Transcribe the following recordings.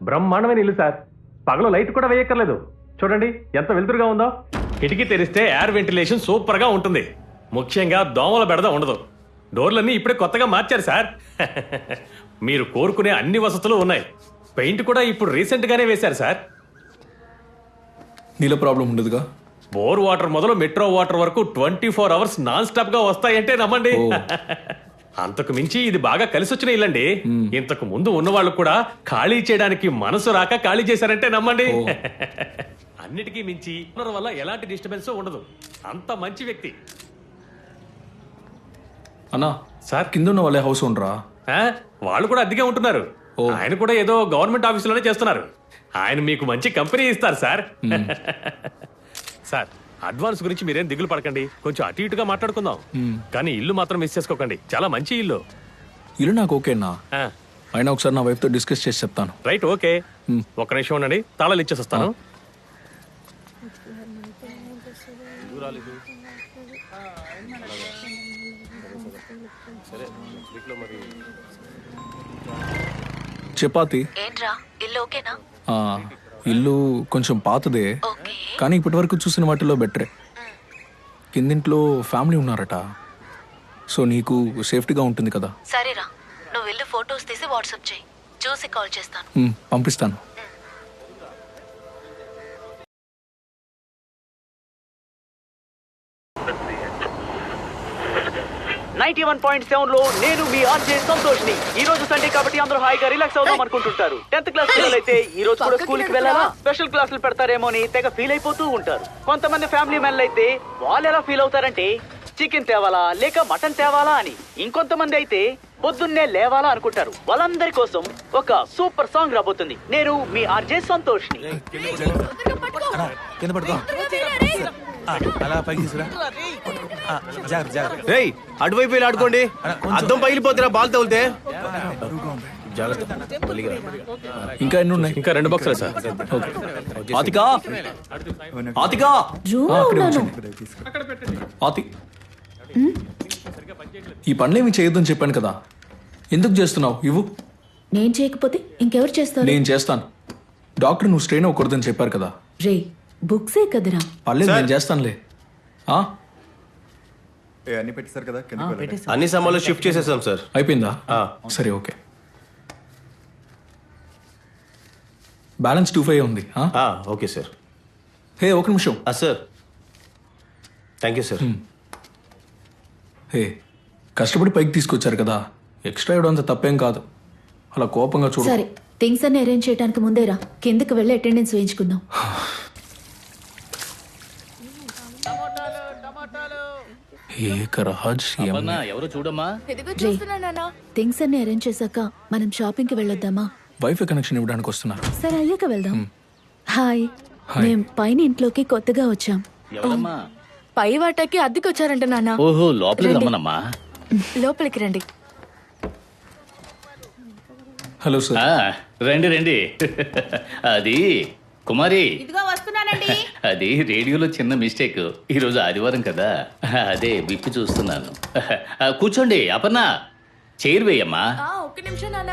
బ్రహ్మాండమైన ఇల్లు సార్. పగలు లైట్ కూడా వేయక్కర్లేదు. చూడండి ఎంత వెలుతురుగా ఉందో. కిటికీ తెరిస్తే ఎయిర్ వెంటిలేషన్ సూపర్ గా ఉంటుంది. ముఖ్యంగా దోమల బెడద ఉండదు. డోర్లన్నీ ఇప్పుడే కొత్తగా మార్చారు సార్. మీరు కోరుకునే అన్ని వసతులు ఉన్నాయి. పెయింట్ కూడా ఇప్పుడు రీసెంట్ గానే వేశారు సార్. నీళ్ళ ప్రాబ్లం ఉండదుగా? బోర్ వాటర్ మొదలు మెట్రో వాటర్ వరకు 24 అవర్స్ నాన్ స్టాప్ గా వస్తాయంటే నమ్మండి. అంతకు మించి ఇది బాగా కలిసి వచ్చిన ఇల్లండి. ఇంతకు ముందు ఉన్న వాళ్ళు కూడా ఖాళీ చేయడానికి మనసు రాక ఖాళీ చేశారంటే నమ్మండి. అన్నిటికీ మించి ఓనర్ వల్ల ఎలాంటి డిస్టర్బెన్స్ ఉండదు. అంత మంచి వ్యక్తి. అన్నా సార్ కింద ఉన్న వాళ్ళే హౌస్ ఓనరా? వాళ్ళు కూడా అద్దెగా ఉంటున్నారు. ఆయన కూడా ఏదో గవర్నమెంట్ ఆఫీసులోనే చేస్తున్నారు. ఆయన మీకు మంచి కంపెనీ ఇస్తారు సార్. సార్ అడ్వాన్స్ గురించి మీరేం దిగులు పడకండి. కొంచెం అటు ఇటుగా మాట్లాడుకుందాం. కానీ ఇల్లు మాత్రం మిస్ చేసుకోకండి. చాలా మంచి ఇల్లు. ఇల్లు నాకు ఓకేనా? అయినా ఒకసారి నా వైఫ్ తో డిస్కస్ చేసి చెప్తాను. Right, okay. ఒక్క నిమిషం ఉండండి, తాళాలు ఇచ్చేసి వస్తాను. చపాతి ఏంట్రా ఇల్లు ఓకేనా? ఇల్లు కొంచెం పాతదే, కానీ ఇప్పటి వరకు చూసిన వాటిలో బెటరే. కిందింట్లో ఫ్యామిలీ ఉన్నారట, సో నీకు సేఫ్టీగా ఉంటుంది కదా. సరేరా, నువ్వు ఇల్లు ఫొటోస్ తీసి వాట్సాప్ చేయి, చూసి కాల్ చేస్తాను. పంపిస్తాను. నేను మీ ఆర్జే సంతోష్ ని. ఈ రోజు సండే కాబట్టి అందరూ హాయిగా రిలాక్స్ అవుదాం అనుకుంటుంటారు. 10th క్లాస్ పిల్లలు అయితే ఈ రోజు కూడా స్కూల్ కి వెళ్ళాలా, స్పెషల్ క్లాసులు పెడతారేమో అని తెగ ఫీల్ అయిపోతూ ఉంటారు. కొంతమంది ఫ్యామిలీ మెన్లు అయితే వాళ్ళు ఎలా ఫీల్ అవుతారంటే చికెన్ తేవాలా లేక మటన్ తేవాలా అని. ఇంకొంతమంది అయితే పొద్దున్నే లేవాలా అనుకుంటారు. వాళ్ళందరి కోసం ఒక సూపర్ సాంగ్ రాబోతుంది. నేను మీ ఆర్జే సంతోష్ ని. అటువైపు ఆడుకోండి. అద్దం పగిలిపోతున్నా బాల్ తగిలితే. ఇంకా ఎన్ని ఉన్నాయి? ఇంకా 2 బాక్సులు సార్. ఆతికా, ఆతికా, ఆతి, ఈ పనులేమి చేయొద్దని చెప్పాను కదా, ఎందుకు చేస్తున్నావు? ఇవ్వు. నేను చేయకపోతే ఇంకెవరు చేస్తారు? నేను చేస్తాను. డాక్టర్ నువ్వు స్ట్రెయిన్ అవ్వకూడదని చెప్పారు కదా. రే, బుక్సే కదరా. పర్లేదు, నేను చేస్తానులే. అన్ని పెట్టేశారు కదా, అన్ని సామాన్లు షిఫ్ట్ చేసేసాం సార్. అయిపోయిందా? సరే, ఓకే. బ్యాలెన్స్ 25 ఉంది. Okay sir. హే, ఒక నిమిషం సార్. Thank you sir. హే, కష్టపడి పైకి తీసుకొచ్చారు కదా, ఎక్స్ట్రా ఇవ్వడం అంత తప్పేం కాదు. అలా కోపంగా చూడు. సరే, థింగ్స్ అన్ని అరేంజ్ చేయడానికి ముందేరా, కిందకి వెళ్ళి అటెండెన్స్ వేయించుకుందాం. ఎవరు చూడమ్మా. థింగ్స్ అన్ని అరేంజ్ చేశాక మనం షాపింగ్ కి వెళ్ళొద్దామా? వైఫై కనెక్షన్ ఇవ్వడానికి వస్తున్నారు. సరే, అయ్యాక వెళ్దాం. హాయ్, మేం పైన ఇంట్లోకి కొత్తగా వచ్చాం. ఎవరమ్మా? పై వాటకి అద్దెకి వచ్చారంట నాన్న. ఓహో, లోపలికి రమ్మనమ్మా. లోపలికి రండి. Hello sir. రండి రండి. అది కుమారి. ఇదిగో వస్తున్నానండి. అది రేడియోలో చిన్న మిస్టేక్. ఈరోజు ఆదివారం కదా, అదే విప్పి చూస్తున్నాను. కూర్చోండి. అపర్ణ, చైర్ వేయమ్మా. ఒక్క నిమిషం నాన్న.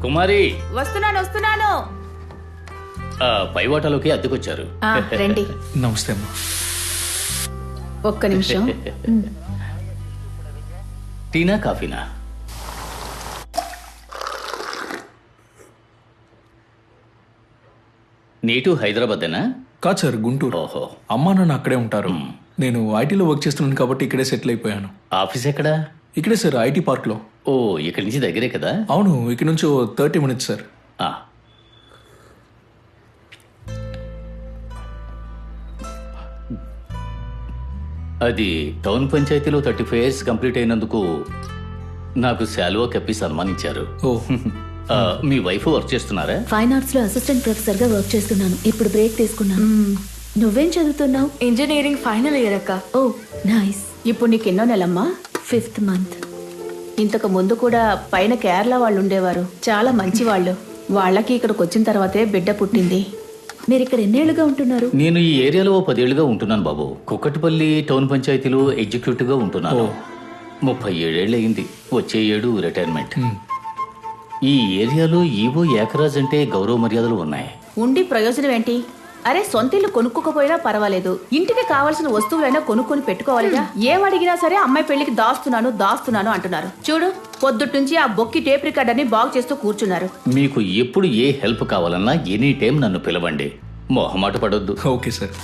కుమారి. వస్తున్నాను. పై వాటాలోకి అద్దెకొచ్చారు. రండి. నమస్తే అమ్మా. ఒక్క నిమిషం. టీనా, కాఫీనా? నీటు హైదరాబాదేనా? కాదు సార్, గుంటూరు. ఓహో. అమ్మా నాన్న అక్కడే ఉంటారు. నేను ఐటీలో వర్క్ చేస్తున్నాను కాబట్టి ఇక్కడే సెటిల్ అయిపోయాను. ఆఫీస్ ఎక్కడా? ఇక్కడే సార్, ఐటీ పార్క్లో. ఓ, ఇక్కడి నుంచి దగ్గరే కదా? అవును, ఇక్కడ నుంచి 30 minutes సార్. అది టౌన్ పంచాయతీలో 35 years కంప్లీట్ అయినందుకు నాకు శాలువా కప్పి సన్మానించారు. ఓ, మీ వైఫ్ వర్క్ చేస్తున్నారా? ఫైన్ ఆర్ట్స్ లో అసిస్టెంట్ ప్రొఫెసర్ గా వర్క్ చేస్తున్నాను. ఇప్పుడు బ్రేక్ తీసుకున్నాను. నువ్వేం చదువుతున్నావు? ఇంజనీరింగ్ ఫైనల్ ఇయర్ అక్క. ఓ, నైస్. ఇప్పుడు నీకు ఎన్నో నెలమ్మా? 5th month. ఇంతకు ముందు కూడా పైన కేరళ వాళ్ళు ఉండేవారు, చాలా మంచి వాళ్ళు. వాళ్ళకి ఇక్కడికి వచ్చిన తర్వాతే బిడ్డ పుట్టింది. మీరు ఇక్కడ ఎన్నేళ్లుగా ఉంటున్నారు? నేను ఈ ఏరియాలో 10 ఏళ్లుగా ఉంటున్నాను బాబు. కుక్కటిపల్లి టౌన్ పంచాయతీలో ఎగ్జిక్యూటివ్ గా ఉంటున్నాను. 37 అయింది. వచ్చే ఏడు రిటైర్మెంట్. ఈ ఏరియాలో ఈవో ఏకరాజ్ అంటే గౌరవ మర్యాదలు ఉన్నాయి. ఉండి ప్రయోజనం ఏంటి? అరే సొంత ఇల్లు కొనుక్కోకపోయినా పర్వాలేదు, ఇంటికి కావాల్సిన వస్తువులైనా కొనుక్కొని పెట్టుకోవాలిగా. ఏం అడిగినా సరే అమ్మాయి పెళ్లికి దాస్తున్నాను అంటున్నారు. చూడు, పొద్దుటి నుంచి ఆ బొక్కి టేప్ రికార్డర్ని బాగు చేస్తూ కూర్చున్నారు. మీకు ఎప్పుడు ఏ హెల్ప్ కావాలన్నా ఎనీ టైం నన్ను పిలవండి, మొహమాట పడొద్దు. Okay sir.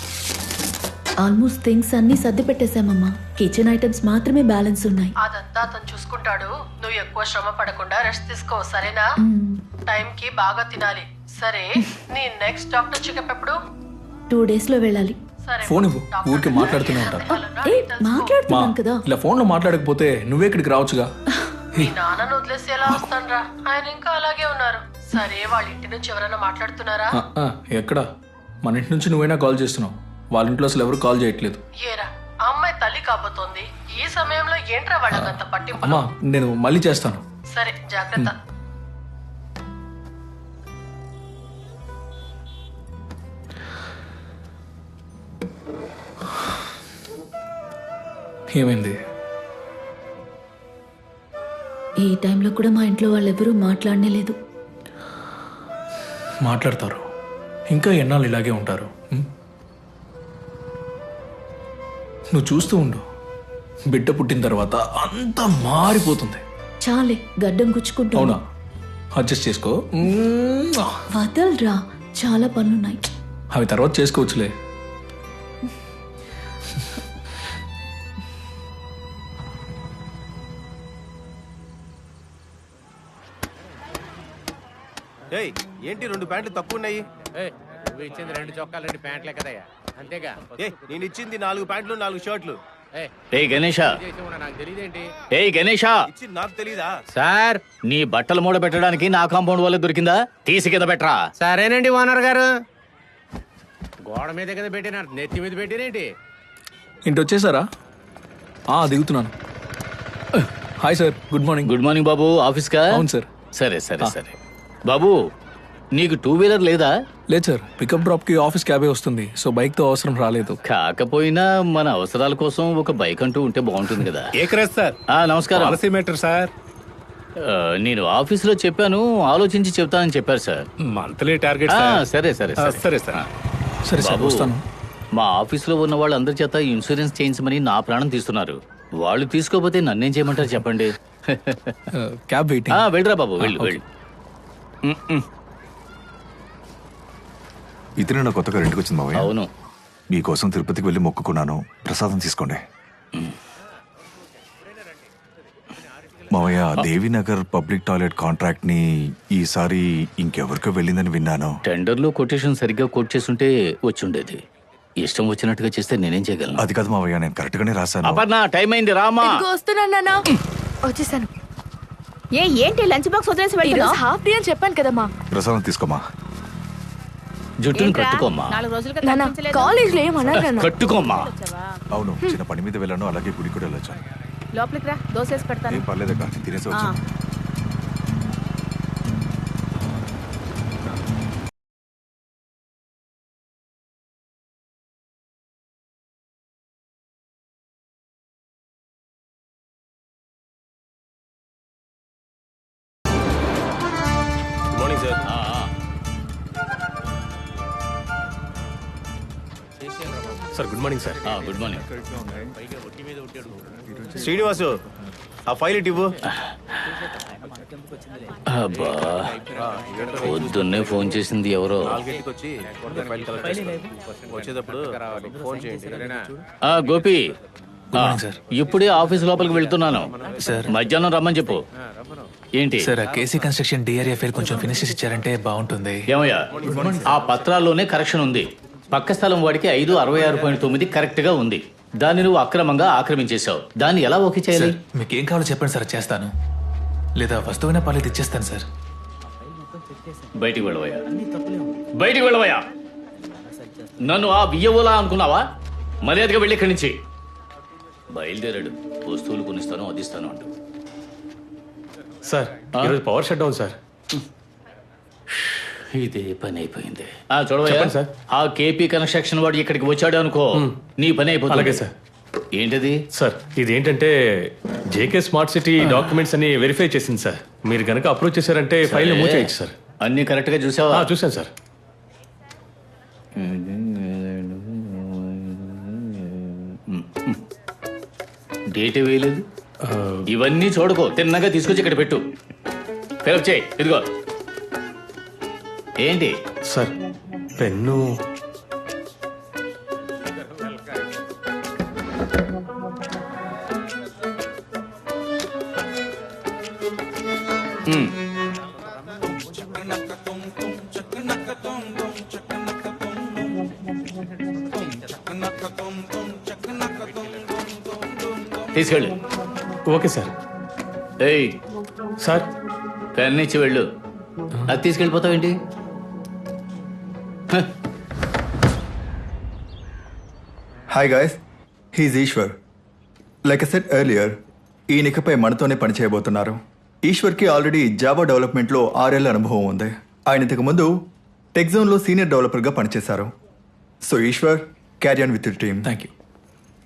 ఆల్మోస్ట్ థింగ్స్ అన్ని సర్ది పెట్టేశామమ్మా. కిచెన్ ఐటమ్స్ మాత్రమే బ్యాలెన్స్ ఉన్నాయి. అదంతా అతను చూసుకుంటాడు. నువ్వు ఎక్కువ శ్రమ పడకుండా రెస్ట్ తీసుకో, సరేనా? టైం కి బాగా తినాలి. సరే, నీ నెక్స్ట్ డాక్టర్ చెకప్ ఎప్పుడు? 2 days లో వెళ్ళాలి. సరే, ఫోన్ ఇవ్వు, ఊరికే మాట్లాడుతూనే ఉంటారు. మాట్లాడుతున్నాను కదా. ఇలా ఫోన్లో మాట్లాడకపోతే నువ్వే ఇక్కడికి రావచ్చుగా. మీ నాన్నను వదిలేసి ఎలా వస్తానరా? ఆయన ఇంకా అలాగే ఉన్నారు. సరే, వాళ్ళ ఇంటి నుంచి ఎవరైనా మాట్లాడుతున్నారా? ఎక్కడ? మన ఇంటి నుంచి నువ్వైనా కాల్ చేస్తున్నావు, వాళ్ళ ఇంట్లో అసలు ఎవరు కాల్ చేయట్లేదు. ఏరా, అమ్మాయి తల్లి కాబోతోంది. ఈ సమయంలో ఏంట్రా వాళ్ళకంత పట్టింపు? అమ్మా, నేను మళ్ళీ చేస్తాను. సరే, జాగ్రత్త. ఏమైంది? ఈ టైంలో కూడా మా ఇంట్లో వాళ్ళెవరూ మాట్లాడనే లేదు. మాట్లాడతారు, ఇంకా ఎన్నాళ్ళు ఇలాగే ఉంటారు. నువ్వు చూస్తూ ఉండు, బిడ్డ పుట్టిన తర్వాత అంతా మారిపోతుంది. చాలే, గడ్డం గుచ్చుకుంటా. అవునా? అడ్జస్ట్ చేసుకో. వదలరా, చాలా పనులున్నాయి. అవి తర్వాత చేసుకోవచ్చులే. ఏయ్, ఏంటి 2 ప్యాంట్లు తక్కువ ఉన్నాయి? ఇచ్చింది 2 చొక్కాలు 2 ప్యాంట్లే కదయ్యా, అంతేగా. నేను ఇచ్చింది 4 ప్యాంట్లు 4 షర్ట్లు. ఏయ్ గణేష, నాకు తెలియదేంటి? ఏయ్ గణేష, ఇచ్చింది నాకు తెలీదా? సార్, నీ బట్టలు మూడ పెట్టడానికి నా కాంపౌండ్ వల్ల దొరికిందా? తీసి కింద పెట్టరా. సరేనండి ఓనర్ గారు. గోడ మీద కదా పెట్టినారు, నెత్తి మీద పెట్టినేంటి? ఇంటి వచ్చేసారా? దిగుతున్నాను. Hi sir, good morning. Good morning బాబు, ఆఫీస్కా? అవును సార్. సరే సరే సరే. బాబు, నీకు 2-wheeler లేదా? లేదు సార్, పికప్ డ్రాప్ కి ఆఫీస్ క్యాబే వస్తుంది, సో బైక్ తో అవసరం రాలేదు. కాకపోయినా మన అవసరాల కోసం ఒక బైక్ అంటూ ఉంటే బాగుంటుంది కదా. సార్, నమస్కారం. Policy matter sir. నేను ఆఫీసులో చెప్పాను, ఆలోచించి చెప్తానని చెప్పారు సార్. Monthly target. సరే సరే సరే సరే సార్. సరే సార్, బాబు, వస్తాను. మా ఆఫీసులో ఉన్న వాళ్ళందరి చేత ఇన్సూరెన్స్ చేయించమని నా ప్రాణం తీస్తున్నారు. వాళ్ళు తీసుకోకపోతే నన్నేం చేయమంటారు చెప్పండి. Cab waiting. వెళ్ళరా బాబు, వెళ్ళు వెళ్ళు. ఇతనే నా కొత్తగా రెంట్కి వచ్చింది మావయ్య. అవును. మీకోసం తిరుపతికి వెళ్ళి మొక్కుకున్నాను, ప్రసాదం తీసుకోండి. మావయ్య, దేవీనగర్ పబ్లిక్ టాయిలెట్ కాంట్రాక్ట్ ని ఈసారి ఇంకెవరికో వెళ్ళిందని విన్నాను. టెండర్లో కొటేషన్ సరిగ్గా కోట్ చేసుంటే వచ్చుండేది. ఇష్టం వచ్చినట్టుగా చేస్తే నేనేం చేయగలను? అది కాదు మావయ్య, నేను కరెక్ట్ గానే రాశాను. అపర్ణ, టైం అయింది, రామా. వస్తున్నాను. వచ్చేసాను. ఏంటి లంచ్ బాక్స్ వదిలేసి వెళ్తున్నావు? హాఫ్ డే అని చెప్పాను కదమ్మా. ప్రసాదం తీసుకోమా. జుట్టును కట్టుకోమ్మా. 4 రోజులుగా కనిపించలేదు. కాలేజ్లో ఏమన్నా కట్టుకోమ్మా. అవును, చిన్న పని మీద వెళ్ళాను, అలాగే గుడి కూడా వెళ్ళొచ్చాను. లోపలికి రా, దోశ వేసి పెడతాను. ఏం పర్లేదు కానీ తినేసి వచ్చాను. Good morning sir. Sir good morning sir. Good morning. Srinivas, ఆ ఫైల్ ఇటు ఇవ్వు. అబ్బా, పొద్దున్నే ఫోన్ చేసింది ఎవరో. 4 వచ్చి ఫైల్ కలెక్ట్ చేసుకో. వచ్చేటప్పుడు ఫోన్ చేయండి. గోపి, సార్. ఇప్పుడే ఆఫీస్ లోపలికి వెళ్తున్నాను సార్. మధ్యాహ్నం రమ్మని చెప్పు. ఏంటి sir, KC construction DRA file కొంచెం ఫినిష్ చేసి ఇచ్చారంటే బాగుంటుంది. ఏమయ్యా, ఆ పత్రాల్లోనే కరెక్షన్ ఉంది. పక్క స్థలం వాడికి 566.9 కరెక్ట్ గా ఉంది. దాన్ని నువ్వు అక్రమంగా ఆక్రమించేశావు. దాన్ని ఎలా ఓకే చేయాలి? మీకు ఏం కావాలో చెప్పండి సార్, చేస్తాను. లేదా వస్తువునే పర్లేదు, ఇచ్చేస్తాను సార్. బయటికి వెళ్ళవయ్యా, బయటికి వెళ్ళవయ్యా. నన్ను ఆ బియ్యవోలా అనుకున్నావా? మర్యాదగా వెళ్ళి ఇక్కడి నుంచి. బయలుదేరాడు, వస్తువులు కొనిస్తాను, అదిస్తాను అంటూ. సార్, ఈరోజు పవర్ షట్ డౌన్ సార్. ఇదే పని అయిపోయింది. చూడవయ్యా చెప్పండి సార్. ఆ కేపీ కన్స్ట్రక్షన్ వాడు ఇక్కడికి వచ్చాడు అనుకో, నీ పని అయిపోతుంది. అలాగే సార్. ఏంటది? సార్, ఇదేంటంటే జేకే స్మార్ట్ సిటీ డాక్యుమెంట్స్ అన్ని వెరిఫై చేసింది సార్. మీరు గనక అప్రూవ్ చేశారంటే ఫైల్ మూవ్ చేయొచ్చు సార్. అన్ని కరెక్ట్ గా చూసావా? చూశాను సార్. డేట్ వేయలేదు. ఇవన్నీ చూడకో, తిన్నగా తీసుకొచ్చి ఇక్కడ పెట్టు. ఫిలప్ చేయి. ఇదిగో. ఏంటి సార్ పెన్ను? తీసుకెళ్ళు. Okay sir. ఏయ్ సార్ పెన్ ఇచ్చి వెళ్ళు. అది తీసుకెళ్ళిపోతావేంటి? Hi guys, he's Eshwar. Like I said earlier, ఈయన ఇకపై మనతోనే పనిచేయబోతున్నారు. ఈశ్వర్కి ఆల్రెడీ జావా డెవలప్మెంట్లో 6 ఏళ్ల అనుభవం ఉంది. ఆయన ఇంతకు ముందు టెక్జోన్లో సీనియర్ డెవలపర్గా పనిచేశారు. So Ishwar, carry on with your team. Thank you.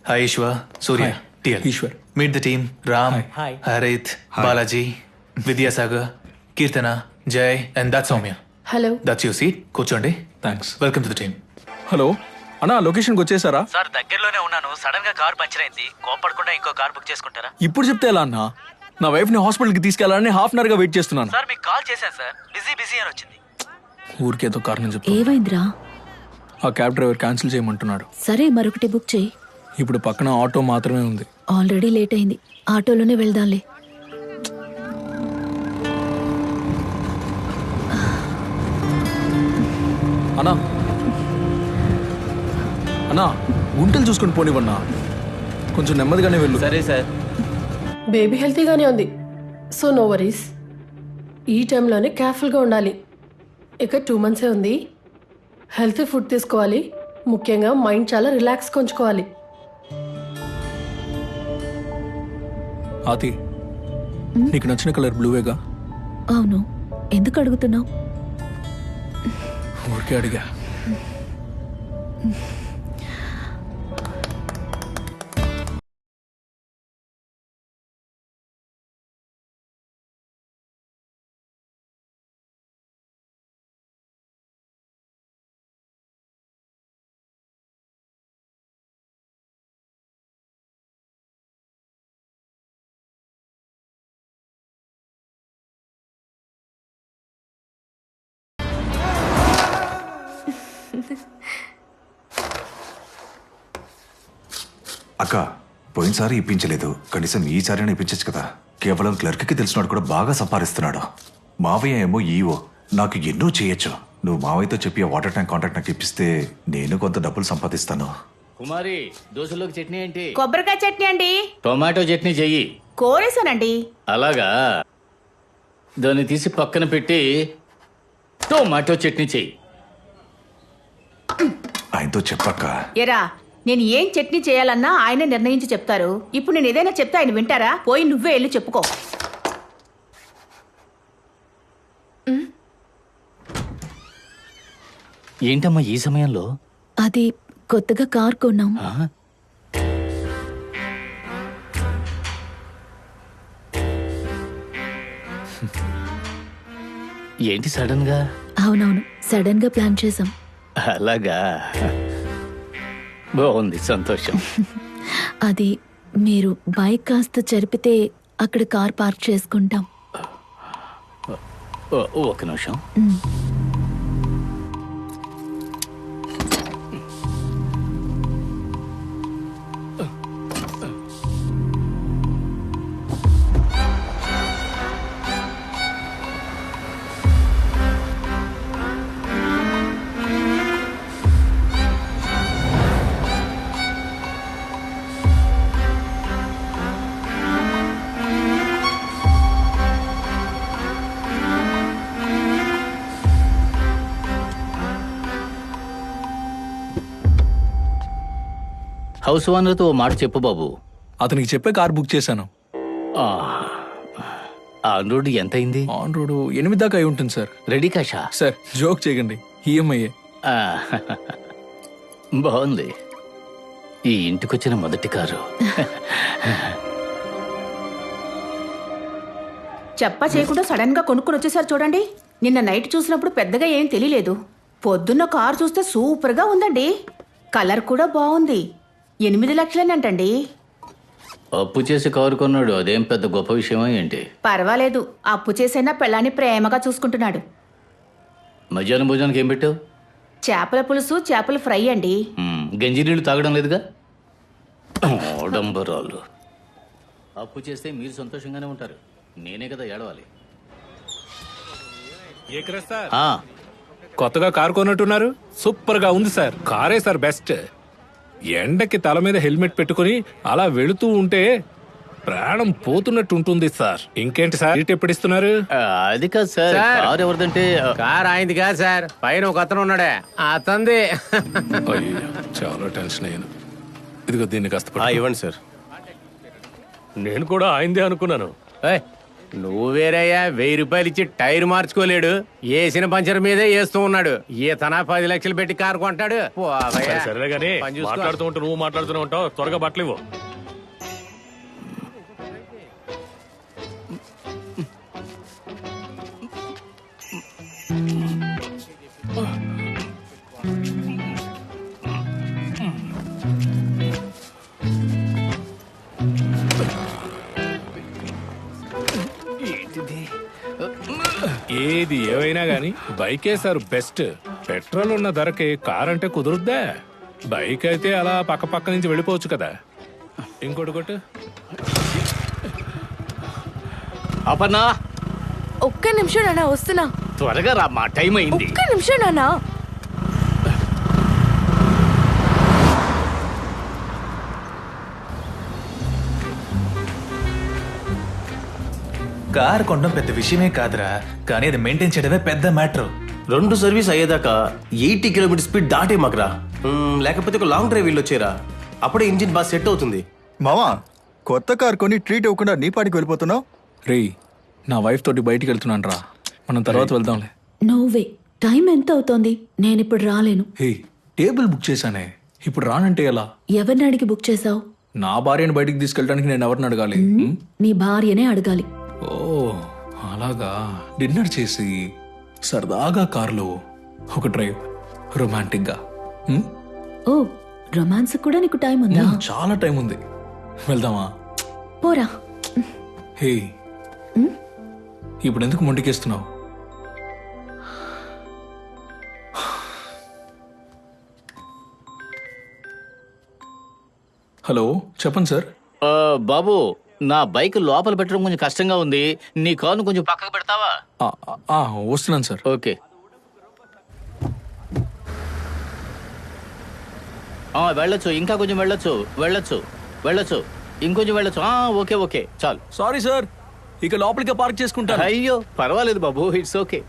Hi Ishwa, Surya, TL. Ishwar. Meet the team. Ram, Hi. Harith, Balaji, Vidyasagar, Kirtana, Jay, and that's Soumya. Hello. That's your seat. కూర్చోండి. Thanks. Welcome to the team. Hello అన్నా, లొకేషన్కి వచ్చేసారా? Sir దగ్గరలోనే ఉన్నాను. Sudden గా car puncture అయింది. కోపడకుండా ఇంకో car book చేసుకుంటారా? ఇప్పుడు చెప్తే ఎలా అన్నా? నా వైఫ్ని హాస్పిటల్కి తీసుకెళ్లాలని హాఫ్ అన్ అవర్గా వెయిట్ చేస్తున్నాను. సార్ మీకు కాల్ చేశాను సార్, బిజీ అని వచ్చింది. ఊరికేదో కారణం చెప్పు. ఏమైందిరా? ఆ క్యాబ్ డ్రైవర్ క్యాన్సిల్ చేయమంటున్నాడు. సరే, మరొకటి బుక్ చేయి. ఇప్పుడు పక్కన ఆటో మాత్రమే ఉంది. ఆల్రెడీ లేట్ అయింది. ఆటోలోనే వెళ్దాంలే. అన్నా అన్నా, గుంటలు చూసుకొని పోనివన్నా. కొంచెం నెమ్మదిగానే వెళ్ళు. సరే సార్. బేబీ హెల్తీగానే ఉంది, సో నో వరీస్. ఈ టైంలోనే కేర్ఫుల్గా ఉండాలి. ఇక 2 months ఉంది. హెల్తీ ఫుడ్ తీసుకోవాలి. ముఖ్యంగా మైండ్ చాలా రిలాక్స్గా ఉంచుకోవాలి. ఆతి, నీకు నచ్చిన కలర్ బ్లూవేగా? అవును, ఎందుకు అడుగుతున్నావు? ఊరికే అడిగా. అక్క, పోయినసారి ఇప్పించలేదు, కనీసం ఈసారి ఇప్పించచ్చు కదా. కేవలం క్లర్క్కి తెలిసినాడు కూడా బాగా సంపాదిస్తున్నాడు. మావయ్య ఏమో ఈవో, నాకు ఎన్నో చేయొచ్చు. నువ్వు మావయ్యతో చెప్పి ఆ వాటర్ ట్యాంక్ కాంట్రాక్ట్ నాకు ఇప్పిస్తే నేను కొంత డబ్బులు సంపాదిస్తాను. కుమారి, దోశలోకి చట్నీ ఏంటి? కొబ్బరికాయ చట్నీ అండి. టొమాటో చట్నీ చెయ్యి. కోరేసానండి. అలాగా, దాన్ని తీసి పక్కన పెట్టి టొమాటో చట్నీ చెయ్యి. ఆయనతో చెప్పక్క. ఎరా, నేను ఏం చట్నీ చేయాలన్నా ఆయనే నిర్ణయించి చెప్తారు. ఇప్పుడు నేను ఏదైనా చెప్తే ఆయన వింటారా? పోయి నువ్వే వెళ్ళి చెప్పుకో. ఏంటమ్మా ఈ సమయంలో? అది కొత్తగా కార్ కొన్నాం. ఏంటి సడన్ గా? అవునవును, సడన్ గా ప్లాన్ చేసాం. అలాగా, బాగుంది, సంతోషం. అది మీరు బైక్ కాస్త జరిపితే అక్కడ కార్ పార్క్ చేసుకుంటాం. ఒక నిమిషం. హౌస్ ఓనర్తో ఓ మాట చెప్పు బాబు. అతనికి చెప్పే కార్ బుక్ చేశాను. ఆన్ రోడ్ ఎంత అయింది? ఆన్ రోడ్ 8 దాకా అయి ఉంటుంది సార్. రెడీ కాషా? సార్, జోక్ చేయకండి, ఈఎంఐ. బాగుంది. ఈ ఇంటికొచ్చిన మొదటి కారు. చెప్పా చేయకుండా సడన్ గా కొనుక్కొని వచ్చేసారు చూడండి. నిన్న నైట్ చూసినప్పుడు పెద్దగా ఏం తెలియలేదు. పొద్దున్న కారు చూస్తే సూపర్ గా ఉందండి. కలర్ కూడా బాగుంది. 8 లక్షలేనంటండి. అప్పు చేసి కారు కొన్నాడు, అదేం పెద్ద గొప్ప విషయమా ఏంటి? పర్వాలేదు, అప్పు చేసైనా పెళ్ళాన్ని ప్రేమగా చూసుకుంటున్నాడు. మధ్యాహ్నం భోజనానికి ఏం పెట్టావు? చేపల పులుసు, చేపల ఫ్రై అండి. గంజి నీళ్ళు తాగడం లేదుగా? ఆడంబరాలు. అప్పు చేస్తే మీరు సంతోషంగానే ఉంటారు, నేనే కదా ఏడవాలి. ఆ, కొత్తగా కారు కొన్నట్టున్నారు. సూపర్ గా ఉంది సార్. కారే సార్ బెస్ట్. ఎండకి తల మీద హెల్మెట్ పెట్టుకుని అలా వెళుతూ ఉంటే ప్రాణం పోతున్నట్టు ఉంటుంది సార్. ఇంకేంటి సార్, సీట్ ఎప్పుడు ఇస్తున్నారు? అది కాదు సార్, కారు ఎవరిదంటే కార్ అయింది కాదు సార్, పైన ఒక అతను ఉన్నాడే అతంది. అయ్యో, చాలా టెన్షన్ అయ్యాను. ఇదిగో దీన్ని కాస్త పట్టు. ఇవ్వండి సార్. నేను కూడా ఆయిందే అనుకున్నాను. ఏయ్, నువ్వు వేరయ్యా, 1000 రూపాయలు ఇచ్చి టైర్ మార్చుకోలేడు, వేసిన పంచర్ మీదే వేస్తూ ఉన్నాడు. తన 10 లక్షలు పెట్టి కారు కొంటాడు. పోవయ్యా. సరేలే గానీ పని చూసుకో. మాట్లాడుతూ ఉంటూ నువ్వు మాట్లాడుతూనే ఉంటావు. త్వరగా బట్టలు ఇవ్వు. ఏది ఏవైనా గానీ బైకే సార్ బెస్ట్. పెట్రోల్ ఉన్న ధరకి కార్ అంటే కుదురుద్దా? బైక్ అయితే అలా పక్క పక్క నుంచి వెళ్ళిపోవచ్చు కదా. ఇంకోటి కొట్టు. అపర్ణ, ఒక్క నిమిషం నాన్న, వస్తున్నా. త్వరగా రా, మా టైం అయింది. ఒక్క నిమిషం నాన్న. కార్ కొనడం పెద్ద విషయమే కాదురా, కానీ అది మెయింటైన్ చేయడమే పెద్ద మ్యాటర్. 2 సర్వీస్ అయ్యేదాకా 80 కిలోమీటర్ స్పీడ్ దాటే మాకురా. లేకపోతే ఒక లాంగ్ డ్రైవ్ వెళ్ళొచ్చేరా, అప్పుడే ఇంజిన్ బాగా సెట్ అవుతుంది. మావా, కొత్త కార్ కొని ట్రీట్ ఇవ్వకుండా నీ పాటికి వెళ్ళిపోతున్నావు. రే, నా వైఫ్ తోటి బయటికి వెళ్తున్నాను రా, మనం తర్వాత వెళ్దాంలే. నోవే, టైం ఎంత అవుతోంది? నేనిప్పుడు రాలేను. హే, టేబుల్ బుక్ చేశానే, ఇప్పుడు రానంటే ఎలా? ఎవరిని అడిగి బుక్ చేసావు? నా భార్యను బయటికి తీసుకెళ్ళడానికి నేను ఎవరిని అడగాలి? నీ భార్యనే అడగాలి. ఓ అలాగా. డిన్నర్ చేసి సరదాగా కారులో ఒక డ్రైవ్, రొమాంటిక్ గా. ఓ, రొమాన్స్ కూడా నీకు టైం ఉందా? చాలా టైం ఉంది, వెళ్దామా? పోరా. హే, ఇప్పుడు ఎందుకు మొండికేస్తున్నావు? హలో, చెప్పండి సార్. బాబు, నా బైక్ లోపల పెట్టడం కొంచెం కష్టంగా ఉంది, నీ కారును కొంచెం పక్కకు పెడతావా? వస్తున్నాను సార్. ఓకే. వెళ్ళొచ్చు, ఇంకా కొంచెం వెళ్ళొచ్చు, ఇంకొంచెం వెళ్ళొచ్చు. ఓకే ఓకే, చాలు. సారీ సార్, ఇక లోపలికి పార్క్ చేసుకుంటాను. అయ్యో పర్వాలేదు బాబు, ఇట్స్ ఓకే.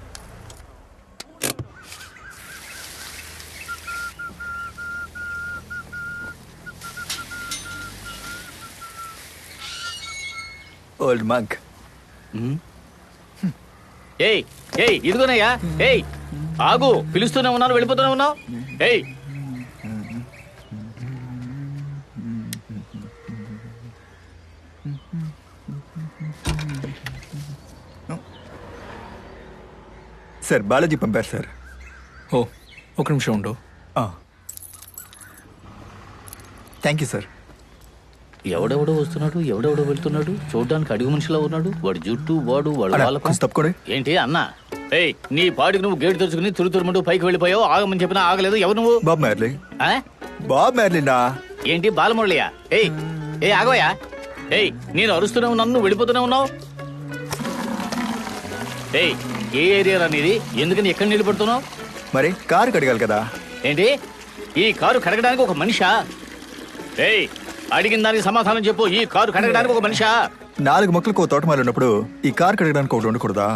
Old Monk. ఏయ్ ఏయ్, ఇదిగోనయ్యా. ఏయ్ ఆగు, పిలుస్తూనే ఉన్నాను, వెళ్ళిపోతూనే ఉన్నావు. ఏయ్, సార్, బాలాజీ పంపారు సార్. ఓ, ఒక నిమిషం ఉండు. Thank you sir. ఎవడెవడో వస్తున్నాడు, ఎవడెవడో వెళ్తున్నాడు, చూడడానికి అడుగు మనిషిలా ఉన్నాడు. వాడు జుట్టు, వాడు వాళ్ళ తప్పుకోండి. ఏంటి అన్న? ఏయ్, నీ పాటికి నువ్వు గేటు తెరుచుకుని తురుతురుమంటూ పైకి వెళ్ళిపోయావు. ఆగమని చెప్పినా ఆగలేదు. ఎవరు నువ్వు? Bob Marley. బాబ్ మ్యార్లీనా? ఏంటి బాలమురళియా? ఏయ్ ఏ ఆగోయా. ఏయ్, నేను అరుస్తూనే ఉన్నాను, నువ్వు వెళ్ళిపోతూనే ఉన్నావు. ఏయ్, ఏ ఏరియా అనేది? ఎందుకని ఎక్కడ నిలబడుతున్నావు? మరి కారు కడగాలి కదా. ఏంటి, ఈ కారు కడగడానికి ఒక మనిషా? ఏయ్, అడిగిన దానికి సమాధానం చెప్పు. ఈ కారు కడగడానికి ఒక మనిషా? 4 మొక్కలకు తోటమాల ఉన్నప్పుడు ఈ కారు కడగడానికి ఒకటి ఉండకూడదా?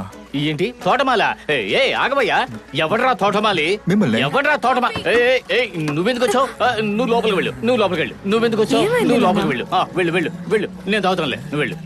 ఏంటి తోటమాల? ఏ ఆగవయ్యా, ఎవడరా తోటమాలి? మిమ్మల్ని. ఎవడరా తోటమాలి? నువ్వెందుకు వచ్చావు? నువ్వు లోపలికి వెళ్ళు, నువ్వెందుకు వచ్చావు? నువ్వు లోపలికి వెళ్ళు. వెళ్ళు, నేను తాగుతానులే, నువ్వు వెళ్ళు.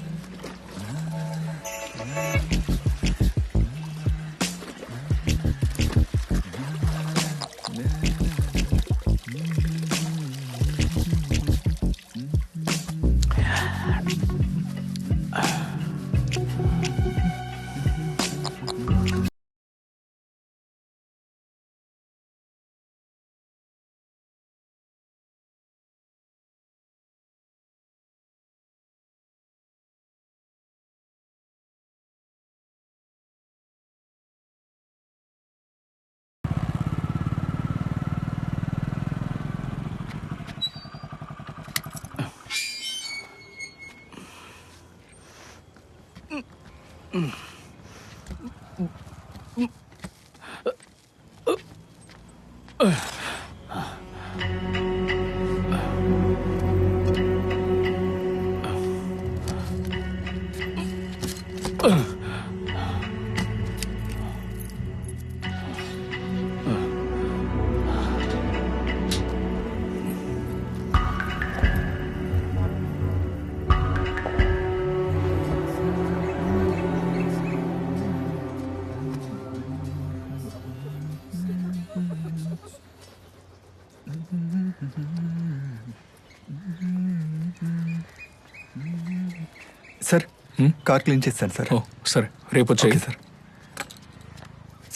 సార్ కార్ క్లీన్ చేస్తాను సార్. సరే రేపు వచ్చేయి సార్.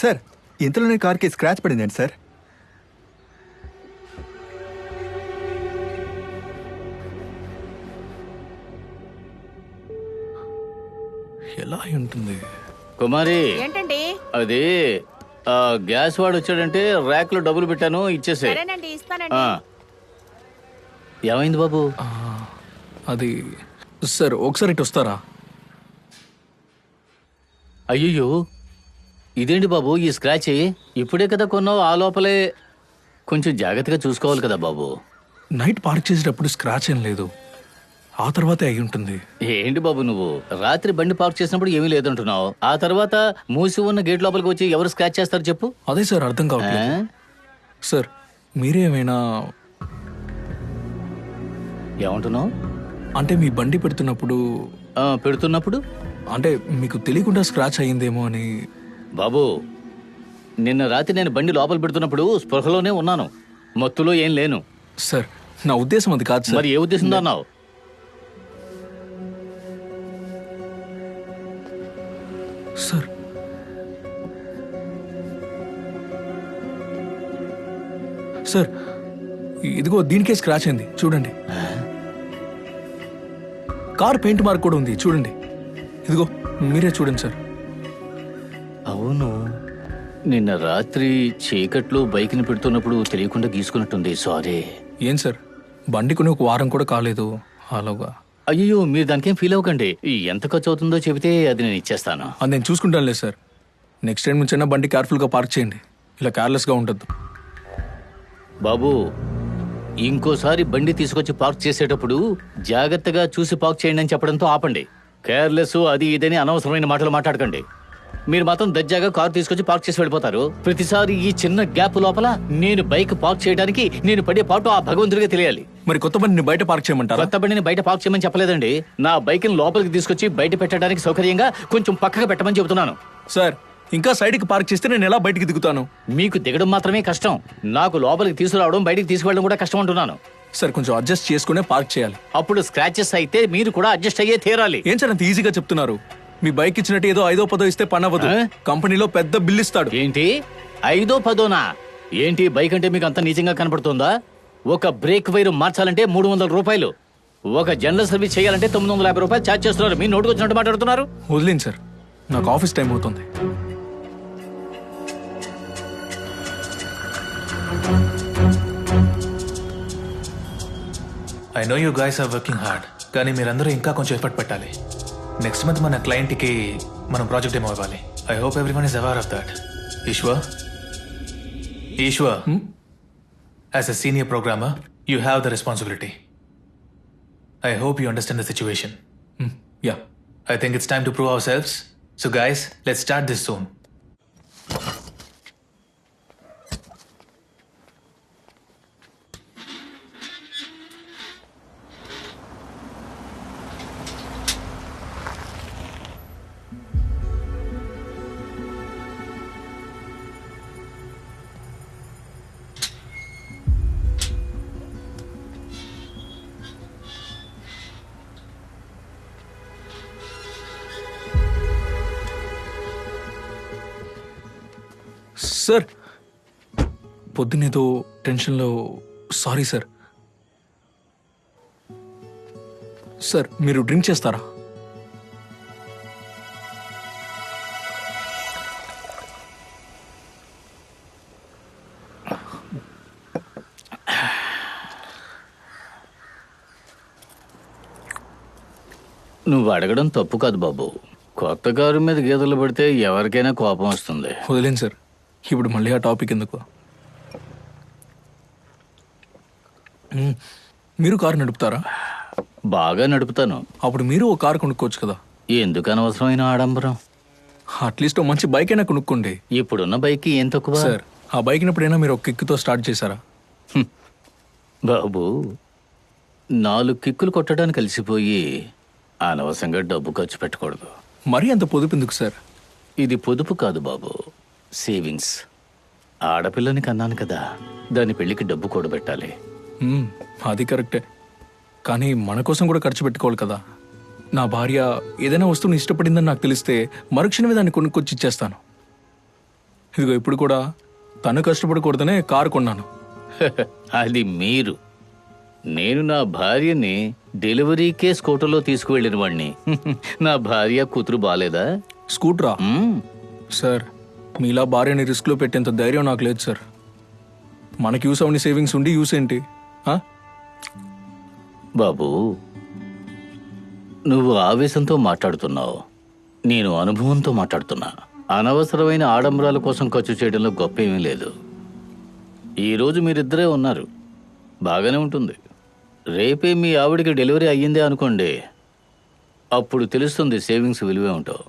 సార్ ఇంతలోనే కార్కి స్క్రాచ్ పడిందండి సార్. ఎలా అయి ఉంటుంది? కుమారి ఏంటండి? అది గ్యాస్ వాడు వచ్చాడంటే ర్యాక్ లో డబ్బులు పెట్టాను, ఇచ్చేసే. సరేనండి, ఇస్తానండి. ఏమైంది బాబు? అది సార్ ఒకసారి ఇటు వస్తారా? అయ్యో ఇదేంటి బాబు ఈ స్క్రాచ్? ఇప్పుడే కదా కొన్నావు, ఆ లోపలే కొంచెం జాగ్రత్తగా చూసుకోవాలి కదా బాబు. నైట్ పార్క్ చేసేటప్పుడు స్క్రాచ్ ఏం లేదు, ఆ తర్వాతే అయి ఉంటుంది. ఏంటి బాబు నువ్వు రాత్రి బండి పార్క్ చేసినప్పుడు ఏమీ లేదంటున్నావు, ఆ తర్వాత మూసి ఉన్న గేట్ లోపలికి వచ్చి ఎవరు స్క్రాచ్ చేస్తారు చెప్పు? అదే సార్ అర్థం కావట్లేదు. సార్ మీరేమైనా ఏమంటున్నావు? అంటే మీ బండి పెడుతున్నప్పుడు అంటే మీకు తెలియకుండా స్క్రాచ్ అయ్యిందేమో అని. బాబు నిన్న రాత్రి నేను బండి లోపల పెడుతున్నప్పుడు స్పృహలోనే ఉన్నాను, మత్తులో ఏం లేను. సార్ నా ఉద్దేశం అది కాదు సార్. మరి ఏ ఉద్దేశంతో అన్నావు? సార్ సార్ ఇదిగో దీనికే స్క్రాచ్ అయింది చూడండి. కార్ పెయింట్ మార్క్ కూడా ఉంది చూడండి, ఇదిగో మీరే చూడండి సార్. అవును, నిన్న రాత్రి చీకట్లో బైక్ని పెడుతున్నప్పుడు తెలియకుండా గీసుకున్నట్టుంది. సారీ. ఏం సార్ బండి కొని ఒక వారం కూడా కాలేదు అలాగా. అయ్యో మీరు దానికేం ఫీల్ అవ్వకండి, ఎంత ఖర్చు అవుతుందో చెబితే అది నేను ఇచ్చేస్తాను. అది నేను చూసుకుంటాను లేదు సార్. నెక్స్ట్ టైం నుంచైనా బండి కేర్ఫుల్గా పార్క్ చేయండి, ఇలా కేర్లెస్గా ఉండద్దు. బాబు ఇంకోసారి బండి తీసుకొచ్చి పార్క్ చేసేటప్పుడు జాగ్రత్తగా చూసి పార్క్ చేయండి అని చెప్పడంతో ఆపండి. కేర్లెస్ అది ఇదని అనవసరమైన మాటలు మాట్లాడకండి. మీరు మాత్రం దర్జాగా కారు తీసుకొచ్చి పార్క్ చేసి వెళ్ళిపోతారు. ప్రతిసారి ఈ చిన్న గ్యాప్ లోపల నేను బైక్ పార్క్ చేయడానికి నేను పడే పాటు ఆ భగవంతుడిగా తెలియాలి. మరి కొత్త బండిని బయట పార్క్ చేయమంటారా? కొత్త బండిని బయట పార్క్ చేయమని చెప్పలేదండి, నా బైక్ ని లోపలికి తీసుకొచ్చి బయట పెట్టడానికి సౌకర్యంగా కొంచెం పక్కగా పెట్టమని చెబుతున్నాను. సార్ ఇంకా సైడ్కి పార్క్ చేస్తే నేను ఎలా బయటికి దిగుతాను? మీకు దిగడం మాత్రమే కష్టం, నాకు లోపలికి తీసుకురావడం బయటికి తీసుకువెళ్ళడం కూడా కష్టం అంటున్నాను. సార్ కొంచెం అడ్జస్ట్ చేసుకునే పార్క్ చేయాలి. అప్పుడు స్క్రాచెస్ అయితే మీరు కూడా అడ్జస్ట్ అయ్యే తీరాలి. ఏం సార్ అంత ఈజీగా చెప్తున్నారు? మీ బైక్ ఇచ్చినట్టు ఏదో 5ో 10ో ఇస్తే పని అవ్వదు, కంపెనీలో పెద్ద బిల్ ఇస్తాడు. ఏంటి 5ో 10ోనా? ఏంటి బైక్ అంటే మీకు అంత నీచంగా కనపడుతుందా? ఒక బ్రేక్ వైర్ మార్చాలంటే 300 రూపాయలు, ఒక జనరల్ సర్వీస్ చేయాలంటే 950 రూపాయలు ఛార్జ్ చేస్తున్నారు. మీ నోటుకు వచ్చినట్టు మాట్లాడుతున్నారు. వదిలేండి సార్, నాకు ఆఫీస్ టైం అవుతుంది. I know you guys are working hard, కానీ మీరందరూ ఇంకా కొంచెం ఎఫర్ట్ పెట్టాలి. నెక్స్ట్ మంత్ మన క్లయింట్కి మనం ప్రాజెక్ట్ డెమో ఇవ్వాలి. I hope everyone is aware of that. Eshwar, as a senior programmer you have the responsibility. I hope you understand the situation. Yeah, I think it's time to prove ourselves. So guys, let's start this soon. Sir పొద్దునేదో టెన్షన్లో sorry sir. Sir మీరు drink చేస్తారా? నువ్వు అడగడం తప్పు కాదు బాబు, కొత్త car మీద గీతలు పడితే ఎవరికైనా కోపం వస్తుంది. వదిలేండి సార్, ఇప్పుడు మళ్ళీ ఆ టాపిక్ ఎందుకు? మీరు కారు నడుపుతారా? బాగా నడుపుతాను. అప్పుడు మీరు ఓ కారు కొనుక్కోవచ్చు కదా. ఎందుకు అనవసరమైన ఆడంబరం? అట్లీస్ట్ ఓ మంచి బైక్ అయినా కొనుక్కోండి. ఇప్పుడున్న బైక్ ఏం తక్కువ? సార్, ఆ బైక్ ఎప్పుడైనా మీరు ఒక కిక్తో స్టార్ట్ చేశారా? బాబు, 4 కిక్కులు కొట్టడానికి కలిసిపోయి అనవసరంగా డబ్బు ఖర్చు పెట్టకూడదు. మరీ అంత పొదుపు ఎందుకు సార్? ఇది పొదుపు కాదు బాబు, సేవింగ్స్. ఆడపిల్లని కన్నాను కదా, దాని పెళ్లికి డబ్బు కూడబెట్టాలి. అది కరెక్టే, కానీ మన కోసం కూడా ఖర్చు పెట్టుకోవాలి కదా. నా భార్య ఏదైనా వస్తువుని ఇష్టపడిందని నాకు తెలిస్తే మరుక్షణమే దాన్ని కొనుక్కొచ్చి ఇచ్చేస్తాను. ఇదిగో ఇప్పుడు కూడా తను కష్టపడకూడదనే కారు కొన్నాను. అది మీరు. నేను నా భార్యని డెలివరీకే స్కూటర్లో తీసుకువెళ్ళిన వాడిని. నా భార్య కూతురు బాలేదా? స్కూటరా? సార్, మీలా భార్యని రిస్క్లో పెట్టేంత ధైర్యం నాకు లేదు సార్. మనకి యూస్ అవని సేవింగ్స్ ఉండి యూస్ ఏంటి? బాబు, నువ్వు ఆవేశంతో మాట్లాడుతున్నావు, నేను అనుభవంతో మాట్లాడుతున్నా. అనవసరమైన ఆడంబరాల కోసం ఖర్చు చేయడంలో గొప్ప ఏమీ లేదు. ఈరోజు మీరిద్దరే ఉన్నారు, బాగానే ఉంటుంది. రేపే మీ ఆవిడికి డెలివరీ అయ్యిందే అనుకోండి, అప్పుడు తెలుస్తుంది సేవింగ్స్ విలువే ఉంటావు.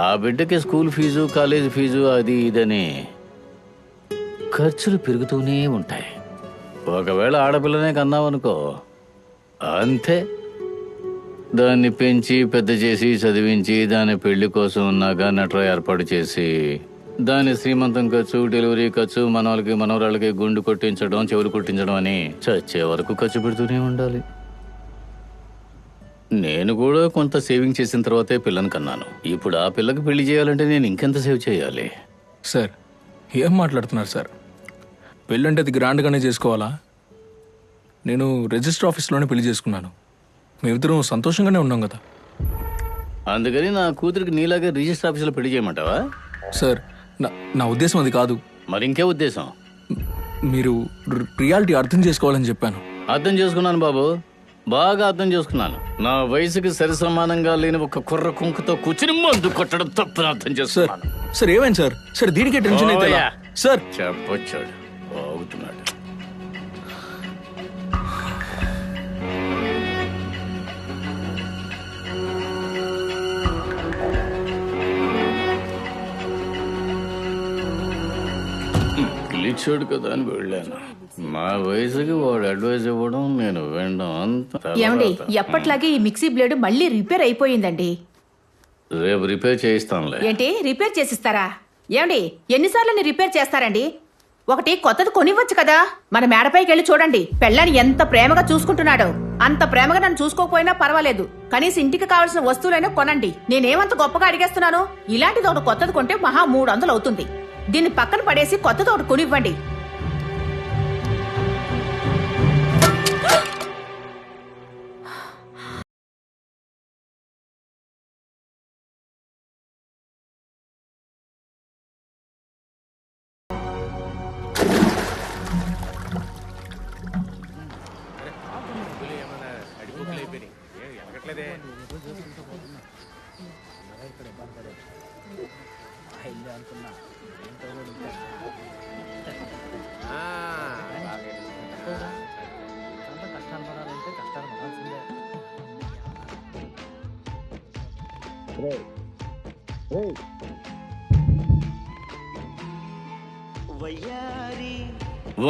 ఆ బిడ్డకి స్కూల్ ఫీజు, కాలేజ్ ఫీజు, అది ఇదని ఖర్చులు పెరుగుతూనే ఉంటాయి. ఒకవేళ ఆడపిల్లనే కన్నావనుకో, అంతే. దాన్ని పెంచి పెద్ద చేసి చదివించి దాని పెళ్లి కోసం నగ నట్ర ఏర్పాటు చేసి దాని శ్రీమంతం ఖర్చు, డెలివరీ ఖర్చు, మనవాళ్ళకి మనవరాళ్ళకి గుండు కొట్టించడం, చెవులు కొట్టించడం అని చచ్చే వరకు ఖర్చు పెడుతూనే ఉండాలి. నేను కూడా కొంత సేవింగ్ చేసిన తర్వాతే పిల్లని కన్నాను. ఇప్పుడు ఆ పిల్లకి పెళ్లి చేయాలంటే నేను ఇంకెంత సేవ్ చేయాలి? సార్, ఏం మాట్లాడుతున్నారు సార్? పెళ్ళంటే అది గ్రాండ్గానే చేసుకోవాలా? నేను రిజిస్టర్ ఆఫీస్లోనే పెళ్లి చేసుకున్నాను. మేమిద్దరం సంతోషంగానే ఉన్నాం కదా. అందుకని నా కూతురికి నీలాగే రిజిస్టర్ ఆఫీసులో పెళ్లి చేయమంటావా? సార్, నా ఉద్దేశం అది కాదు. మరి ఇంకే ఉద్దేశం? మీరు రియాలిటీ అర్థం చేసుకోవాలని చెప్పాను. అర్థం చేసుకున్నాను బాబు, బాగా అర్థం చేసుకున్నాను. నా వయసుకి సరిసమానంగా లేని ఒక కుర్ర కుంకుతో కూర్చుని మందు కొట్టడం తప్పని అర్థం చేసుకున్నాను. సార్ ఏమైంది సార్? సార్ దీనికే టెన్షన్ అయితే ఎలా? సార్ చెప్పొచ్చాడు, బాగుతున్నాడు. గెలిచాడు కదా అని వెళ్ళాను. మా వయసుకి వాడు అడ్వైస్ ఇవ్వడం, నేను వినడం అంత. ఏమండి, ఎప్పట్లాగే ఈ మిక్సీ బ్లేడ్ మళ్ళీ రిపేర్ అయిపోయిందండి. రేపు రిపేర్ చేయిస్తానులే. ఏంటి, రిపేర్ చేసిస్తారా? ఏమండి, ఎన్నిసార్లు రిపేర్ చేస్తారండి? ఒకటి కొత్తది కొనివ్వచ్చు కదా. మన మేడపైకి వెళ్ళి చూడండి, పెళ్ళాన్ని ఎంత ప్రేమగా చూసుకుంటున్నాడో. అంత ప్రేమగా నన్ను చూసుకోకపోయినా పర్వాలేదు, కనీసం ఇంటికి కావాల్సిన వస్తువులైనా కొనండి. నేనేమంత గొప్పగా అడిగేస్తున్నాను? ఇలాంటిది ఒకటి కొత్తది కొంటే మహా 300 అవుతుంది. దీన్ని పక్కన పడేసి కొత్తది ఒకటి కొనివ్వండి.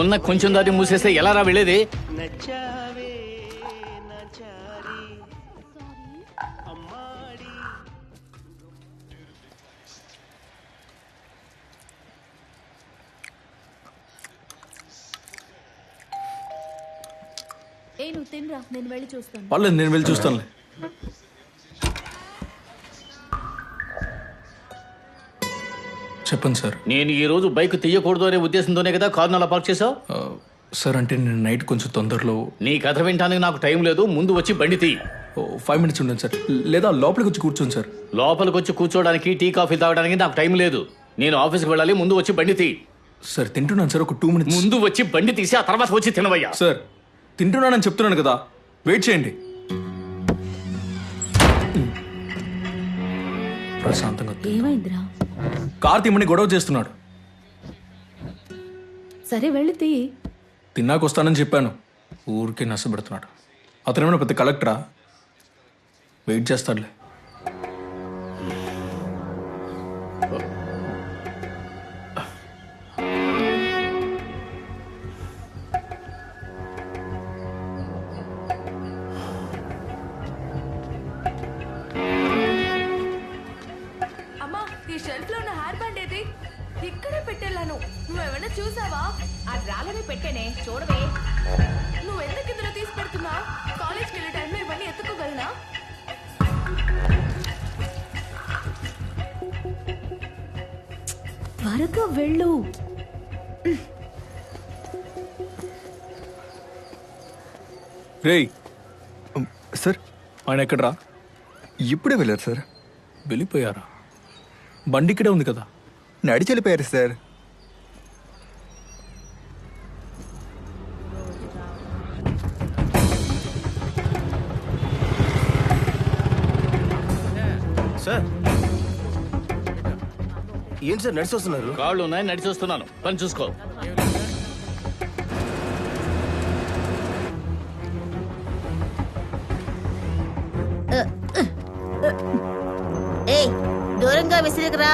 ఉన్న కొంచెం దాటి మూసేస్తే ఎలా రా వెళ్ళేది? నువ్వు తినరా, నేను వెళ్ళి చూస్తాను. పర్లేదు, నేను వెళ్ళి చూస్తానులే. చెప్పండి సార్. నేను ఈ రోజు బైక్ తీయకూడదు అనే ఉద్దేశంతోనే కదా కారును అలా పార్క్ చేసావు? సార్, అంటే నేను నైట్ కొంచెం తొందరలో. నీ కథ వింటానికి నాకు టైం లేదు, ముందు వచ్చి బండి తీ. 5 minutes ఉండండి సార్, లేదా లోపలికి వచ్చి కూర్చోండి సార్. లోపలికి వచ్చి కూర్చోడానికి, టీ కాఫీ తాగడానికి నాకు టైం లేదు. నేను ఆఫీస్కి వెళ్ళాలి, ముందు వచ్చి బండి తీ. సార్, తింటున్నాను సార్, ఒక 2 minutes. ముందు వచ్చి బండి తీసి ఆ తర్వాత వచ్చి తినవయ్యా. సార్, తింటున్నానని చెప్తున్నాను కదా, వెయిట్ చేయండి. ప్రశాంతంగా ఏమైందిరా? కార్ తిమ్మని గొడవ చేస్తున్నాడు. సరే వెళ్ళి తీ. తిన్నాక వస్తానని చెప్పాను, ఊరికే నష్టపెడుతున్నాడు. అతనేమైనా పెద్ద కలెక్టరా? వెయిట్ చేస్తాడులే. అమ్మా, ఈ షెల్ఫ్ లో ఉన్న హెయిర్ బ్యాండ్ ఏది? ఇక్కడే పెట్టేలాను. నువ్వేమైనా చూసావా? ఆ డ్రాలోనే పెట్టేనే, చూడవే. నువ్వు ఎందుకు ఇందులో తీసి పెడుతున్నావు? కాలేజ్కి వెళ్ళే టైంలో ఇవన్నీ ఎత్తుకోగలనా? త్వరగా వెళ్ళు. రేయ్, సార్ ఆయన ఎక్కడరా? ఇప్పుడే వెళ్ళారు సార్. వెళ్ళిపోయారా? బండి ఇక్కడే ఉంది కదా. నడిచి వెళ్ళిపోయారు సార్. సార్ ఏంటి సార్ నడిచి వస్తున్నారు? కాళ్ళు ఉన్నాయి, నడిచి వస్తున్నాను. పని చూసుకో. ఏయ్, దూరంగా విసిరికరా.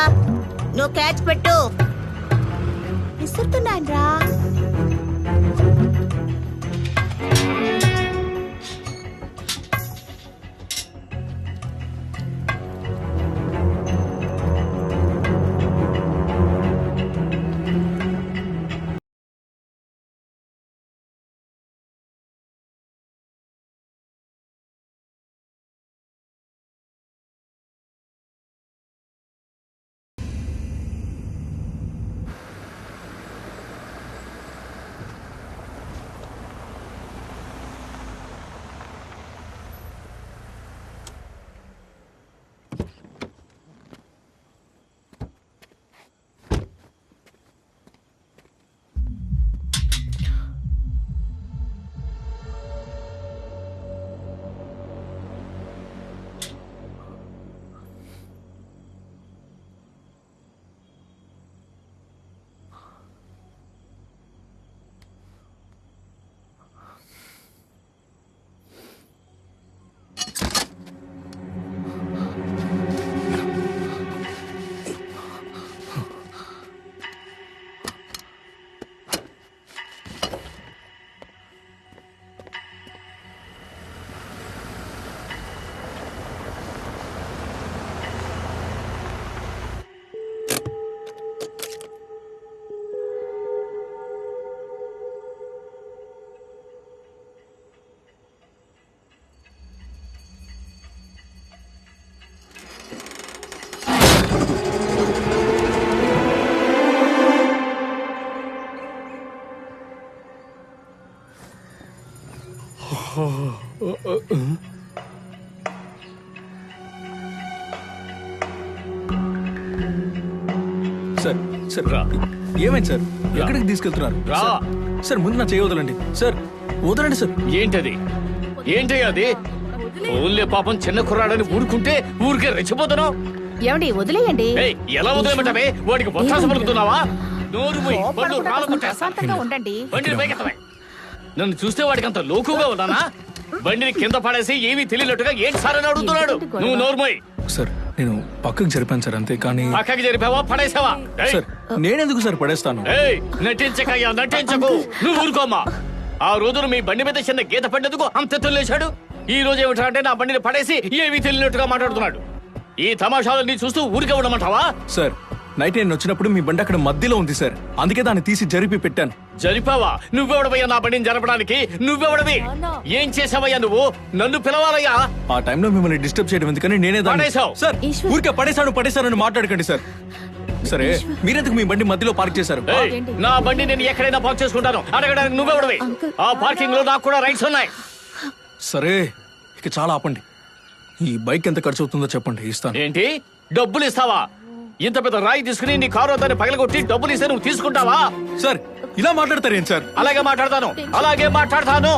నువ్వు క్యాచ్ పెట్టు. విసురుతున్నాను రా. సార్ సార్ ఏమైంది సార్? ఎక్కడికి తీసుకెళ్తున్నారు? సార్ ముందు నా చేయవదలండి సార్. వదలండి సార్. ఏంటది? ఏంటి అది? ఓన్లే పాపం చిన్న కుర్రాడని ఊరుకుంటే ఊరికే రెచ్చిపోతున్నావు. ఏమండి వదిలేయండి. ఎలా వదిలేమంటావే? వాడికి బొత్తాస పలుకుతున్నావా? నోరు మూయి, పళ్ళు రాలగొట్టేస్తా. ప్రశాంతంగా ఉండండి. బండిని పైకెత్తవే. నన్ను చూస్తే వాడికి అంత లోకుగా ఉన్నానా? బండిని కింద పడేసి ఏమీ తెలియనట్టుగా ఏంటి సార్ అని అడుగుతున్నాడు. నువ్వు నోరుమోయ్. సార్ నేను పక్కకు జరిపాను సార్, అంతే. కానీ పక్కకి జరిపావా, పడేసావా? సార్ నేనెందుకు సార్ పడేస్తాను? నటించకయ్యా, నటించకు. నువ్వు ఊరుకోమ్మా. ఆ రోజున మీ బండి మీద చిన్న గీత పడ్డేందుకు అంత తెలియచాడు. ఈ రోజు ఏమిటా అంటే నా బండిని పడేసి ఏమీ తెలియనట్టుగా మాట్లాడుతున్నాడు. ఈ తమాషాలన్నీ చూస్తూ ఊరికే ఉండమంటావా? సార్ నైట్ నేను వచ్చినప్పుడు మీ బండి అక్కడ మధ్యలో ఉంది సార్, అందుకే దాన్ని తీసి జరిపి పెట్టాను. జరిపావా? నువ్వెవడవయ్యా నా బండిని జరపడానికి? నువ్వెవడవి? ఏం చేసావయ్యా నువ్వు? నన్ను పిలవాలయ్యా. ఆ టైంలో మిమ్మల్ని డిస్టర్బ్ చేయడం ఎందుకని నేనే దాన్ని సార్ ఊరికే పడేశాను మాట్లాడకండి సార్. సరే మీరెందుకు మీ బండి మధ్యలో పార్క్ చేశారు? నా బండి నేను ఎక్కడైనా పార్క్ చేసుకుంటాను. అడగడానికి నువ్వెవడవి? ఆ పార్కింగ్ లో నాకు కూడా రైట్స్ ఉన్నాయి. సరే ఇక చాలా ఆపండి. ఈ బైక్ ఎంత ఖర్చు అవుతుందో చెప్పండి, ఇస్తాను. ఏంటి డబ్బులు ఇస్తావా? ఇంత పెద్ద రాయి తీసుకుని నీ కారు దాన్ని పగలగొట్టి డబ్బులు ఇస్తే నువ్వు తీసుకుంటావా? సార్ ఇలా మాట్లాడతారు ఏం సార్? అలాగే మాట్లాడతాను.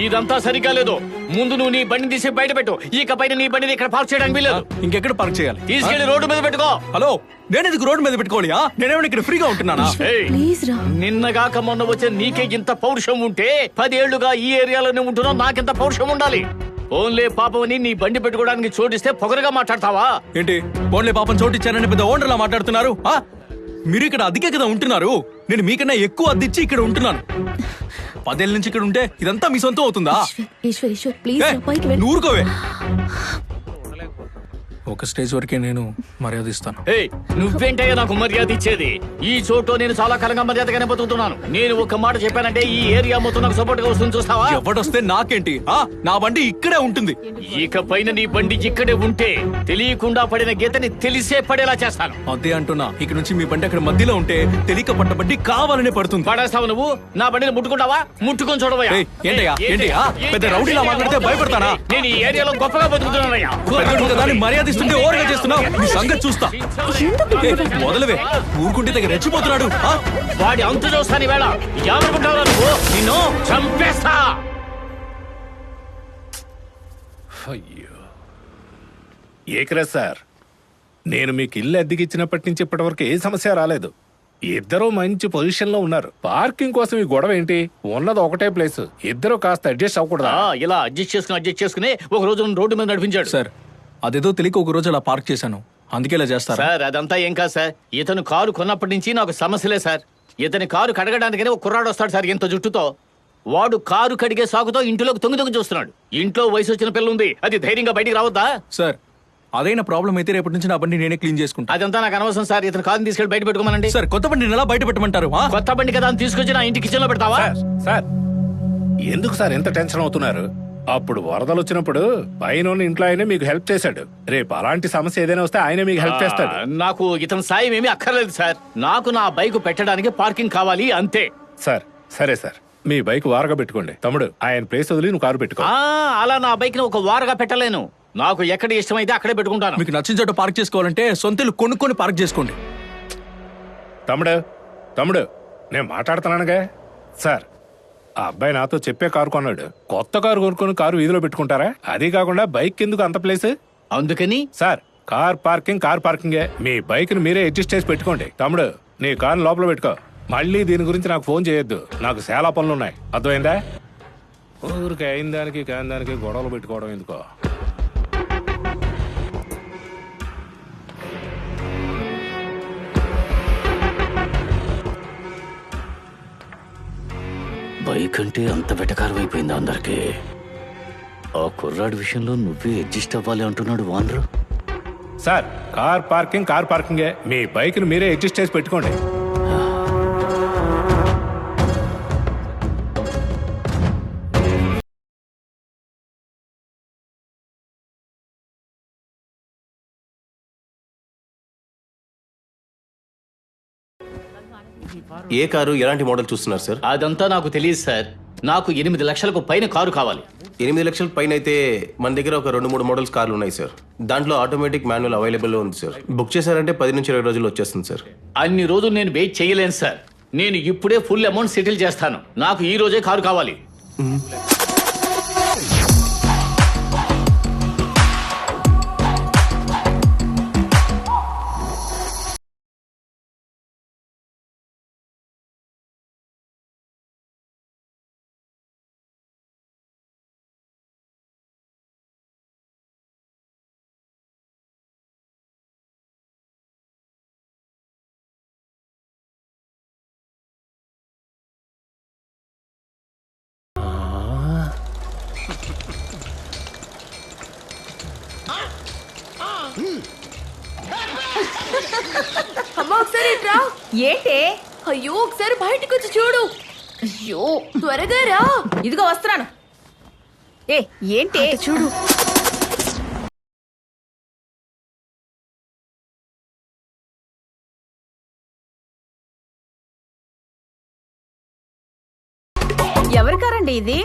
ఇదంతా సరిగ్గా లేదు. ముందు నువ్వు నీ బండిని తీసి బయట పెట్టు. ఇకపైన నీ బండిని ఇక్కడ పార్క్ చేయడానికి వీల్లేదు. ఇంకెక్కడ పార్క్ చేయాలి? తీసుకెళ్లి రోడ్డు మీద పెట్టుకో. హలో, నేను ఎందుకు రోడ్డు మీద పెట్టుకోవాలి? నేనేమైనా ఇక్కడ ఫ్రీగా ఉంటున్నానా? ఏయ్, నిన్నగాక మొన్న వచ్చే నీకే ఇంత పౌరుషం ఉంటే 10 ఏళ్లుగా ఈ ఏరియాలోనే ఉంటున్నావు, నాకెంత పౌరుషం ఉండాలి? ఓన్లే పాపమని నీ బండి పెట్టుకోవడానికి చోటిస్తే పొగరగా మాట్లాడతావా? ఏంటి ఓన్లీ పాపం చోటిచ్చారని పెద్ద ఓనర్లా మాట్లాడుతున్నారు? మీరు ఇక్కడ అద్దెకే కదా ఉంటున్నారు. నేను మీకన్నా ఎక్కువ అద్దెచ్చి ఇక్కడ ఉంటున్నాను. 10 ఏళ్ళ నుంచి ఇక్కడ ఉంటే ఇదంతా మీ సొంతం అవుతుందా? ఈశ్వర్ ప్లీజ్ పైకి వెళ్ళి. ఊరుకోవే. ఒక స్టేజ్ వరకే నేను మర్యాద ఇస్తాను. నువ్వేంటయ్యా నాకు మర్యాద ఇచ్చేది? ఈ చోటు నేను చాలా కాలంగా మర్యాదగానే బతుకుతున్నాను. నేను ఒక మాట చెప్పానంటే ఈ ఏరియా మొత్తం నాకు సపోర్ట్ గా వస్తుంది. చూస్తావా? ఎవడొస్తే నాకేంటి? నా బండి ఇక్కడే ఉంటుంది. ఇకపైన నీ బండి ఇక్కడే ఉంటే తెలియకుండా పడిన గీతని తెలిసే పడేలా చేస్తాను. అదే అంటున్నా. ఇక నుంచి మీ బండి అక్కడ మధ్యలో ఉంటే తెలియక పడ్డ బండి కావాలనే పడుతుంది. పడేస్తావు నువ్వు? నా బండిని ముట్టుకుంటావా? ముట్టుకొని చూడవయ్యా. ఏంటయ్యా పెద్ద రౌడీలా మాట్లాడితే భయపడతానా? నేను ఈ ఏరియాలో గొప్పగా బతుకుతున్నానయ్యా. మర్యాద ఇస్తుంటే ఓవర్గా చేస్తున్నావు. నీ సంగతి చూస్తా. మొదలవే. ఊరుకుంటే దగ్గర రెచ్చిపోతున్నాడు. వాడి అంతు చూస్తాను వేళ. ఏమనుకుంటావా నువ్వు? నిన్ను చంపేస్తా. అయ్యో ఏకరా సార్, నేను మీకు ఇల్లు అద్దెకిచ్చినప్పటి నుంచి ఇప్పటివరకు ఏ సమస్య రాలేదు. ఇద్దరు మంచి పొజిషన్ లో ఉన్నారు. పార్కింగ్ కోసం ఈ గొడవ ఏంటి? ఉన్నది ఒకటే ప్లేస్. ఇద్దరు కాస్త అడ్జస్ట్ అవ్వకూడదా? ఇలా అడ్జస్ట్ చేసుకుని ఒక రోజు రోడ్డు మీద నడిపించాడు. సార్ అదేదో తెలియక ఒక రోజు అలా పార్క్ చేశాను, అందుకే ఇలా చేస్తారు. సార్ అదంతా ఏం కాదు సార్. ఇతను కారు కొన్నప్పటి నుంచి నాకు సమస్యలే సార్. ఇతని కారు కడగడానికనే ఒక కుర్రాడు వస్తాడు సార్, ఎంత జుట్టుతో. వాడు కారు కడిగే సాకుతో ఇంటిలోకి తొంగి చూస్తున్నాడు. ఇంట్లో వయసు వచ్చిన పిల్ల ఉంది, అది ధైర్యంగా బయటికి రావద్దా? సార్ అదైనా ప్రాబ్లం అయితే రేపటి నుంచి నా బండి నేనే క్లీన్ చేసుకుంటా. అదంతా నాకు అనవసరం సార్. ఇతను కారుని తీసుకెళ్ళి బయట పెట్టుకోమనండి. సార్ కొత్త బండిని ఎలా బయట పెట్టమంటారు? కొత్త బండి కదా అని తీసుకొచ్చి నా ఇంటి కిచెన్ లో పెడతావా? సార్ ఎందుకు సార్ ఎంత టెన్షన్ అవుతున్నారు? అప్పుడు వరదలు వచ్చినప్పుడు పైన ఇంట్లో ఆయనే మీకు హెల్ప్ చేశాడు. రేపు అలాంటి సమస్య ఏదైనా వస్తే ఆయనే మీకు హెల్ప్ చేస్తాడు. నాకు ఇతని సాయం ఏమీ అక్కర్లేదు సార్. నాకు నా బైక్ పెట్టడానికి పార్కింగ్ కావాలి అంతే. సార్ సరే సార్, మీ బైక్ వారగా పెట్టుకోండి. తమ్ముడు ఆయన ప్లేస్ వదిలి నువ్వు కారు పెట్టుకో. అలా నా బైక్ ని ఒక వారగా పెట్టలేను. నాకు ఎక్కడ ఇష్టమైతే అక్కడే పెట్టుకుంటాను. మీకు నచ్చిన చోట పార్క్ చేసుకోవాలంటే సొంతలు కొనుక్కొని పార్క్ చేసుకోండి. తమ్ముడు నేను మాట్లాడుతున్నానుగా సార్. ఆ అబ్బాయి నాతో చెప్పే కారు కొన్నాడు. కొత్త కారు కొనుక్కొని కారు వీధిలో పెట్టుకుంటారా? అది కాకుండా బైక్ ఎందుకు అంత ప్లేస్? అందుకని సార్ కార్ పార్కింగే. మీ బైక్ ని మీరే అడ్జస్ట్ చేసి పెట్టుకోండి. తమ్ముడు నీ కారు లోపల పెట్టుకో. మళ్ళీ దీని గురించి నాకు ఫోన్ చేయొద్దు. నాకు చాలా పనులున్నాయి. అర్థమైందా? ఊరికి అయిన దానికి కాని దానికి గొడవలు పెట్టుకోవడం ఎందుకో. బైక్ అంటే అంత వెటకారం అయిపోయిందా అందరికి? ఆ కుర్రాడి విషయంలో నువ్వే అడ్జస్ట్ అవ్వాలి అంటున్నాడు వానరు. సార్ కార్ పార్కింగే. మీ బైక్ ని మీరే అడ్జస్ట్ చేసి పెట్టుకోండి. ఏ కారు ఎలాంటి మోడల్ చూస్తున్నారు సార్? అదంతా నాకు తెలియదు సార్. నాకు 8 లక్షలకు పైన కారు కావాలి. 8 లక్షల పైన అయితే మన దగ్గర ఒక 2-3 మోడల్స్ కార్లు ఉన్నాయి సార్. దాంట్లో ఆటోమేటిక్ మాన్యువల్ అవైలబుల్ ఉంది సార్. బుక్ చేశారంటే 10 నుంచి 20 రోజుల్లో వచ్చేస్తుంది సార్. అన్ని రోజులు నేను వెయిట్ చేయలేను సార్. నేను ఇప్పుడే ఫుల్ అమౌంట్ సెటిల్ చేస్తాను. నాకు ఈ రోజే కారు కావాలి. అమ్మా ఒకసారి రా. ఏంటే? అయ్యో ఒకసారి బయటకు వచ్చి చూడు. అయ్యో త్వరగా రా. ఇదిగో వస్తున్నాను. ఏంటి చూడు. ఎవరి కారండి ఇది?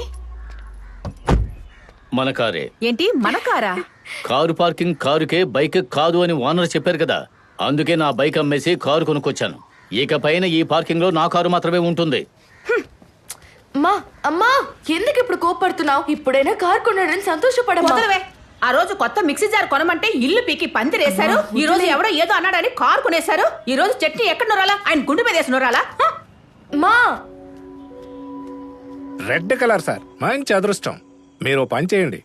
మన కారే. ఏంటి మన కారా? కారు పార్కింగ్ కారుకే, బైక్ కాదు అని ఓనర్ చెప్పారు కదా, అందుకే నా బైక్ అమ్మేసి కారు కొనుక్కొచ్చాను. ఇకపైన ఈ పార్కింగ్ లో నా కారు మాత్రమే ఉంటుంది. అమ్మా అమ్మా ఎందుకు ఇప్పుడు కోపడుతున్నావు? ఇప్పుడైనా కార్ కొన్నాడని సంతోషపడమ్మా. వదలవే. ఆ రోజు కొత్త మిక్సీ జార్ కొనమంటే ఇల్లు పీకి పందిరేశారు. ఈ రోజు ఎవడో ఏదో అన్నాడని కారు కొనేశారు. ఈ రోజు చట్నీ ఎక్కడ నూరాలా? ఆయన గుండు మీద వేసి నూరాలా? మా రెడ్ కలర్ సార్, మంచి అదృష్టం. మీరు ఓ పని చేయండి,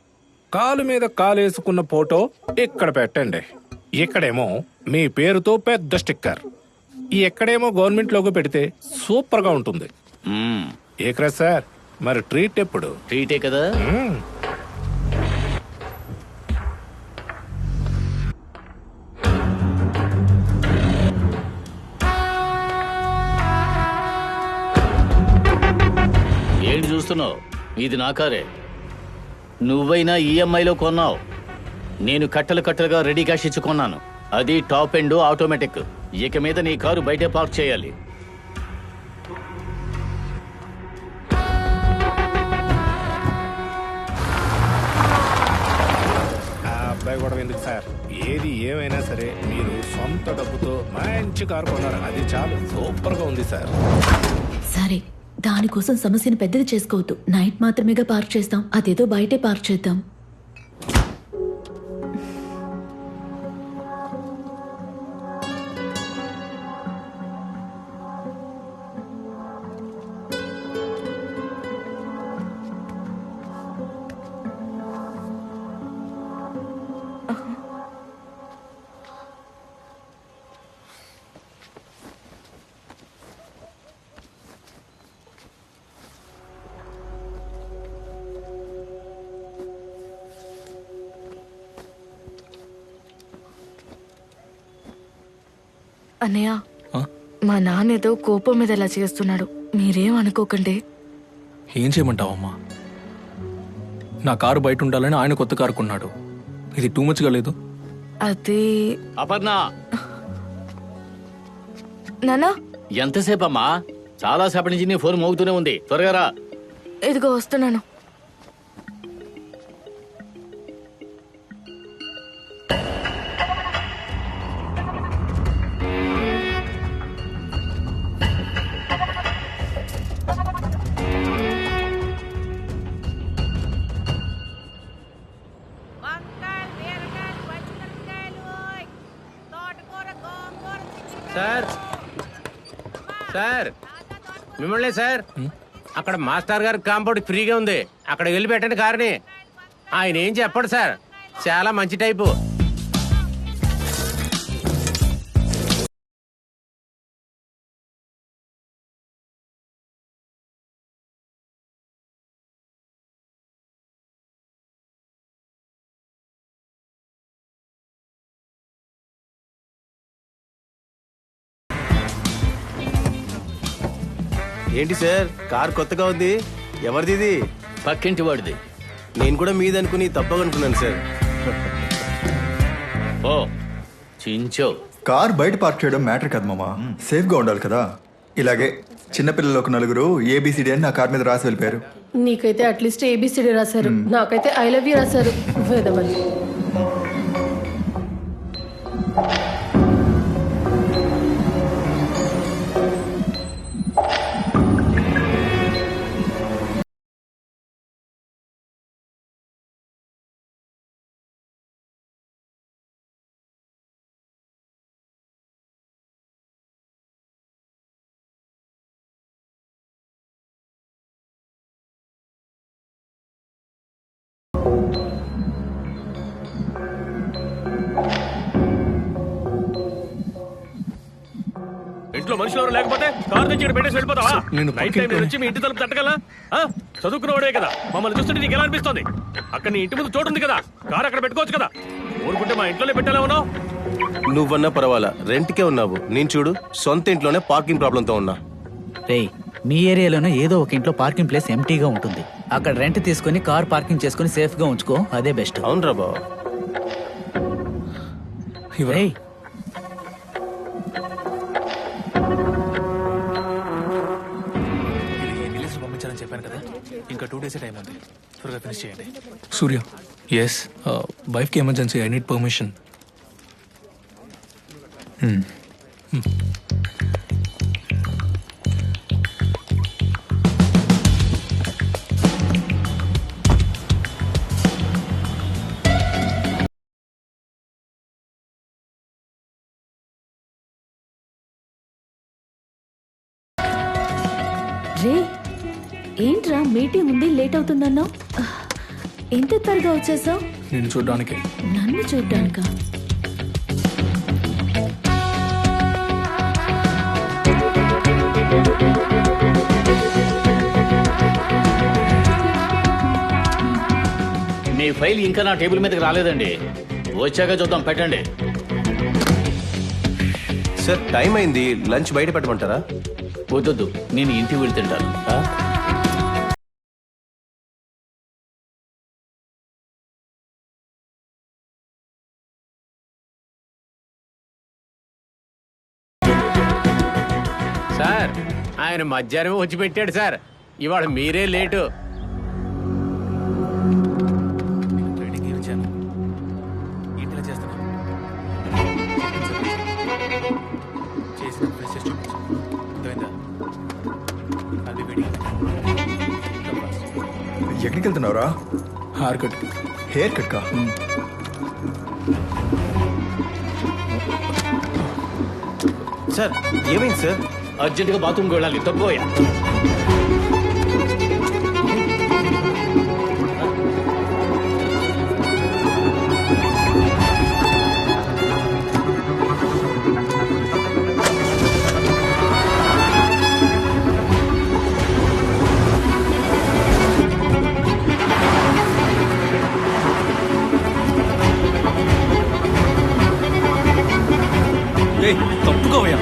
కాలు మీద కాలేసుకున్న ఫోటో ఇక్కడ పెట్టండి. ఇక్కడేమో మీ పేరుతో పెద్ద స్టిక్కర్, ఎక్కడేమో గవర్నమెంట్ లోగో పెడితే సూపర్ గా ఉంటుంది. ఏకరా సార్, మరి ట్రీట్ ఎప్పుడు? ట్రీటే కదా. ఏంటి చూస్తున్నావు? ఇది నా కారే. నువ్వైనా ఈఎంఐలో కొన్నావు, నేను కట్టలు కట్టలుగా రెడీ క్యాష్ ఇచ్చి కొన్నాను. అది టాప్ ఎండ్ ఆటోమేటిక్. ఇక మీద నీ కారు బయటే పార్క్ చేయాలి. ఆ అబ్బాయి కూడా ఎందుకు సార్, ఏది ఏమైనా సరే మీరు సొంత డబ్బుతో మంచి కారు కొన్నారు, అది చాలు. సూపర్ గా ఉంది సార్. సరే, దానికోసం సమస్యను పెద్దది చేసుకోవద్దు. నైట్ మాత్రమేగా పార్క్ చేస్తాం, అదేదో బయటే పార్క్ చేద్దాం. అన్నయ్య, మా నాన్న ఏదో కోపం మీద ఇలా చేస్తున్నాడు, మీరేం అనుకోకండి. ఏం చేయమంటావమ్మా? నా కారు బయట ఉండాలని ఆయన కొత్త కారు కొన్నాడు. ఇది టూ మచ్గా లేదు? అది అపర్ణ, నానా ఎంతసేపు అమ్మా? చాలా సేపటి నుంచి నీ ఫోన్ మోగుతూనే ఉంది. త్వరగా రా. ఇదిగో వస్తున్నాను. సార్ సార్, మిమ్మల్ని సార్, అక్కడ మాస్టర్ గారి కాంపౌండ్ ఫ్రీగా ఉంది, అక్కడ వెళ్ళి పెట్టండి కారుని. ఆయన ఏం చెప్పడు సార్, చాలా మంచి టైపు. ఏంటి సార్, కార్ కొత్తగా ఉంది, ఎవరిది ఇది? పక్కింటి వాడిది. నేను కూడా మీది అనుకుని తప్పగా అనుకున్నాను సార్. ఓ చించో. కార్ బయట పార్క్ చేయడం మ్యాటర్ కదా మామ, సేఫ్ గా ఉండాలి కదా. ఇలాగే చిన్నపిల్లలు ఒక నలుగురు ఏబిసిడి అని నా కార్ మీద రాసి వెళ్ళిపోయారు. నీకైతే అట్లీస్ట్ ఏబిసిడి రాశారు, నాకైతే ఐ లవ్ యూ రాశారు. వేదమని ఇంట్లో మనుషులు ఎవరు లేకపోతే కారు తెచ్చి ఇక్కడ పెట్టేసి వెళ్ళిపోతావా? నైట్ టైం నుంచి మీ ఇంటి తలుపు తట్టగల? చదువుకున్నవాడే కదా, మమ్మల్ని చూస్తుంటే నీకు ఎలా అనిపిస్తుంది? అక్కడ నీ ఇంటి ముందు చోటు ఉంది కదా, కారు అక్కడ పెట్టుకోవచ్చు కదా. ఊరుకుంటే మా ఇంట్లోనే పెట్టాలా ఉన్నావు? నువ్వన్నా పర్వాలా, రెంట్కే ఉన్నావు. నేను చూడు, సొంత ఇంట్లోనే పార్కింగ్ ప్రాబ్లంతో ఉన్నా. రేయ్, మీ ఏరియాలోనే ఏదో ఒక ఇంట్లో పార్కింగ్ ప్లేస్ ఎంటీగా ఉంటుంది, అక్కడ రెంట్ తీసుకుని కార్ పార్కింగ్ చేసుకుని సేఫ్ గా ఉంచుకో, అదే బెస్ట్. అవునరా బావ. రేయ్, పంపించాలని చెప్పాను కదా, ఇంకా 2 days టైం ఉంది, త్వరగా ఫినిష్ చేయండి. సూర్య, ఎస్, వైఫ్కి ఎమర్జెన్సీ, ఐ నీడ్ పర్మిషన్. రే ఏంట్రా మీటింగ్ ఉంది లేట్ అవుతుందన్నావు ఎంత త్వరగా వచ్చేసావు నేను చూడ్డానికి నన్ను చూడ్డానికా మీ ఫైల్ ఇంకా నా టేబుల్ మీదకి రాలేదండి. వచ్చాక చూద్దాం, పెట్టండి. సార్ టైం అయింది, లంచ్ బయట పెట్టమంటారా? వద్దొద్దు, నేను ఇంటికి వెళ్ళి తింటాను. సార్ ఆయన మధ్యాహ్నం వచ్చి పెట్టాడు సార్. ఇవాళ మీరే లేటు. ఎక్కడికి వెళ్తున్నావురా? Haircut. హెయిర్ కట్ కా? సార్ ఏమైంది సార్? అర్జెంటుగా బాత్రూమ్కి వెళ్ళాలి. తక్కువయ్యా. తప్పుకోవయ్యా.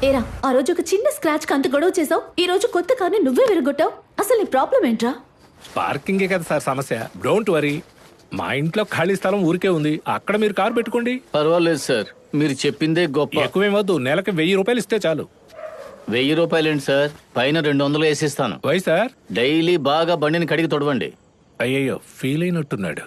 ఏరా ఆ రోజు ఒక చిన్న స్క్రాచ్ అంత గొడవ చేసావు. ఈ రోజు కొత్త కార్ని నువ్వే విరగొట్టావు. అసలు నీ ప్రాబ్లం ఏంట్రా? పార్కింగే కదా సార్ సమస్య. డోంట్ వరీ, మా ఇంట్లో ఖాళీ స్థలం ఊరికే ఉంది. అక్కడ మీరు కారు పెట్టుకోండి. పర్వాలేదు సార్, మీరు చెప్పిందే గొప్ప. ఎక్కువేమొద్దు, నెలకి 1000 రూపాయలు ఇస్తే చాలు. 1000 రూపాయలేంటి సార్, పైన 200 వేసిస్తాను. Why sir? డైలీ బాగా బండిని కడిగి తొడవండి. అయ్యయ్యో, ఫీల్ అయినట్టున్నాడు.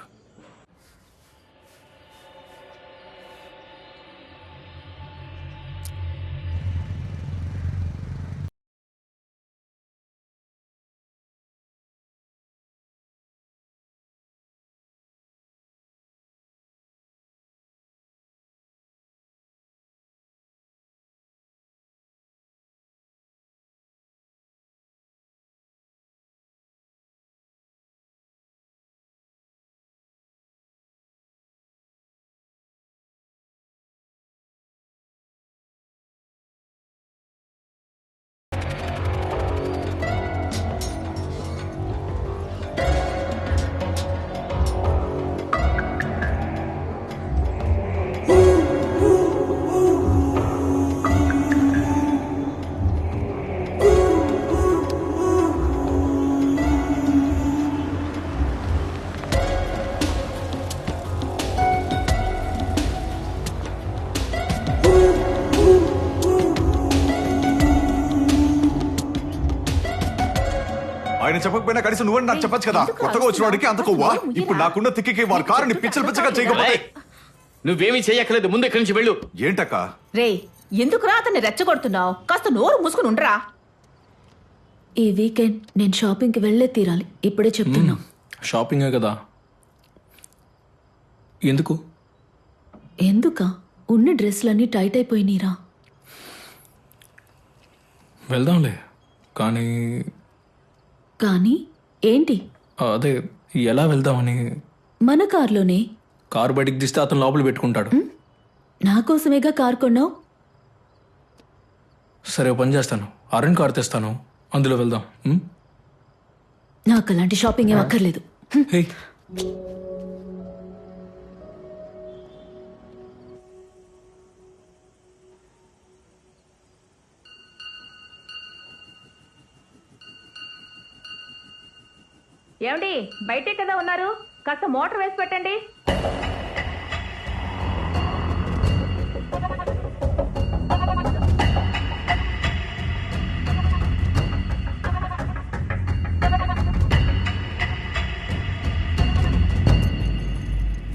ఆయన చెప్పకపోయినా కనీసం నువ్వు నాకు చెప్పొచ్చు కదా. కొత్తగా వచ్చిన వాడికి అంత కొవ్వా? ఇప్పుడు నాకున్న తిక్కికి వారి కారుని పిచ్చలు పిచ్చగా చేయకపోతే. నువ్వేమీ చేయక్కర్లేదు, ముందు ఇక్కడి నుంచి వెళ్ళు. ఏంటక్క? రే ఎందుకురా అతన్ని రెచ్చగొడుతున్నావు? కాస్త నోరు మూసుకుని ఉండరా. ఈ వీకెండ్ నేను షాపింగ్కి వెళ్ళే తీరాలి, ఇప్పుడే చెప్తున్నా. షాపింగే కదా, ఎందుకు? ఎందుకా? ఉన్న డ్రెస్లన్నీ టైట్ అయిపోయినీరా. వెళ్దాంలే, కానీ కానీ ఏంటి? అదే ఎలా వెళ్దామని. మన కార్లోనే. కారు బయటికి తీస్తే అతను లోపల పెట్టుకుంటాడు. నా కోసమేగా కార్ కొన్నావు. సరే, ఓ పని చేస్తాను, అరుణ్ కార్ తెస్తాను, అందులో వెళ్దాం. నాకు అలాంటి షాపింగ్ ఏం అక్కర్లేదు. హే, ఏమండి, బయటే కదా ఉన్నారు, కాస్త మోటార్ వేసి పెట్టండి.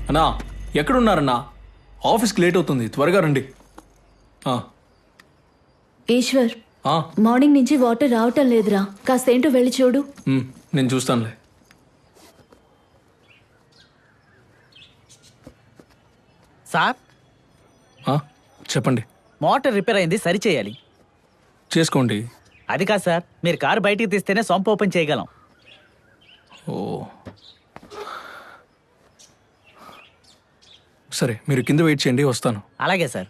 అన్నా ఎక్కడున్నారన్నా? ఆఫీస్కి లేట్ అవుతుంది, త్వరగా రండి. ఈశ్వర్, మార్నింగ్ నుంచి వాటర్ రావటం లేదురా, కాస్త ఏంటో వెళ్ళి చూడు. నేను చూస్తానులే. సార్, చెప్పండి. మోటార్ రిపేర్ అయింది, సరి చేయాలి. చేసుకోండి. అది కాదు సార్, మీరు కారు బయటికి తీస్తేనే సంప్ ఓపెన్ చేయగలం. ఓ సరే, మీరు కింద వెయిట్ చేయండి, వస్తాను. అలాగే సార్.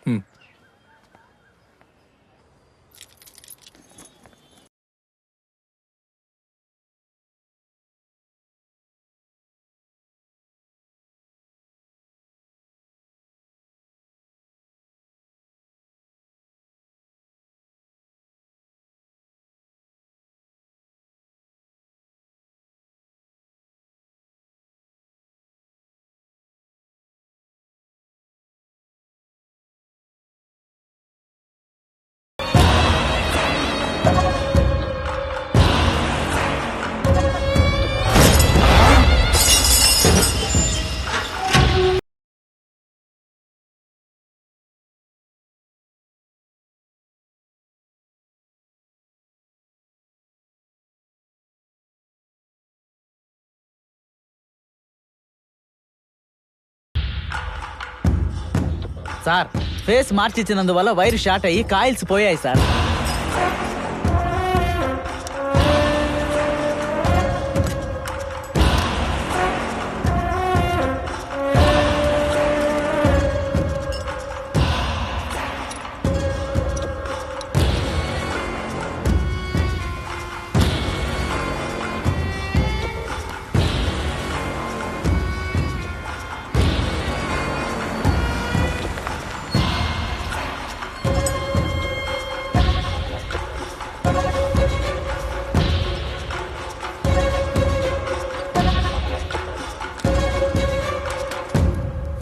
సార్, ఫేస్ మార్చిచ్చినందువల్ల వైర్ షార్ట్ అయ్యి కాయిల్స్ పోయాయి సార్.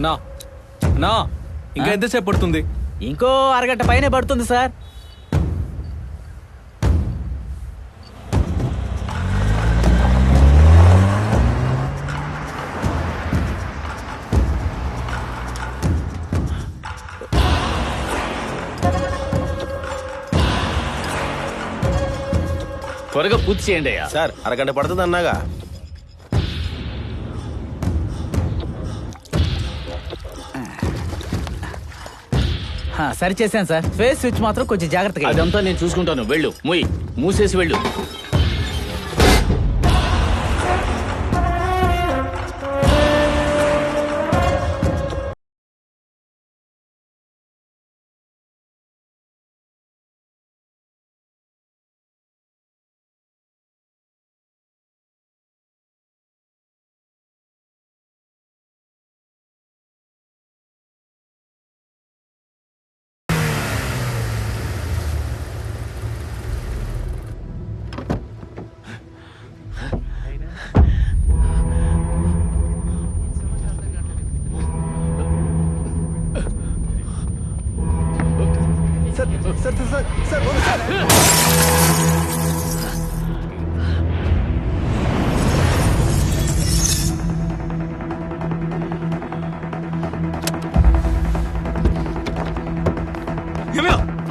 నా నా ఇంకా ఎంతసేపు పడుతుంది? ఇంకో అరగంట పైనే పడుతుంది సార్. త్వరగా పూర్తి చేయండి అయ్యా. సార్, అరగంట పడుతుంది అన్నాగా. సరి చేశాను సార్. ఫేస్ స్విచ్ మాత్రం కొంచెం జాగ్రత్తగా. అదంతా నేను చూసుకుంటాను, వెళ్ళు. మూసేసి వెళ్ళు.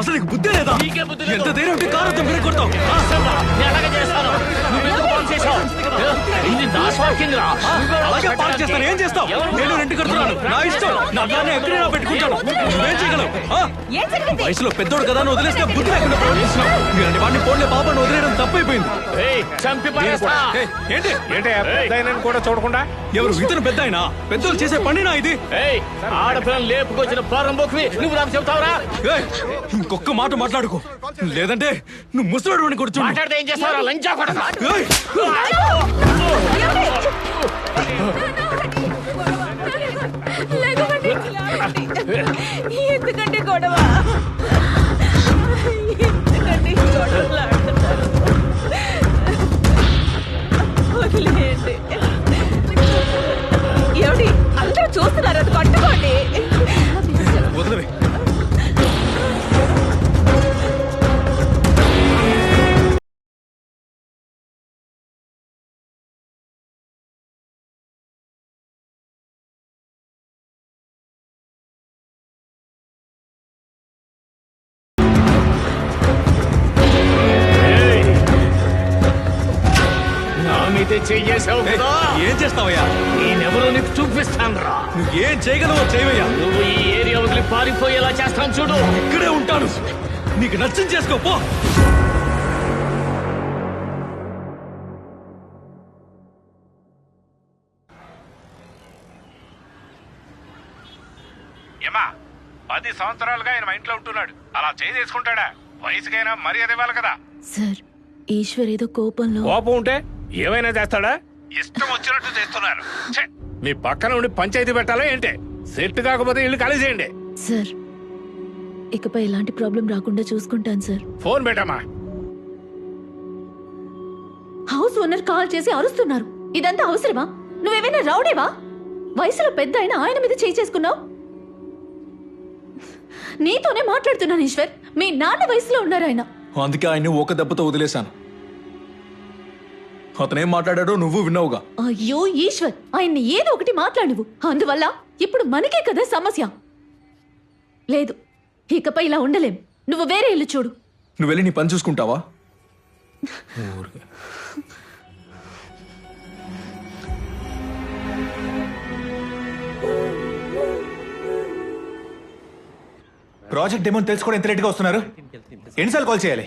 అసలు నీకు బుద్ధి లేదా? నీకే బుద్ధి లేదు. ఎంత ధైర్యం ఉంటే కారు అద్దం విరగొడతావు? నేను అలాగే చేస్తాను. నువ్వెందుకు పార్క్ చేశావు? ఇది నా పార్కింగ్ రా. అలాగే పార్క్ చేస్తాను. ఏం చేస్తావు? నేను రెంట్ కడుతున్నాను. నా ఇష్టం. నా దాన్ని ఎక్కడైనా పెట్టుకుంటాను. నువ్వేం చేయగలవు? వయసులో పెద్దోడు కదా అని వదిలేస్తే బుద్ధి లేకుండా ప్రవర్తిస్తున్నావు. మీరంటే వాడిని పోన్లే పాపని వదిలేయడం తప్పైపోయింది. ఏయ్, చంపి పడేస్తా. ఏంటి ఏంటి పెద్ద ఆయనని కూడా చూడకుండా? ఎవరు ఇతను పెద్ద ఆయన? పెద్దోళ్ళు చేసే పనినా ఇది? ఏయ్, ఆడపిల్లని లేపుకొచ్చిన ప్రారంభకువి నువ్వు నాకు చెప్తావురా? ఏయ్, ఇంకొక్క మాట మాట్లాడుకో, లేదంటే నువ్వు ముసలాడు అని కూర్చో. మాట్లాడితే ఏం చేస్తావురా? లంచా కొడతా. ఎందుకంటే గొడవ ఎందుకంటే గొడవలు ఆడుతున్నారు? వదిలేయండి. ఏమిటి అందరూ చూస్తున్నారు, అది కట్టుకోండి. వదిలేవే. నా మీదే చెయ్యేసావు కదా? ఏం చేస్తావయ్యా? నేనెవరో నీకు చూపిస్తాను రా. నువ్వు ఏం చేయగలవో చేయవయ్యా. నువ్వు ఈ ఏరియా వదిలి పారిపోయేలా చేస్తాను చూడు. ఇక్కడే ఉంటాను, నీకు నచ్చింది చేసుకో పో. ఏమా 10 సంవత్సరాలుగా ఆయన మా ఇంట్లో ఉంటున్నాడు. అలా చేసుకుంటాడా? వయసుకైనా మర్యాద ఇవ్వాలి కదా. సార్, ఈశ్వర్ ఏదో కోపంలో. కోపం ఉంటే ఏమైనా చేస్తాడా? ఇష్టం వచ్చినట్టు చేస్తున్నారు. ఛే! మీ పక్కన ఉండి పంచాయతీ పెట్టాలా ఏంటి? సెట్ కాకపోతే ఇల్లు ఖాళీ చేయండి. సార్, ఇకపై ఎలాంటి ప్రాబ్లం రాకుండా చూసుకుంటాను సార్. ఫోన్ పెట్టమ్మా. హౌస్ ఓనర్ కాల్ చేసి అరుస్తున్నారు. ఇదంతా అవసరమా? నువ్వేమైనా రౌడేవా? వయసులో పెద్ద అయినా ఆయన మీద చేయి చేసుకున్నావు. నీతోనే మాట్లాడుతున్నాను ఈశ్వర్. మీ నాన్న వయసులో ఉన్నారు ఆయన. అందుకే ఆయన్ని ఒక దెబ్బతో వదిలేశాను. అతనేం మాట్లాడాడో నువ్వు విన్నావుగా. అయ్యో ఈశ్వర్, ఆయన్ని ఏదో ఒకటి మాట్లాడు నువ్వు. అందువల్ల ఇప్పుడు మనకే కదా సమస్య. లేదు, ఇకపై ఇలా ఉండలేం. నువ్వు వేరే ఇల్లు చూడు. నువ్వు వెళ్ళి నీ పని చూసుకుంటావా? ప్రాజెక్ట్ డెమో తెలుసుకోవడం ఎంత లేట్గా వస్తున్నారు? ఎన్నిసార్లు కాల్ చేయాలి?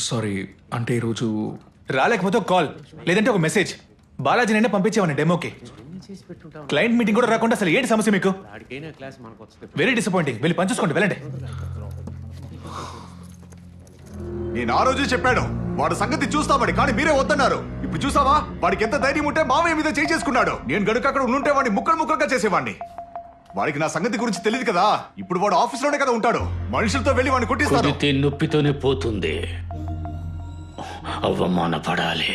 సారీ, అంటే ఈరోజు రాలేకపోతే ఒక కాల్, లేదంటే ఒక మెసేజ్. బాలాజీ నిన్నే పంపించేవాడిని డెమోకి. క్లయింట్ మీటింగ్ కూడా రాకుండా అసలు ఏంటి సమస్య మీకు? Very disappointing. వెళ్ళి పని చూసుకోండి, వెళ్ళండి. నేను ఆ రోజు చెప్పాను వాడు సంగతి చూస్తామని, కానీ మీరే వద్దన్నారు. ఇప్పుడు చూసావా వాడికి ఎంత ధైర్యం ఉంటే మామయ్య మీద చేయి చేసుకున్నాడు. నేను గనుక అక్కడ ఉంటే వాడిని ముక్కలు ముక్కలుగా చేసేవాడిని. వాడికి నా సంగతి గురించి తెలియదు కదా. ఇప్పుడు వాడు ఆఫీస్ లోనే కదా ఉంటాడు. మనుషులతో వెళ్ళి వాడిని కొట్టిస్తాను. కొడితే నొప్పితోనే పోతుంది. అవమానపడాలి.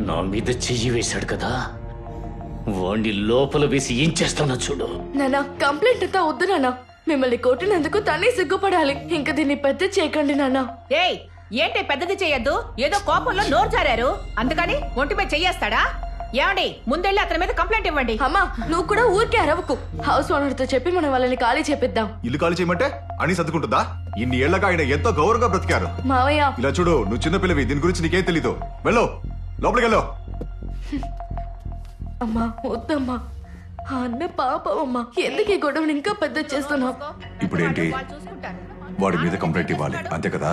నా మీద చెయ్యి వేశాడు కదా, వాణ్ణి లోపల వేసి ఏం చేస్తానో చూడు. నాన్న, కంప్లైంట్ అంతా వద్దు నాన్న. మిమ్మల్ని కొట్టినందుకు తనే సిగ్గుపడాలి. ఇంకా దీన్ని పెద్ద చేయకండి నాన్న. ఏయ్, ఏంటి పెద్దది చెయ్యొద్దు? ఏదో కోపంలో నోరు జారారు, అందుకని ఒంటిపై చెయ్యేస్తాడా? ఏమండి, ముందెళ్ళి అతని మీద కంప్లైంట్ ఇవ్వండి. అమ్మా, నువ్వు కూడా ఊరికే అరవకు. హౌస్ ఓనర్ తో చెప్పి మనం వాళ్ళని ఖాళీ చేపిద్దాం. ఇల్లు ఖాళీ చేయమంటే అని సర్దుకుంటుందా? ఇన్ని ఏళ్లగా ఆయన ఎంతో గౌరవంగా బ్రతికారు. మావయ్య, ఇలా చూడు, నువ్వు చిన్న పిల్లవి, దీని గురించి నీకేం తెలీదు. వెళ్ళు, లోపలికి వెళ్ళు. అమ్మా వద్దమ్మా, ఆ అన్న పాపం అమ్మా. ఎందుకు ఈ గొడవని ఇంకా పెద్ద చేస్తున్నావు? ఇప్పుడు ఏంటి? వాడి మీద కంప్లైంట్ ఇవ్వాలి, అంతే కదా?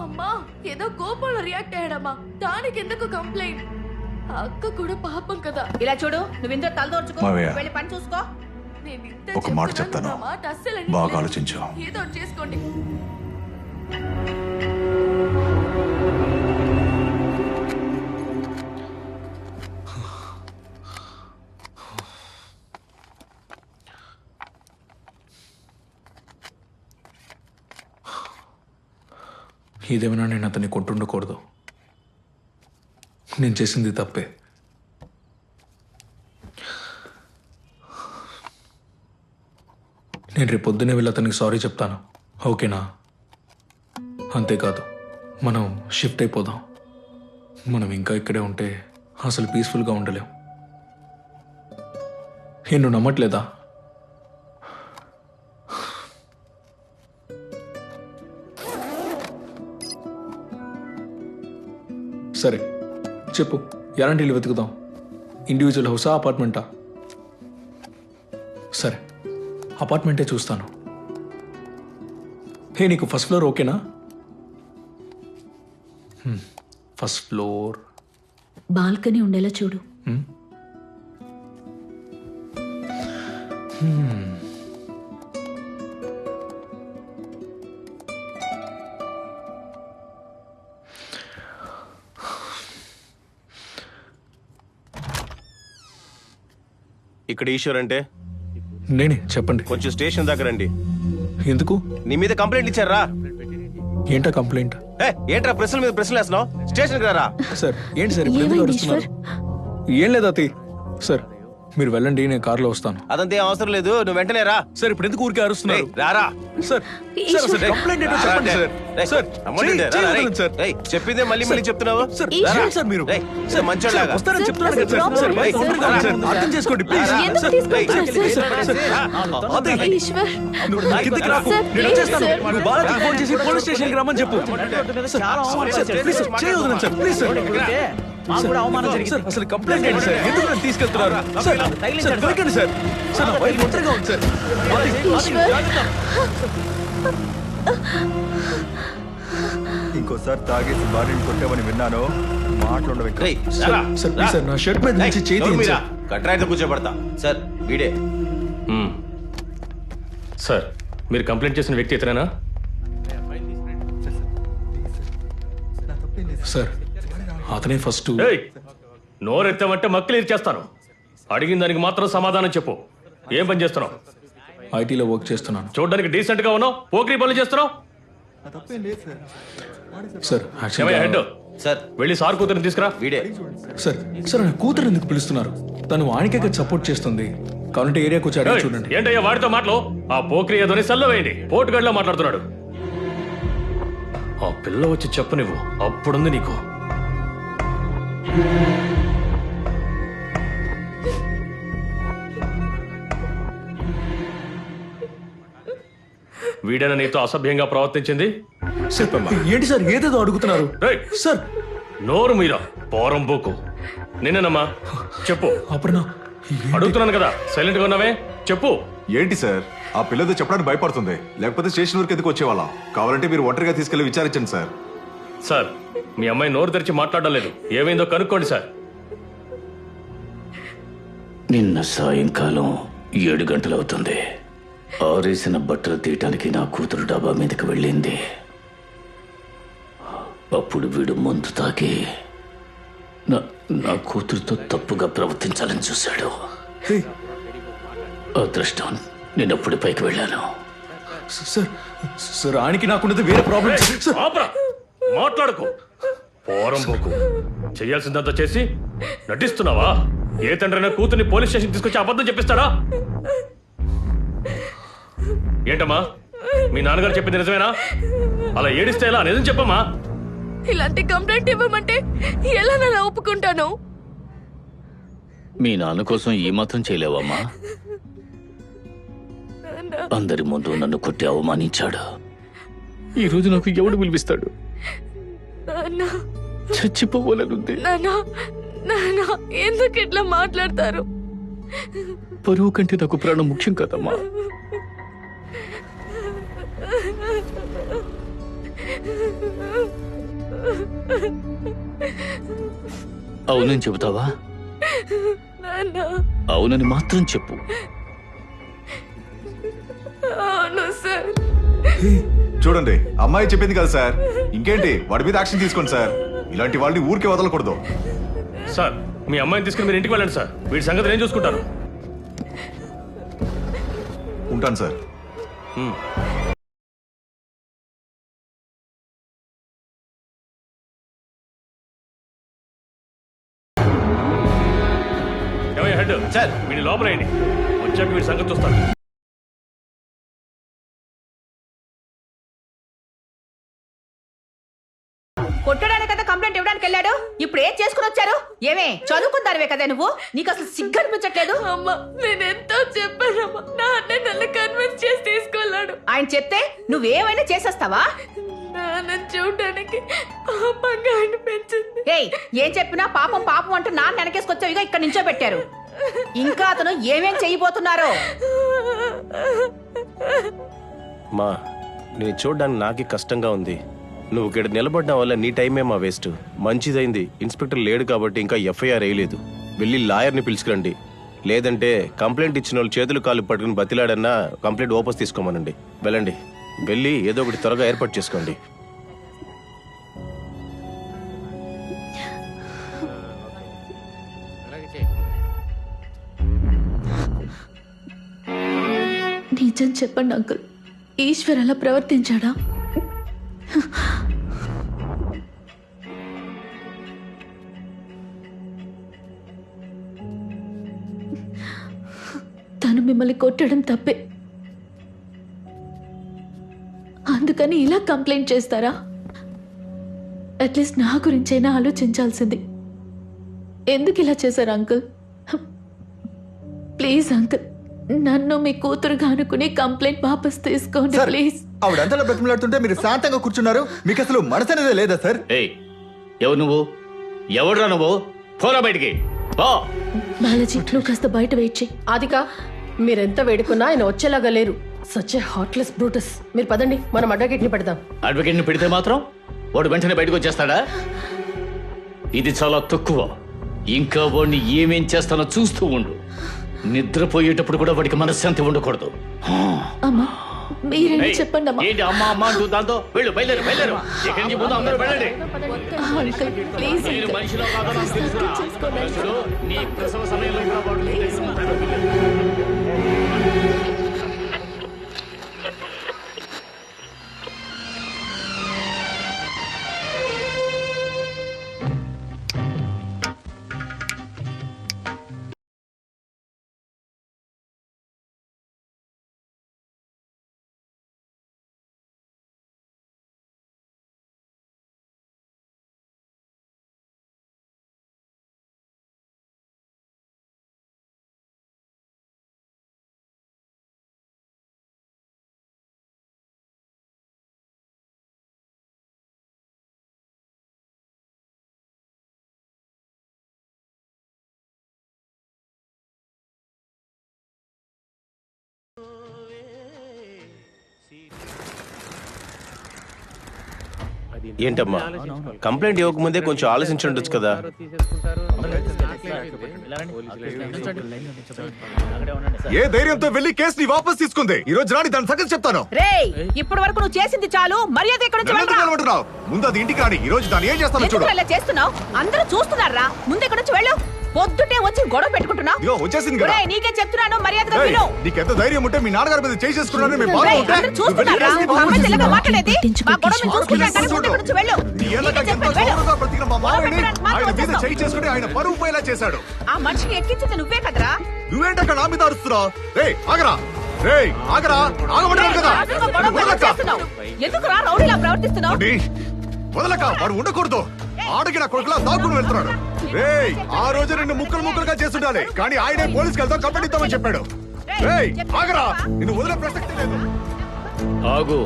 అమ్మా, ఏదో కోపంలో రియాక్ట్ అయ్యాడమ్మా. దానికి ఎందుకు కంప్లైంట్? అక్క కూడా పాపం కదా. ఇలా చూడు, నువ్వు ఇందులో తలదోర్చుకో, మావయ్య, వెళ్ళి పని చూసుకో. నేను ఇంత ఒక మాట చెప్తున్నాను, చెప్తాను. నా మాట అస్సలు బాగా వినట్లేదు. ఆలోచించు. ఏదో ఒకటి చేసుకోండి. ఇదేమైనా నేను అతన్ని కొంటుండకూడదు. నేను చేసింది తప్పే. నేను రేపు పొద్దునే వెళ్ళి అతనికి సారీ చెప్తాను, ఓకేనా? అంతేకాదు, మనం షిఫ్ట్ అయిపోదాం. మనం ఇంకా ఇక్కడే ఉంటే అసలు పీస్ఫుల్గా ఉండలేం. నువ్వు నమ్మట్లేదా? సరే చెప్పు, ఎలాంటి ఇల్లు వెతుకుదాం? ఇండివిజువల్ హౌసా, అపార్ట్మెంటా? సరే అపార్ట్మెంటే చూస్తాను. హే, నీకు ఫస్ట్ ఫ్లోర్ ఓకేనా? ఫస్ట్ ఫ్లోర్ బాల్కనీ ఉండేలా చూడు. ఇక్కడ ఈశ్వర్ అంటే నేనే, చెప్పండి. కొంచెం స్టేషన్ దగ్గర రండి. ఎందుకు? నీ మీద కంప్లైంట్ ఇచ్చారా? ఏంటా కంప్లైంట్? ఏంట్రా ప్రశ్నల మీద ప్రశ్నలు వేస్తున్నావు? స్టేషన్ రారా? సార్ ఏంటి సార్ ఇప్పుడు ఎందుకు అరుస్తున్నారు? ఏం లేదు అతి. సార్ మీరు వెళ్ళండి, నేను కార్లో వస్తాను. అదంతా ఏం అవసరం లేదు, నువ్వు వెంటనే రా. సార్ ఇప్పుడు ఎందుకు ఊరికే అరుస్తున్నారు? రారా. సార్ సార్ అసలు కంప్లైంట్ ఏంటో చెప్పండి సార్. సార్ సార్ చెప్పిందే మళ్ళీ మళ్ళీ చెప్తున్నావు. సార్ సార్ మీరు సార్ మంచోళ్ళగా వస్తారని చెప్తున్నాను కదా సార్. సార్ అర్థం చేసుకోండి ప్లీజ్. ఈశ్వర్, కిందకి రాకు, నేను వచ్చేస్తాను. నువ్వు బాలాజీకి ఫోన్ చేసి పోలీస్ స్టేషన్కి రమ్మని చెప్పు. ప్లీజ్ చేయొద్దు సార్, ప్లీజ్ సార్. అసలు కంప్లైంట్ ఏంటి సార్? ఎందుకు నన్ను తీసుకెళ్తున్నారు? సార్ సార్ దొరకండి సార్. సార్ నా వైఫ్ ఒంటరిగా ఉంది సార్. ఇంకోసారి తాగేసి భార్యని కొట్టామని విన్నాను. మాట్లాడవే. సార్ ప్లీజ్ సార్, నా షర్ట్ మీద నుంచి చేతి కట్రాయితో కూర్చోబడతా. సార్ వీడే. సార్ మీరు కంప్లైంట్ చేసిన వ్యక్తి ఇతనేనా? సార్ అతనే ఫస్ట్. నోరెత్తామంటే మక్కిలు చేస్తాను. అడిగిన దానికి మాత్రం సమాధానం చెప్పు. ఏం పని చేస్తున్నావు? ఐటీలో వర్క్ చేస్తున్నాను. చూడడానికి డీసెంట్ గా ఉన్నావు, పోకిరీ పనులు చేస్తున్నావు. సార్ హెడ్ సార్ వెళ్ళి సార్ కూతురిని తీసుకురా. వీడే. సార్ సార్ నా కూతురు ఎందుకు పిలుస్తున్నారు? తను వానికే సపోర్ట్ చేస్తుంది. కావాలంటే ఏరియాకి వచ్చి అడిగి చూడండి. ఏంటయ్యా వాడితో మాటలు? ఆ పోకిరీ ఏదోని సల్లో వేయండి. పోటుగడ్లో మాట్లాడుతున్నాడు. ఆ పిల్ల వచ్చి చెప్పు నువ్వు, అప్పుడుంది నీకు. వీడైనా నీతో అసభ్యంగా ప్రవర్తించింది? ఏంటి సార్ ఏదేదో అడుగుతున్నారు? సార్ నోరు మీద పోరం బోకు. నిన్నేనమ్మా చెప్పు. అప్పుడు అడుగుతున్నాను కదా, సైలెంట్ గా ఉన్నావే, చెప్పు. ఏంటి సార్ ఆ పిల్లతో చెప్పడానికి భయపడుతుంది? లేకపోతే స్టేషన్ వరకు ఎందుకు వచ్చేవాళ్ళం? కావాలంటే మీరు ఒంటరిగా తీసుకెళ్లి విచారించండి సార్. సార్ మీ అమ్మాయి నోరు తెరిచి మాట్లాడడం లేదు. ఏమైందో కనుక్కోండి సార్. నిన్న సాయంకాలం 7 గంటలవుతుంది. ఆరేసిన బట్టలు తీయటానికి నా కూతురు డాబా మీదకి వెళ్ళింది. అప్పుడు వీడు మందు తాగి నా కూతురుతో తప్పుగా ప్రవర్తించాలని చూశాడు. అదృష్టం నేనప్పుడు పైకి వెళ్ళాను. సార్ సార్ ఆయనకి నాకున్నది వేరే ప్రాబ్లం. మాట్లాడుకో, పోరం పోకు. చెయ్యాల్సిందంతా చేసి నటిస్తున్నావా? ఏ తండ్రైనా కూతుర్ని పోలీస్ స్టేషన్ తీసుకొచ్చి అబద్ధం చెప్పిస్తాడా? ఏంటమ్మా మీ నాన్నగారు చెప్పింది నిజమేనా? అలా ఏడిస్తే ఎలా? నిజం చెప్పమ్మా. ఇలాంటి కంప్లైంట్ ఇవ్వమంటే ఎలా నేను ఒప్పుకుంటాను? మీ నాన్న కోసం ఈ మాత్రం చేయలేవమ్మా? అందరి ముందు నన్ను కొట్టి అవమానించాడు. ఈ రోజు నాకు ఎవడు పిలిపిస్తాడు? చచ్చిపోవాలనుంది. ఎందుకు ఇట్లా మాట్లాడతారు? పరువు కంటే నాకు ప్రాణం ముఖ్యం కదమ్మా. అవునని చెబుతావా? అవునని మాత్రం చెప్పు. అవును సార్. చూడండి అమ్మాయి చెప్పింది కదా సార్, ఇంకేంటి వాడి మీద యాక్షన్ తీసుకోండి సార్. ఇలాంటి వాళ్ళని ఊరికే వదలకూడదు. సార్ మీ అమ్మాయిని తీసుకుని మీరు ఇంటికి వెళ్ళండి సార్. వీడి సంగతి నేను చూసుకుంటాను. ఉంటాను సార్. హెడ్ సార్ వీడి లోపల వేయండి. వచ్చాక వీడి సంగతి చూస్తాను. కొట్టడానికి కదా కంప్లైంట్ ఇవ్వడానికి వెళ్ళాడు. ఇప్పుడు ఏం చేసుకుని వచ్చారు? ఏమే చదువుకుందానివే కదా నువ్వు? నీకు అసలు సిగ్గు అనిపించట్లేదు? అమ్మా నేను ఎంతో చెప్పానమ్మా. నా అన్నయ్య నన్ను కన్విన్స్ చేసి తీసుకెళ్ళాడు. ఆయన చెప్తే నువ్వేమైనా చేసేస్తావా? నేను చూడడానికి పాపంగా అనిపించింది. ఏయ్ ఏం చెప్పినా పాపం పాపం అంటూ నాన్న వెనకేసుకొచ్చావు, ఇక ఇక్కడ నుంచో పెట్టారు. ఇంకా అతను ఏమేం చేయబోతున్నారో. మా నేను చూడడానికి నాకే కష్టంగా ఉంది. నువ్వు ఇక్కడ నిలబడడం వల్ల నీ టైమే మా వేస్ట్. మంచిదైంది ఇన్స్పెక్టర్ లేడు కాబట్టి ఇంకా ఎఫ్ఐఆర్ వేయలేదు. వెళ్ళి లాయర్ని పిలుచుకురండి. లేదంటే కంప్లైంట్ ఇచ్చిన వాళ్ళు చేతులు కాళ్ళు పట్టుకుని బతిలాడన్నా కంప్లైంట్ వాపస్ తీసుకోమనండి. వెళ్ళండి, వెళ్ళి ఏదో ఒకటి త్వరగా ఏర్పాటు చేసుకోండి. నిజం చెప్పండి అంకుల్, ఈశ్వర్ అలా ప్రవర్తించాడా? తను మిమ్మల్ని కొట్టడం తప్పే, అందుకని ఇలా కంప్లైంట్ చేస్తారా? అట్లీస్ట్ నా గురించైనా ఆలోచించాల్సింది. ఎందుకు ఇలా చేశారు అంకుల్? ప్లీజ్ అంకుల్, నన్ను మీ కూతురుగా అనుకుని కంప్లైంట్ వాపస్ తీసుకోండి ప్లీజ్. ఆవిడ అంతలో బ్రతిమలాడుతుంటే మీరు శాంతంగా కూర్చున్నారు. మీకు అసలు మనసు అనేదే లేదా సార్? ఎవరు నువ్వు? ఎవడురా నువ్వు? పోరా బయటికి. బాలాజీ నువ్వు కాస్త బయట వెయిట్ చేయి. ఆదిక, మీరెంత వేడుకున్నా ఆయన వచ్చేలాగా లేరు. Such a heartless Brutus. మీరు పదండి, మనం అడ్వకేట్ ని పెడదాం. అడ్వకేట్ ని పెడితే మాత్రం వాడు వెంటనే బయటకు వచ్చేస్తాడా? ఇది చాలా తక్కువ. ఇంకా వాడిని ఏమేం చేస్తానో చూస్తూ ఉండు. నిద్రపోయేటప్పుడు కూడా వాడికి మనశ్శాంతి ఉండకూడదు. అమ్మా మీరేనా చెప్పండి అమ్మా. ఏంటి అమ్మా అమ్మా అంటూ దాంతో వెళ్ళు, బయలుదేరు బయలుదేరు. ఇక్కడి నుంచి ముందు అందరూ వెళ్ళండి. అంకుల్ ప్లీజ్ నేను మనిషిలో కాదో నాకు తెలుసురా. మనుషులు నీ ప్రసవ సమయంలో కూడా వాడు నీ దగ్గర ఉంటాడు. ఏంటమ్మా కంప్లైంట్ ఇవ్వకముందే కొంచెం ఆలోచించి ఉండొచ్చు కదా. ఏ ధైర్యంతో వెళ్ళి కేసుని వాపస్ తీసుకుంది? ఈ రోజు రాని దాని సంగతి చెప్తాను. రేయ్ ఇప్పటి వరకు నువ్వు చేసింది చాలు, మర్యాద ఇక్కడ నుంచి వెళ్ళరా. వెళ్ళమంటున్నావు? ముందు అది ఇంటికి రాని. ఈ రోజు దాన్ని ఏం చేస్తాను చూడు. ఎందుకు అలా చేస్తున్నావు? అందరూ చూస్తున్నారా? ముందు ఇక్కడ నుంచి వెళ్ళు. పొద్దుటే వచ్చి గొడవ పెట్టుకుంటున్నావు. ఇదిగో వచ్చేసింది కదా. రేయ్ నీకే చెప్తున్నాను, మర్యాదగా విను. నీకెంత ధైర్యం ఉంటే మీ నాన్నగారి మీద చేసేసుకున్నారని మేము బాగా రేయ్, ఉంటే అందరూ చూస్తున్నారా? మా అమ్మాయి తెల్లగా మాట్లాడేది. మా గొడవ మేము చూసుకుంటాం కానీ ముందు ఇక్కడ నుంచి వెళ్ళు. నీ ఏళ్ళగా ఎంతో గౌరవంగా బ్రతికిన మా మామయ్యని ఆయన మీద చేయి చేసుకుని ఆయన పరువు పోయేలా చేశాడు. ఆ మనిషిని ఎక్కించింది నువ్వే కదరా. నువ్వేంటక్క నా మీద అరుస్తున్నావు? రేయ్ ఆగరా, రేయ్ ఆగరా, ఆగమంటారు కదా. ఎందుకురా రౌడీలా ప్రవర్తిస్తున్నావు? వదలక, వాడు ఉండకూడదు. ఆడకి నా కొడుకులా దాక్కుని వెళ్తున్నాడు. రేయ్ ఆ రోజు నిన్ను ముక్కలు ముక్కలుగా చేస్తుండాలి, కానీ ఆయనే పోలీసుకి వెళ్తాం కంప్లైంట్ ఇద్దామని చెప్పాడు. రేయ్ ఆగరా, నిన్ను వదిలే ప్రసక్తి లేదు. ఆగు.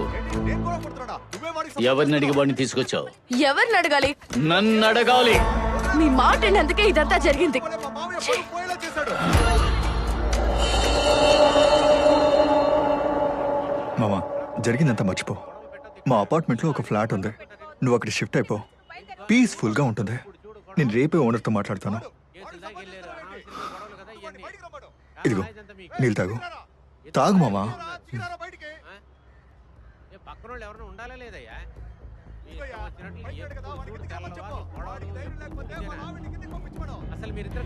ఎవరిని అడిగి వాడిని తీసుకొచ్చావు? ఎవరిని అడగాలి? నన్ను అడగాలి. మీ మాట విన్నందుకే ఇదంతా జరిగింది. మామ జరిగిందంతా మర్చిపో. మా అపార్ట్మెంట్లో ఒక ఫ్లాట్ ఉంది, నువ్వు అక్కడ షిఫ్ట్ అయిపో. పీస్ఫుల్గా ఉంటుంది. నేను రేపే ఓనర్తో మాట్లాడతాను. ఇదిగో నీళ్ళు తాగు. తాగు మామా. పక్కన ఎవరైనా ఉండాలా లేదయ్యా? అసలు మీరిద్దరు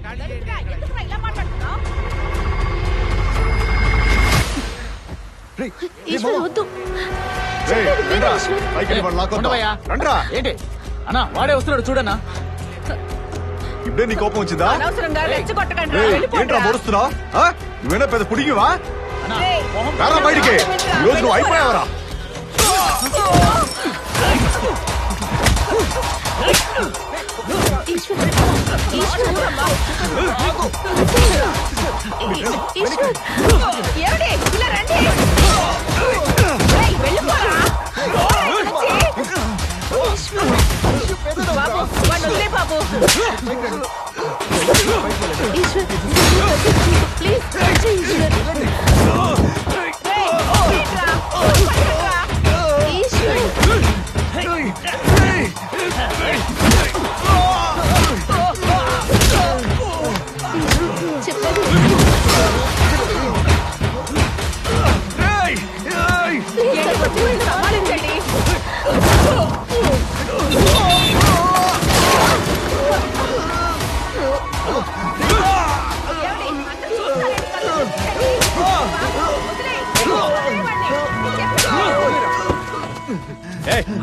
ఏంటి అన్నా వాడే వస్తున్నాడు చూడన్నా. ఇప్పుడే నీ కోపం వచ్చిందా? అనవసరంగా రెచ్చగొట్టకండి. ఏంట్రా మొరుస్తున్నావు? నువ్వేనా పెద్ద పుడిగివా? రారా బయటికి. ఈ రోజు నువ్వు అయిపోయావరా? ఏమిటి? ఇలా రండి. వెళ్ళిపోరా. సమాలించండి.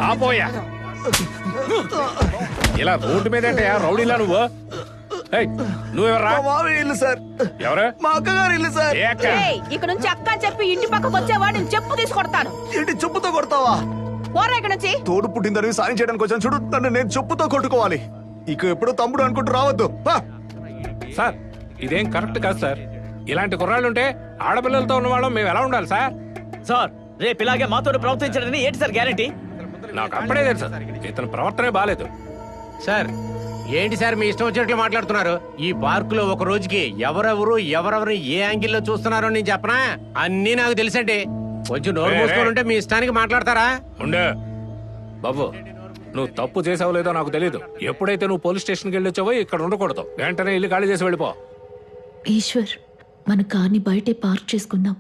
ఆపోయా ఇలా రోడ్డు మీద అంటే రౌడీలా నువ్వు నువ్వెవరా ఇల్లు సార్, ఎవరు మా అక్కగారి ఇల్లు సార్. ఇక్కడ నుంచి అక్క అని చెప్పి ఇంటి పక్కకు వచ్చేవాడిని చెప్పు తీసుకొడతాను. ఏంటి చెప్పుతో కొడతావా? పోరా ఇక్కడ నుంచి. తోడు పుట్టిందని సాయం చేయడానికి వచ్చాను చూడు, నన్ను నేను చెప్పుతో కొట్టుకోవాలి. ఇక ఎప్పుడు తమ్ముడు అనుకుంటూ రావద్దు. సార్ ఇదేం కరెక్ట్ కాదు సార్. ఇలాంటి కుర్రాళ్ళుంటే ఆడపిల్లలతో ఉన్న వాళ్ళం మేము ఎలా ఉండాలి సార్? సార్ రేపు ఇలాగే మాతో ప్రవర్తించడని ఏంటి సార్ గ్యారంటీ? నాకు అప్పుడే తెలుసు ఇతని ప్రవర్తనే బాలేదు. సార్ ఏంటి సార్ మీ ఇష్టం వచ్చినట్లు మాట్లాడుతున్నారు? ఈ పార్క్ లో ఒక రోజుకి ఎవరెవరు ఏ యాంగిల్లో చూస్తున్నారో నేను చెప్పనా? అన్నీ నాకు తెలుసండి. కొంచెం నోరు మూసుకొని ఉంటే మీ ఇష్టానికి మాట్లాడతారా? ఉండే బాబు, నువ్వు తప్పు చేసావో లేదో నాకు తెలీదు. ఎప్పుడైతే నువ్వు పోలీస్ స్టేషన్కి వెళ్ళి వచ్చావో ఇక్కడ ఉండకూడదు. వెంటనే ఇల్లు ఖాళీ చేసి వెళ్ళిపో. ఈశ్వర్, మన కార్ని బయటే పార్క్ చేసుకుందాం.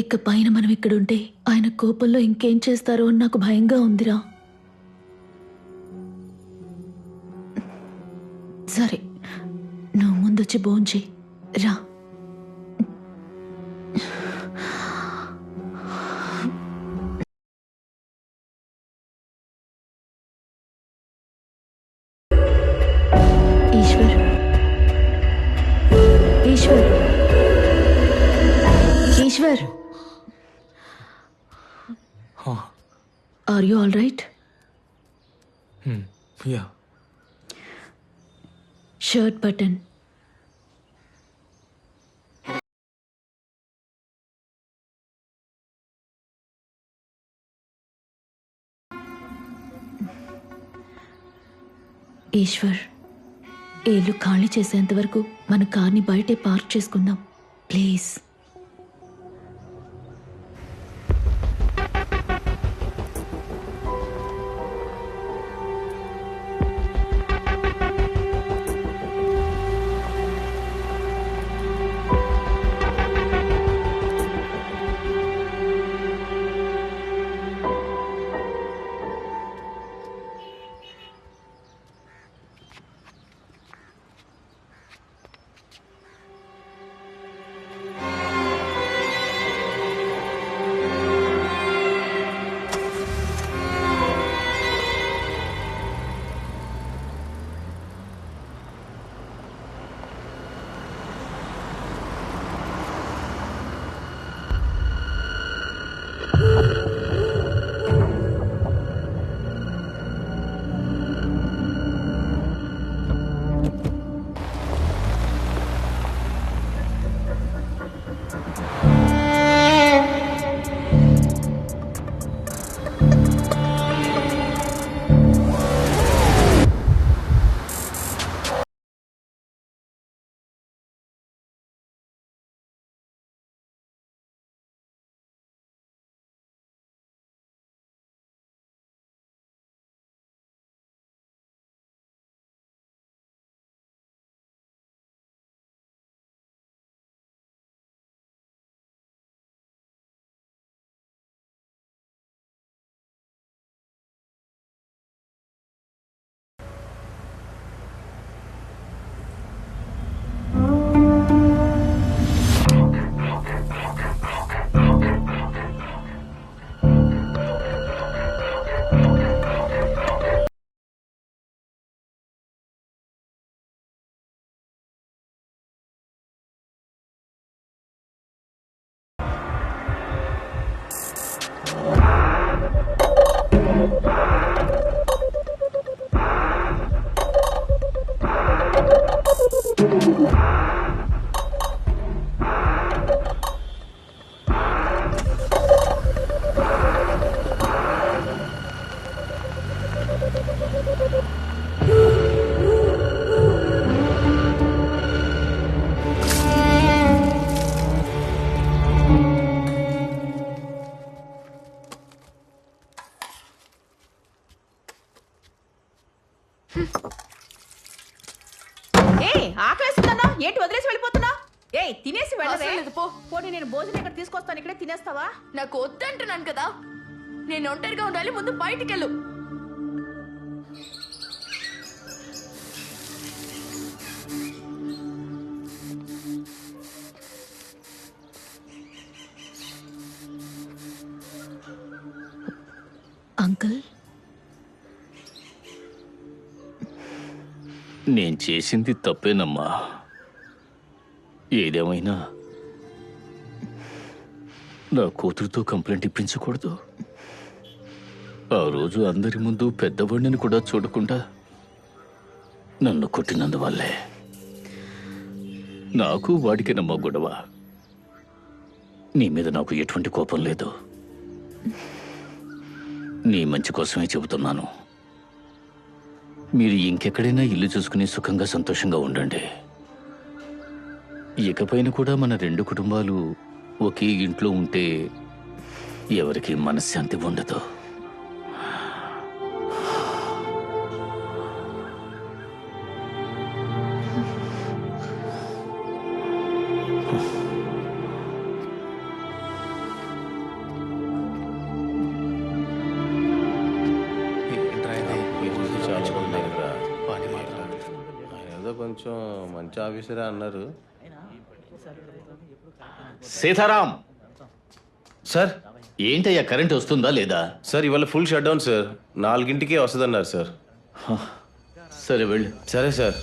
ఇక పైన మనం ఇక్కడుంటే ఆయన కోపంలో ఇంకేం చేస్తారో అని నాకు భయంగా ఉందిరా. సరే, నువ్వు ముందొచ్చి భోంచేయి రా. Eshwar, Eshwar, Eshwar, are you all right? Yeah. Shirt button. Eshwar, ఈ ఇల్లు ఖాళీ చేసేంత వరకు మన కార్ని బయటే పార్క్ చేసుకుందాం ప్లీజ్. ఆకలిస్తుందన్నా ఏంటి వదిలేసి వెళ్ళిపోతున్నా? తినేసి వెళ్ళలేదు పో. పోనీ నేను భోజనం ఇక్కడ తీసుకొస్తాను, ఇక్కడే తినేస్తావా? నాకు వద్దంటున్నాను కదా. నేను ఒంటరిగా ఉండాలి, ముందు బయటికెళ్ళు. అంకుల్, నేను చేసింది తప్పేనమ్మా. ఏదేమైనా నా కూతురుతో కంప్లైంట్ ఇప్పించకూడదు. ఆ రోజు అందరి ముందు పెద్దవాడిని కూడా చూడకుండా నన్ను కొట్టినందువల్లే నాకు వాడికి నమ్మ గొడవ. నీ మీద నాకు ఎటువంటి కోపం లేదు. నీ మంచి కోసమే చెబుతున్నాను. మీరు ఇంకెక్కడైనా ఇల్లు చూసుకుని సుఖంగా సంతోషంగా ఉండండి. ఇకపైన కూడా మన 2 కుటుంబాలు ఒకే ఇంట్లో ఉంటే ఎవరికి మనశ్శాంతి ఉండదు. ఏదో కొంచెం మంచి ఆఫీసరే అన్నారు. సీతారాం సార్, ఏంటయ్యా కరెంట్ వస్తుందా లేదా? సార్ ఇవాళ ఫుల్ షట్ డౌన్ సార్. 4ంటికే వస్తుందన్నారు సార్. సరే వెళ్ళు. సరే సార్.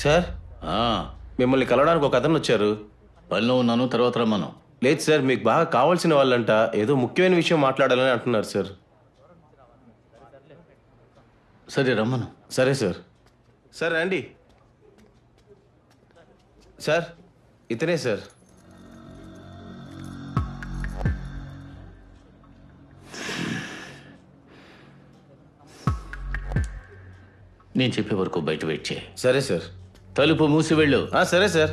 సార్, మిమ్మల్ని కలవడానికి ఒక అతను వచ్చారు. పనిలో ఉన్నాను, తర్వాత రమ్మను. లేదు సార్, మీకు బాగా కావాల్సిన వాళ్ళంట. ఏదో ముఖ్యమైన విషయం మాట్లాడాలని అంటున్నారు సార్. సరే రమ్మను. సరే సార్. సార్ రండి. సార్ ఇతనే సార్. నేను చెప్పే వరకు బయట వెయిట్ చేయి. సరే సార్. తలుపు మూసి వెళ్ళు. సరే సార్.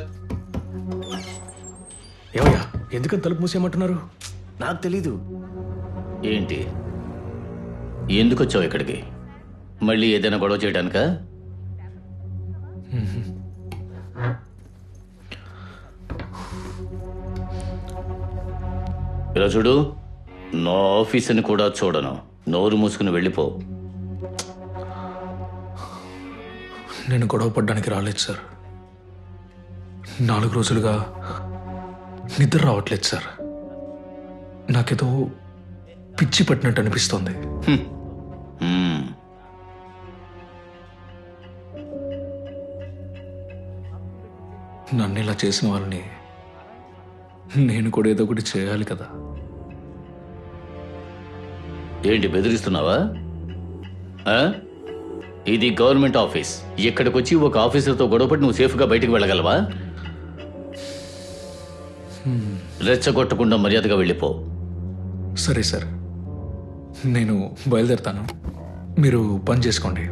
ఏమయ్యా, ఎందుకని తలుపు మూసేయమంటున్నారు? నాకు తెలీదు. ఏంటి, ఎందుకు వచ్చావు ఇక్కడికి? మళ్ళీ ఏదైనా గొడవ చేయడానికా? ఇలా చూడు, నా ఆఫీసుని కూడా చూడను. నోరు మూసుకుని వెళ్ళిపో. నేను గొడవ పడ్డానికి రాలేదు సార్. 4 రోజులుగా నిద్ర రావట్లేదు సార్. నాకేదో పిచ్చి పట్టినట్టు అనిపిస్తోంది. నన్ను ఇలా చేసిన వాళ్ళని నేను కూడా ఏదో ఒకటి చేయాలి కదా. ఏంటి బెదిరిస్తున్నావా? ఇది గవర్నమెంట్ ఆఫీస్. ఇక్కడికి వచ్చి ఒక ఆఫీసర్తో గొడవపడి నువ్వు సేఫ్గా బయటికి వెళ్ళగలవా? రెచ్చగొట్టకుండా మర్యాదగా వెళ్ళిపో. సరే సార్, నేను బయలుదేరుతాను. మీరు పని చేసుకోండి.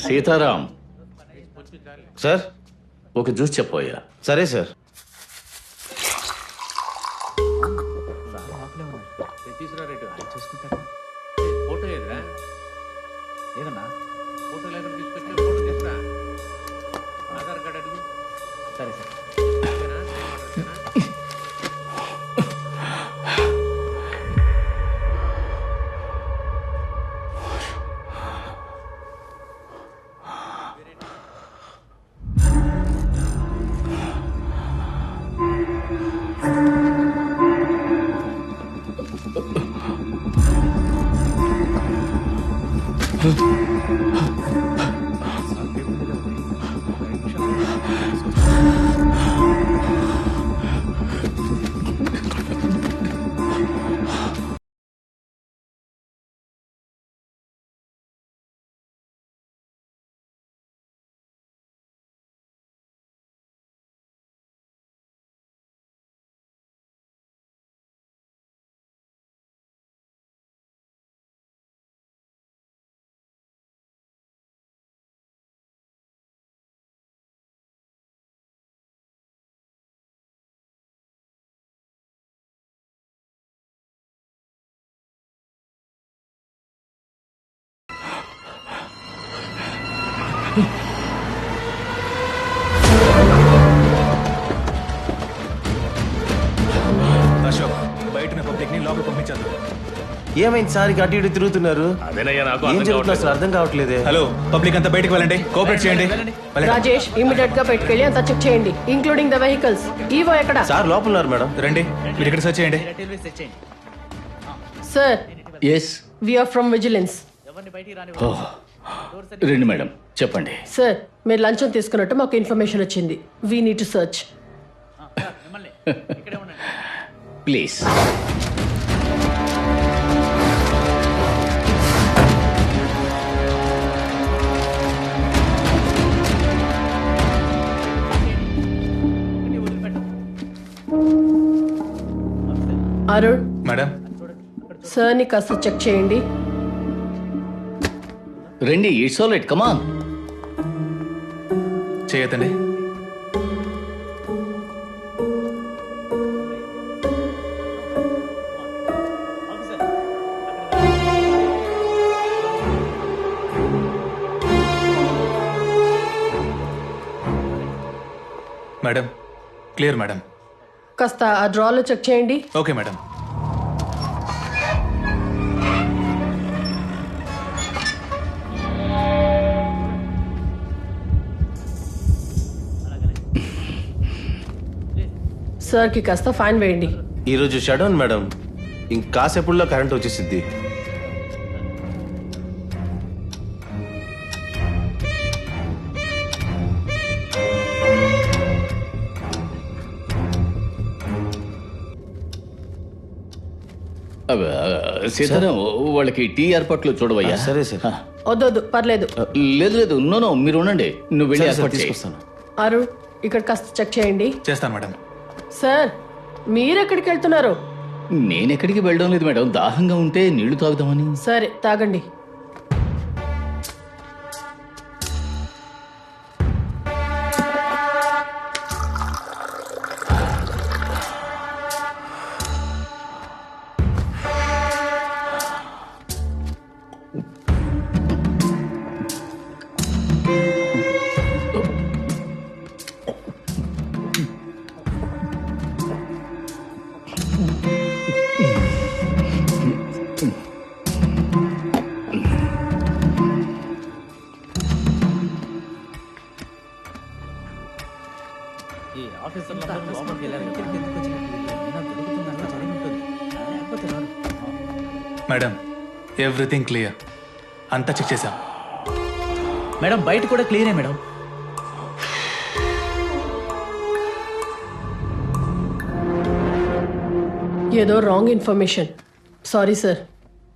సీతారాం సార్, ఒక జ్యూస్ చెప్పోయా. సరే సార్. ఫోటో ఏదన్నా ఫోటో లేకుండా తీసుకొచ్చి ఫోటో తీసుకురా. ఆధార్ కార్డు అడుగు. సరే సార్. అశోక్ బయట పబ్లిక్ ని లోపల పంపించాను. ఏమైంది సార్ ఇక అటు ఇటు తిరుగుతున్నారు? అదేనయ్యా నాకు ఏం అర్థం జరుగుతుందో కావట్లేదు. అసలు అర్థం కావట్లేదే. హలో పబ్లిక్ అంతా బయటకు వెళ్ళండి, కోఆపరేట్ చేయండి. వెళ్ళండి. రాజేష్ ఇమీడియట్ గా పెట్టుకెళ్ళి అంతా చెక్ చేయండి, ఇంక్లూడింగ్ ద వెహికల్స్. ఈవో ఎక్కడ? సార్ లోపల ఉన్నారు మేడం. రండి, మీరు ఇక్కడ సెర్చ్ చేయండి. Sir yes we're from vigilance. రండి మేడం, చెప్పండి. సార్ మీరు లంచం తీసుకున్నట్టు మాకు ఇన్ఫర్మేషన్ వచ్చింది. We need to search. Please. Arun madam sir ని కాస్త చెక్ చేయండి. రండి, ఇట్స్ ఆల్ రైట్, కమాన్. చేయతండి. Madam clear madam. కాస్త ఆ డ్రాలో చెక్ చేయండి. Okay madam. సార్ కి కాస్త ఫైన్ వేయండి. ఈరోజు షడౌన్ మేడం, ఇంకాసేపుల్లో కరెంట్ వచ్చేసిద్ది. సీతారాం, వాళ్ళకి టీ ఏర్పాట్లు చూడవయ్యా. సరే సార్. వద్దొద్దు పర్లేదు. లేదు లేదు, నో మీరు ఉండండి, నువ్వు వెళ్ళి ఏర్పాటు చేయి. తీసుకొస్తాను. అరుణ్ ఇక్కడ కాస్త చెక్ చేయండి. చేస్తాను మేడం. సార్ మీరెక్కడికి వెళ్తున్నారు? నేనెక్కడికి వెళ్ళడం లేదు మేడం, దాహంగా ఉంటే నీళ్లు తాగుదామని. సరే తాగండి. మేడం ఎవ్రీథింగ్ క్లియర్, అంతా చెక్ చేశాం. మేడం బయట కూడా క్లియరే మేడం. ఏదో wrong information. Sorry sir.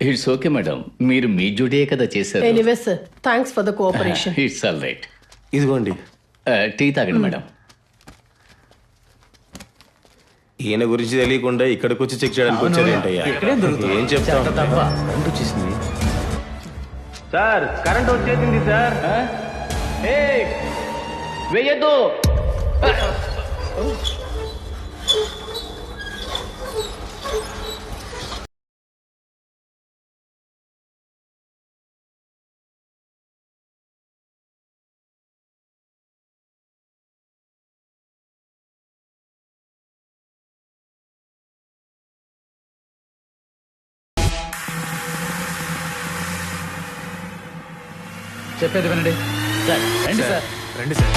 It's okay madam, మీరు మీ డ్యూటీయే కదా చేశారు. Anyway sir, thanks for the cooperation. It's all right. ఇదిగోండి టీ తాగండి మేడం. ఈయన గురించి తెలియకుండా ఇక్కడికి వచ్చి చెక్ చేయడానికి వచ్చారు ఏంటయ్యా? ఏం చెప్తాం? కరెంట్ వచ్చేసింది సార్. కరెంట్ వచ్చేసింది సార్. వేయద్దు. చెప్పేది వినండి సార్. రండి సార్. రండి సార్.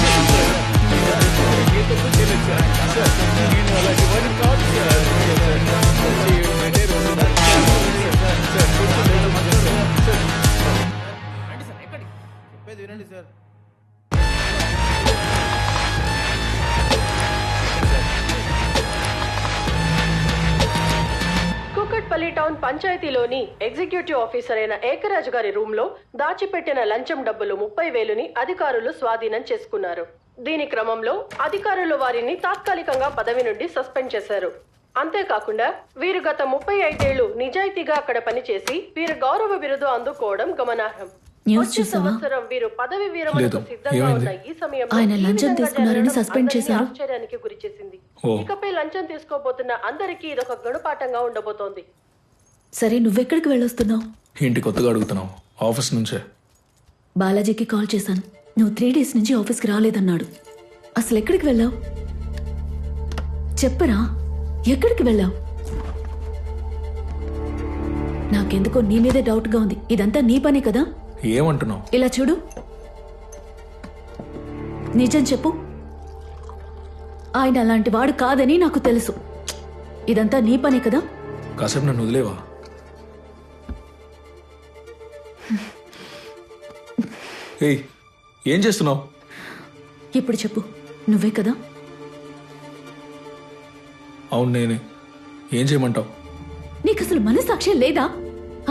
కూకట్పల్లి టౌన్ పంచాయతీలోని ఎగ్జిక్యూటివ్ ఆఫీసర్ అయిన ఏకరాజు గారి రూమ్ లో దాచిపెట్టిన లంచం డబ్బులు 30,000ని అధికారులు స్వాధీనం చేసుకున్నారు. దీని క్రమంలో అధికారులు వారిని తాత్కాలికంగా పదవి నుండి సస్పెండ్ చేశారు. అంతేకాకుండా వీరు గత 35 ఏళ్లు నిజాయితీగా అక్కడ పనిచేసి వీరు గౌరవ బిరుదు అందుకోవడం గమనార్హం. వచ్చే సంవత్సరం వీరు పదవి విరమణకు సిద్ధంగా ఉన్న ఈ సమయంలో ఆయన ఈ లంచం విధంగా తీసుకున్నారని జరగడం సస్పెండ్ అందరినీ చేశారు. ఆశ్చర్యానికి గురిచేసింది. ఓ. ఇకపై లంచం తీసుకోబోతున్న అందరికీ ఇదొక గుణపాఠంగా ఉండబోతోంది. సరే నువ్వెక్కడికి వెళ్ళొస్తున్నావు? ఇంటి కొత్తగా అడుగుతున్నావు? ఆఫీస్ నుంచే. బాలాజీకి కాల్ చేశాను, నువ్వు 3 days నుంచి ఆఫీస్కి రాలేదన్నాడు. అసలు ఎక్కడికి వెళ్ళావు? చెప్పరా, ఎక్కడికి వెళ్ళావు? నాకెందుకో నీ మీదే డౌట్గా ఉంది. ఇదంతా నీ పనే కదా? ఏమంటున్నావు? ఇలా చూడు, నిజం చెప్పు. ఆయన అలాంటి వాడు కాదని నాకు తెలుసు. ఇదంతా నీ పనే కదా? కాసేపు నన్ను వదిలేవా? ఏయ్, ఏం చేస్తున్నావు? ఇప్పుడు చెప్పు, నువ్వే కదా? అవును నేనే. ఏం చేయమంటావు? నీకు అసలు మనసాక్ష్యం లేదా?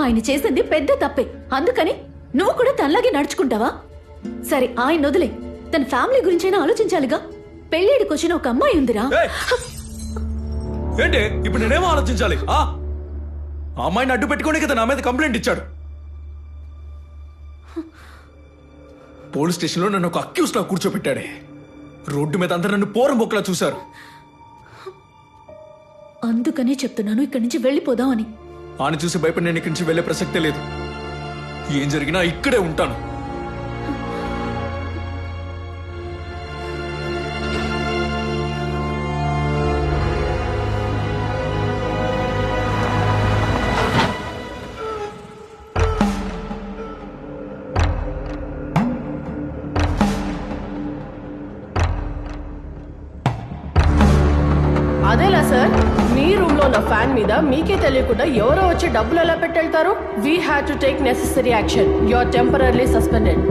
ఆయన చేసింది పెద్ద తప్పే, అందుకని నువ్వు కూడా తనలాగే నడుచుకుంటావా? సరే, ఆయన వదిలే, తన ఫ్యామిలీ గురించైనా ఆలోచించాలిగా. పెళ్ళేడికొచ్చిన ఒక అమ్మాయి ఉందిరా. ఏంటి ఇప్పుడు నేనేమో ఆలోచించాలి? ఆ అమ్మాయిని అడ్డు పెట్టుకోండి కదా నా మీద కంప్లైంట్ ఇచ్చాడు. పోలీస్ స్టేషన్లో నన్ను ఒక అక్యూస్ లా కూర్చోబెట్టాడే. రోడ్డు మీద అందరు నన్ను పోరం బొక్కలా చూశారు. అందుకనే చెప్తున్నాను ఇక్కడి నుంచి వెళ్ళిపోదాం అని. ఆయన చూసి భయపడి నేను ఇక్కడి నుంచి వెళ్లే ప్రసక్తే లేదు. ఏం జరిగినా ఇక్కడే ఉంటాను. అదేలా సార్, మీ రూమ్ లో ఉన్న ఫ్యాన్ మీద మీకే తెలియకుండా ఎవరో వచ్చి డబ్బులు ఎలా పెట్టెళ్తారు? We have to take necessary action. You are temporarily suspended.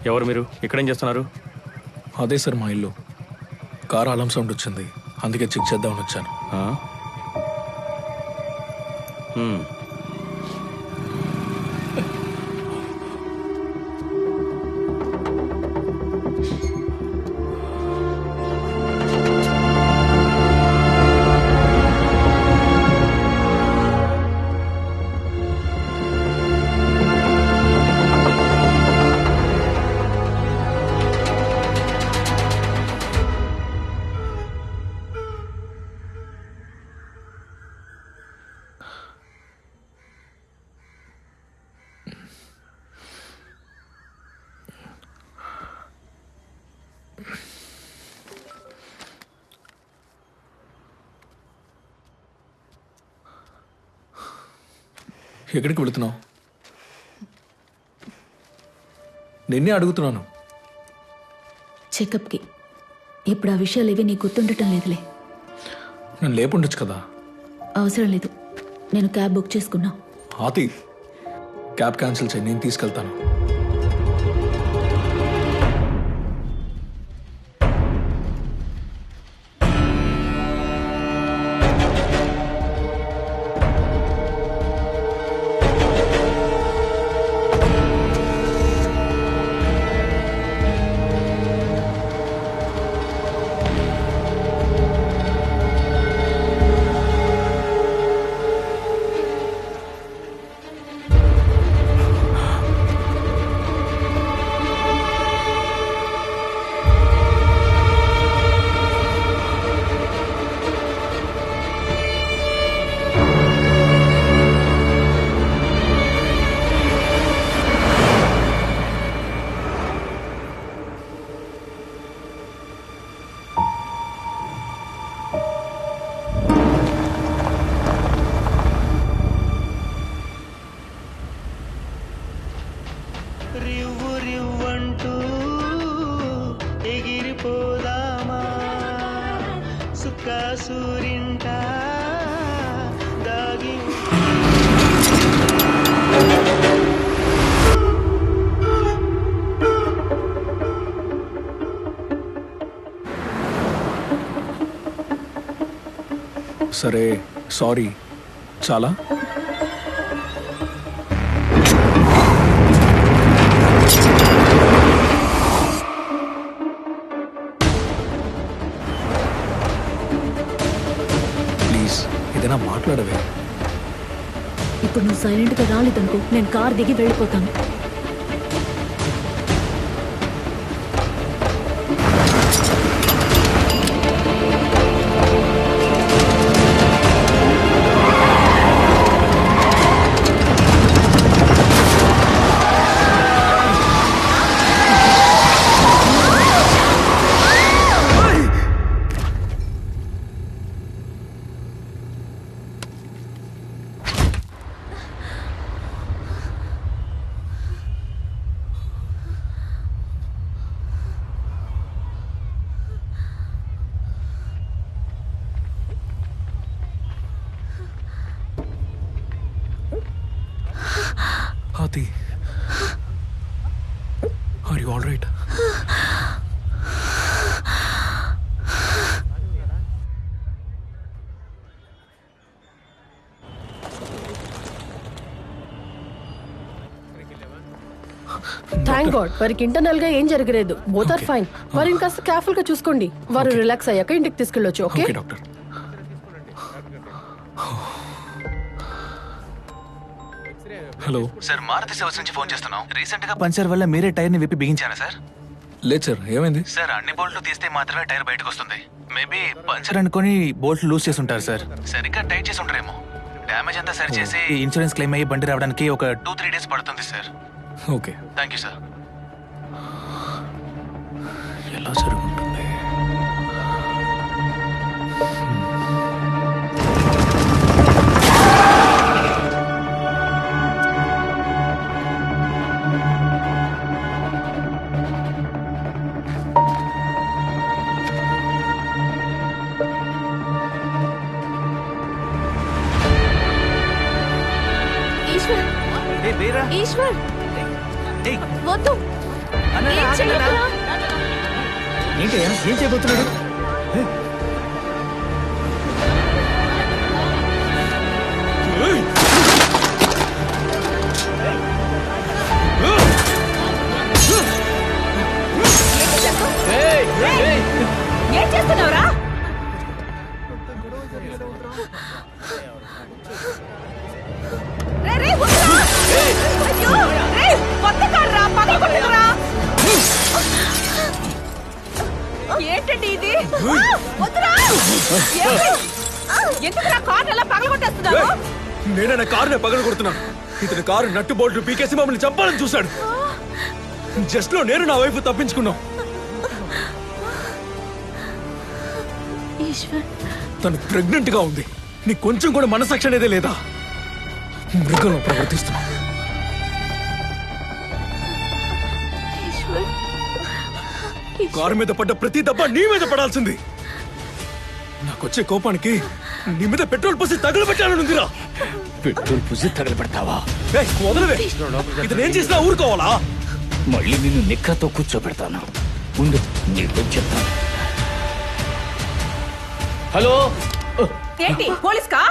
ఎవరు మీరు? ఇక్కడేం చేస్తున్నారు? అదే సార్ మా ఇల్లు. కార్ అలం సౌండ్ వచ్చింది, అందుకే చెక్ చేద్దామని వచ్చాను. ఎక్కడికి వెళుతున్నావు? నిన్నే అడుగుతున్నాను. చెకప్కి. ఇప్పుడు ఆ విషయాలు ఏవి నీకు గుర్తుండటం లేదులే. నన్ను లేపుండొచ్చు కదా. అవసరం లేదు, నేను క్యాబ్ బుక్ చేసుకున్నా. ఆతి, క్యాబ్ క్యాన్సిల్ చేయి, నేను తీసుకెళ్తాను. సరే, సారీ. చాలా ప్లీజ్ ఏదైనా మాట్లాడవే. ఇప్పుడు నువ్వు సైలెంట్గా రాలేదనుకో, నేను కార్ దిగి వెళ్ళిపోతాను. Hati, are you all right? Thank God, వారికి ఇంటర్నల్ గా ఏం జరగలేదు. Both are fine. వారిని కాస్త కేర్ఫుల్ గా చూసుకోండి. వారు రిలాక్స్ అయ్యాక ఇంటికి తీసుకెళ్ళొచ్చు. Okay doctor. Hello sir, Maruti సేవస్ నుంచి ఫోన్ చేస్తున్నాం. రీసెంట్ గా పంచర్ వల్ల మీరే టైర్ ని విప్పి బిగించారా సార్? లేదు సార్, ఏమైంది? సార్, అన్ని బోల్ట్లు తీస్తే మాత్రమే టైర్ బయటకు వస్తుంది. మేబీ పంచర్ అనుకుని బోల్ట్ లూజ్ చేసి ఉంటారు సార్. సరిగ్గా టైట్ చేసి ఉంటారేమో. డ్యామేజ్ అంతా సరి చేసి ఇన్సూరెన్స్ క్లెయిమ్ అయ్యి బండి రావడానికి ఒక 2-3 డేస్ పడుతుంది sir. Okay, thank you sir. ఎలా జరుగుతుంది? ఈశ్వర్, వద్దు. ఏం చేయొద్దురా. ఏంటి ఏం చేయబోతున్నాడు? ఏం చేస్తున్నావురా? ఏంటండి ఇది? ఎందుకు కారు ఎలా పగలగొట్టేస్తున్నావు? నేనే నా కారుని పగలగొడుతున్నాను. ఇతని కారు నట్టు బోల్ట్ పీకేసి మమ్మల్ని చంపాలని చూశాడు. జస్ట్ లో నేను నా వైపు తప్పించుకున్నాం. తను ప్రెగ్నెంట్ గా ఉంది. నీకు కొంచెం కూడా మనసాక్షి అనేదే లేదా? మృగంలో ప్రవర్తిస్తున్నావు. కారు మీద పడ్డ ప్రతి దెబ్బ నీ మీద పడాల్సింది. నాకొచ్చే కోపానికి నీ మీద పెట్రోల్ పోసి తగలబెట్టాలనుందిరా. పెట్రోల్ పూసి తగలబెడతావా? వదలవే. ఇది నేను చేసినా ఊరుకోవాలా? మళ్ళీ నిన్ను నిక్కతో కూర్చోబెడతాను. ఉండు, నీకు చెప్తాను. హలో, ఏంటి పోలీస్ కా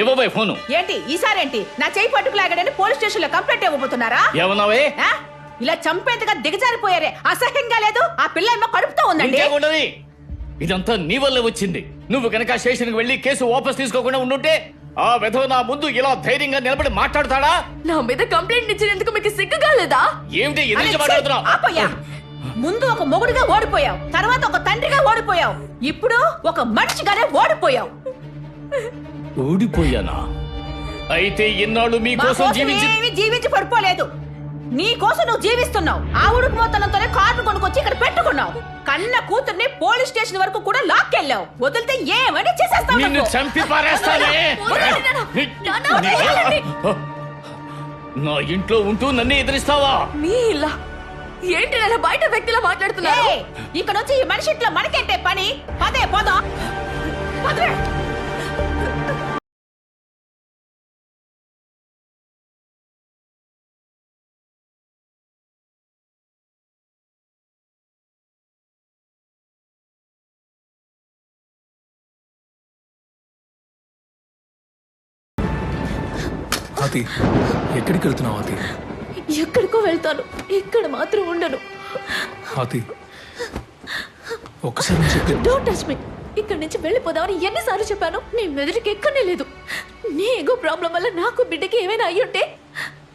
ఇవ్వబోయ్ ఫోను. ఏంటి ఈసారేంటి నా చేయి పట్టుకులాగాడని పోలీస్ స్టేషన్ లో కంప్లైంట్ ఇవ్వబోతున్నారా? ఏమన్నావే? ఆ? ఇలా చంపేంతగా దిగజారిపోయారే, అసహ్యంగా లేదు? ఆ పిల్ల ఏమో కడుపుతో ఉందండి. ఇంకేముండదు. ఇదంతా నీ వల్ల వచ్చింది. నువ్వు కనుక స్టేషన్కి వెళ్ళి కేసు వాపస్ తీసుకోకుండా ఉండుంటే ఆ వెధవ నా ముందు ఇలా ధైర్యంగా నిలబడి మాట్లాడతాడా? నా మీద కంప్లైంట్ ఇచ్చినందుకు మీకు సిగ్గుగా లేదా? ఏమిటి అరే, ఎదురు ఛీ, మాట్లాడుతున్నావు? ఆపయ్యా. ముందు ఒక మొగుడుగా ఓడిపోయావు, తర్వాత ఒక తండ్రిగా ఓడిపోయావు, ఇప్పుడు ఒక మనిషిగానే ఓడిపోయావు. ఓడిపోయానా? అయితే ఇన్నాళ్ళు మా మీకోసం కోసం జీవించి ఏమీ జీవించి పడిపోలేదు. నీ కోసం నువ్వు జీవిస్తున్నావు. ఆ ఉడుకు మొత్తంతోనే కారును కొనుక్కొచ్చి ఇక్కడ పెట్టుకున్నావు. కన్న కూతుర్ని పోలీస్ స్టేషన్ వరకు కూడా లాక్కెళ్ళావు. వదిలితే ఏమని చేసేస్తావు? నిన్ను నువ్వు? చంపి పారేస్తానే. నా ఇంట్లో ఉంటూ నన్ను ఎదిరిస్తావా? మీ ఇలా ఏంటి నెల బయట వ్యక్తిలా మాట్లాడుతున్నారు? ఏయ్, ఇక్కడ వచ్చి ఈ మనిషి ఇంట్లో మనకేంటే పని? పదే పోదాం. పదే. ఆతి, ఎక్కడికి వెళ్తున్నావు ఆతి? ఎక్కడికో వెళ్తాను, ఇక్కడ మాత్రం ఉండను. ఆతి, ఒక్కసారి చెప్పి. Don't touch me. ఇక్కడ నుంచి వెళ్ళిపోదామని ఎన్నిసార్లు చెప్పాను? నీ మెదడుకి ఎక్కనే లేదు. నీ ఏగో ప్రాబ్లం వల్ల నాకు బిడ్డకి ఏమైనా అయ్యుంటే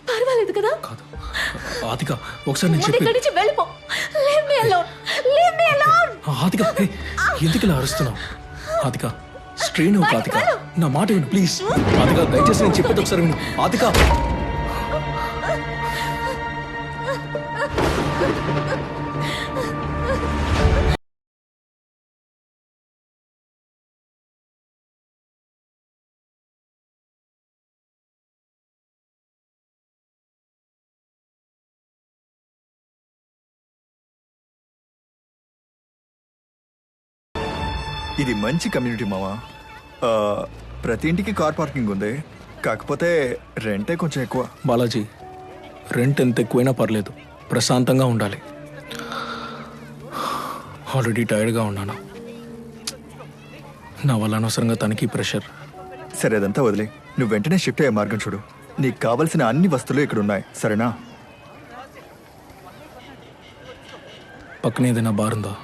పర్వాలేదు కదా? ఆతిక, ఒకసారి నేను ముందు చెప్పి. ఇక్కడి నుంచి వెళ్ళిపో. Leave me alone, leave me alone. Athika, ఎందుకు ఇలా అరుస్తున్నావు? ఆతిక, స్ట్రెయిన్ అవ్వకు ఆతిక. నా మాట విను ప్లీజ్. ఆతిక, దయచేసి నేను చెప్పేది ఒకసారి విను. ఆతిక, ఇది మంచి కమ్యూనిటీ మావా. ప్రతి ఇంటికి కార్ పార్కింగ్ ఉంది, కాకపోతే రెంటే కొంచెం ఎక్కువ. బాలాజీ, రెంట్ ఎంత ఎక్కువైనా పర్లేదు, ప్రశాంతంగా ఉండాలి. ఆల్రెడీ టైర్డ్గా ఉన్నాను. నా వల్ల అనవసరంగా తనకి ప్రెషర్. సరే, అదంతా వదిలే. నువ్వు వెంటనే షిఫ్ట్ అయ్యే మార్గం చూడు. నీకు కావలసిన అన్ని వస్తువులు ఇక్కడ ఉన్నాయి, సరేనా? పక్కన ఏదైనా బార్ ఉందా?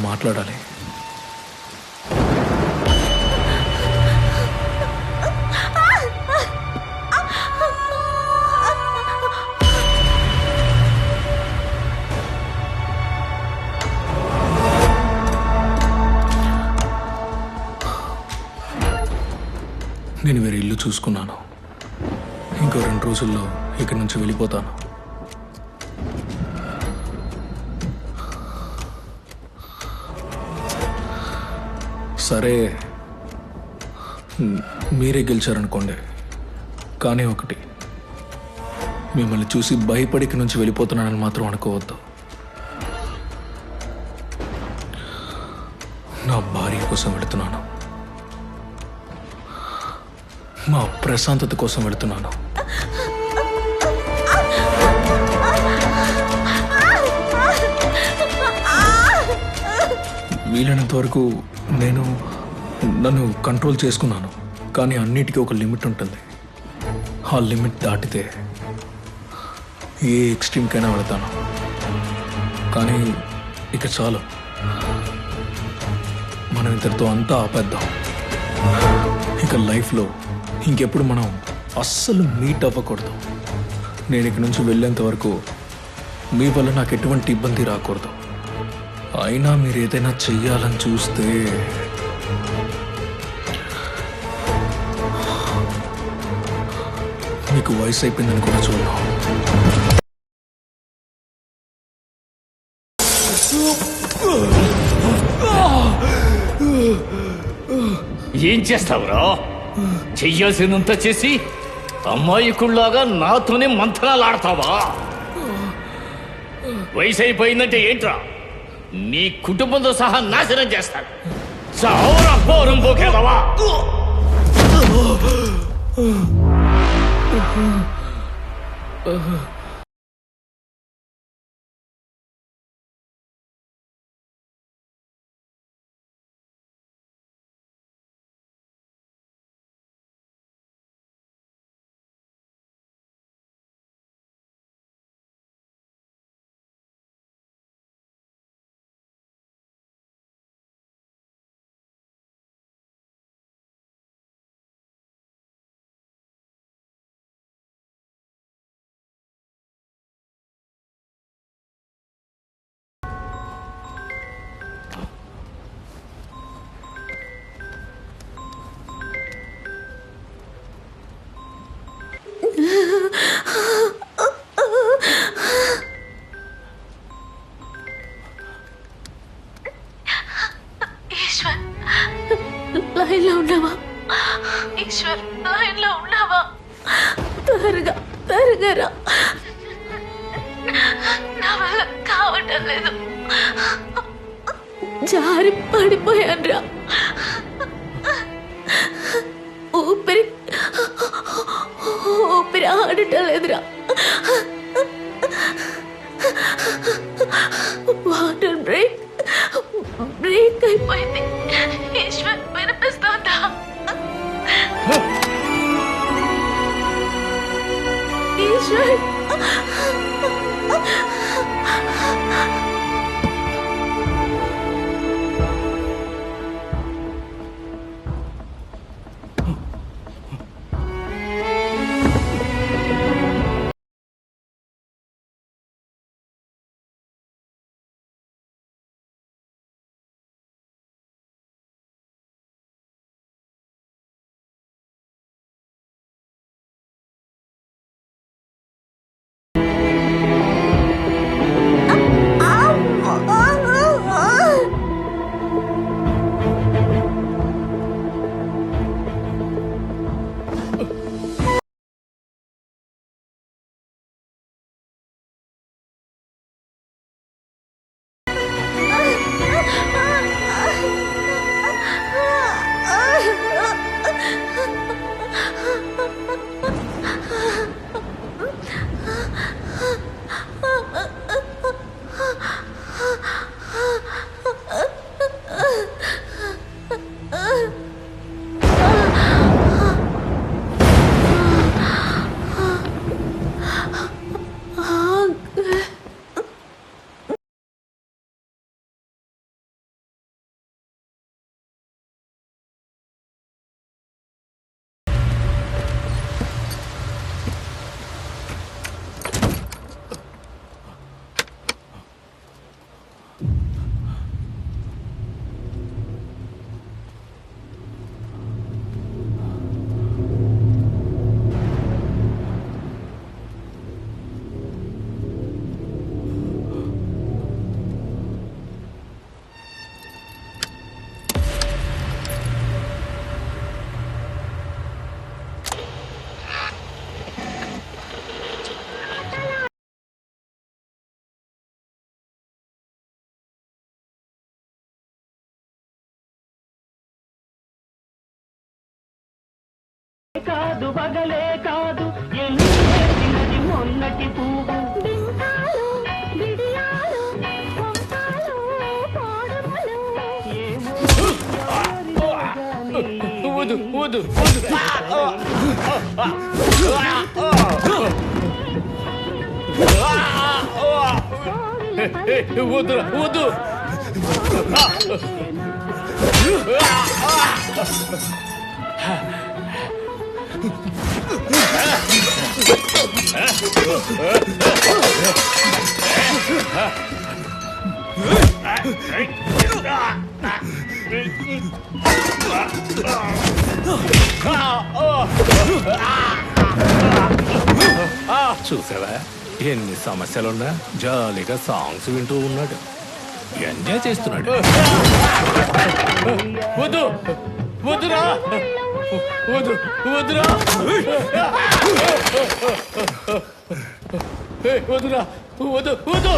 మాట్లాడాలి. నేను వేరే ఇల్లు చూసుకున్నాను. ఇంకో 2 రోజుల్లో ఇక్కడి నుంచి వెళ్ళిపోతాను. సరే, మీరే గెలిచారనుకోండి. కానీ ఒకటి, మిమ్మల్ని చూసి భయపడి ఇక్కడి నుంచి వెళ్ళిపోతున్నానని మాత్రం అనుకోవద్దు. నా భార్య కోసం వెళుతున్నాను. మా ప్రశాంతత కోసం వెళుతున్నాను. వీలైనంత వరకు నన్ను కంట్రోల్ చేసుకున్నాను. కానీ అన్నిటికీ ఒక లిమిట్ ఉంటుంది. ఆ లిమిట్ దాటితే ఏ ఎక్స్ట్రీమ్కైనా వెళతాను. కానీ ఇక చాలు, మనం ఇంతటితో అంతా ఆపేద్దాం. ఇక లైఫ్లో ఇంకెప్పుడు మనం అస్సలు మీట్ అవ్వకూడదు. నేను ఇక్కడి నుంచి వెళ్ళేంత వరకు మీ వల్ల నాకు ఎటువంటి ఇబ్బంది రాకూడదు. అయినా మీరు ఏదైనా చెయ్యాలని చూస్తే మీకు వయసు అయిపోయిందని కూడా చూద్దాం. ఏం చేస్తావురా? చెయ్యాల్సినంత చేసి అమ్మాయికుల్లాగా నాతోనే మంత్రాలు ఆడతావా? వయసు అయిపోయిందంటే ఏంట్రా? నీ కుటుంబంతో సహా నాశనం చేస్తాను. చావరా పోరం పోకేదవా? ఈశ్వర్, లైన్లో ఉన్నావా? ఈశ్వర్, లైన్లో ఉన్నావా? త్వరగా రా. నా వల్ల కావటం లేదు. జారి పడిపోయానురా. ఊపిరి ఆడటం లేదురా. వాటర్ బ్రేక్ అయిపోయింది. ఈశ్వర్, వినిపిస్తోందా? ఈశ్వర్ కాదు బగలే కాదు ఎల్లు వేసినది మొన్నటి పువ్వు వద్దు వద్దు వద్దు వద్దు చూసావా ఎన్ని సమస్యలున్నా జాలీగా సాంగ్స్ వింటూ ఉన్నాడు, ఎంజాయ్ చేస్తున్నాడు. వద్దు వద్దురా వద్దు వద్దురా వద్దురా వద్దు వద్దు.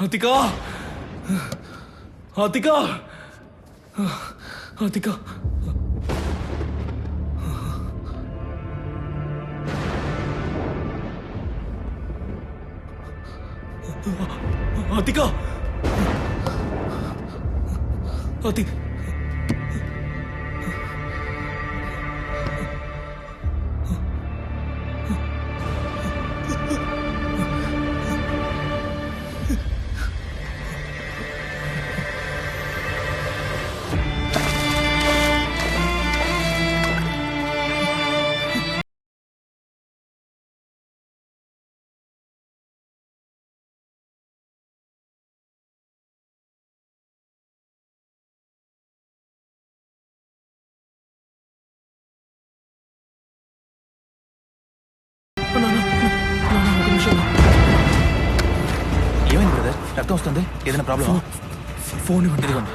అతికా అతికా అతికా అతికా అతి ఏమైంది బ్రదర్? రక్తం వస్తుంది, ఏదైనా ప్రాబ్లమ్? ఫోన్ ఇవ్వండి. ఇదిగోండి.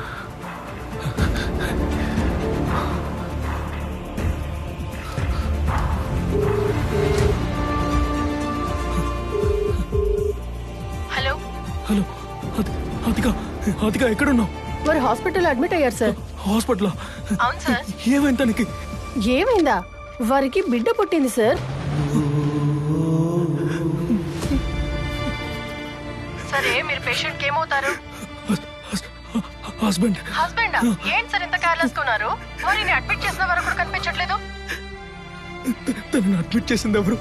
హలో హలో అతికా అతికా ఎక్కడున్నావు? వారు హాస్పిటల్ అడ్మిట్ అయ్యారు సార్. హాస్పిటల్? అవును సార్. ఏమైంది తనకి? ఏమైందా? వారికి బిడ్డ పుట్టింది సార్. సరే మీరు పేషెంట్ కి ఏమవుతారు? హస్బెండ్ హస్బెండా? ఏంటి సార్ ఇంత కేర్లెస్ గా ఉన్నారు? మరి అడ్మిట్ చేసిన వరకు కూడా కనిపించట్లేదు. తనని అడ్మిట్ చేసింది ఎవరు?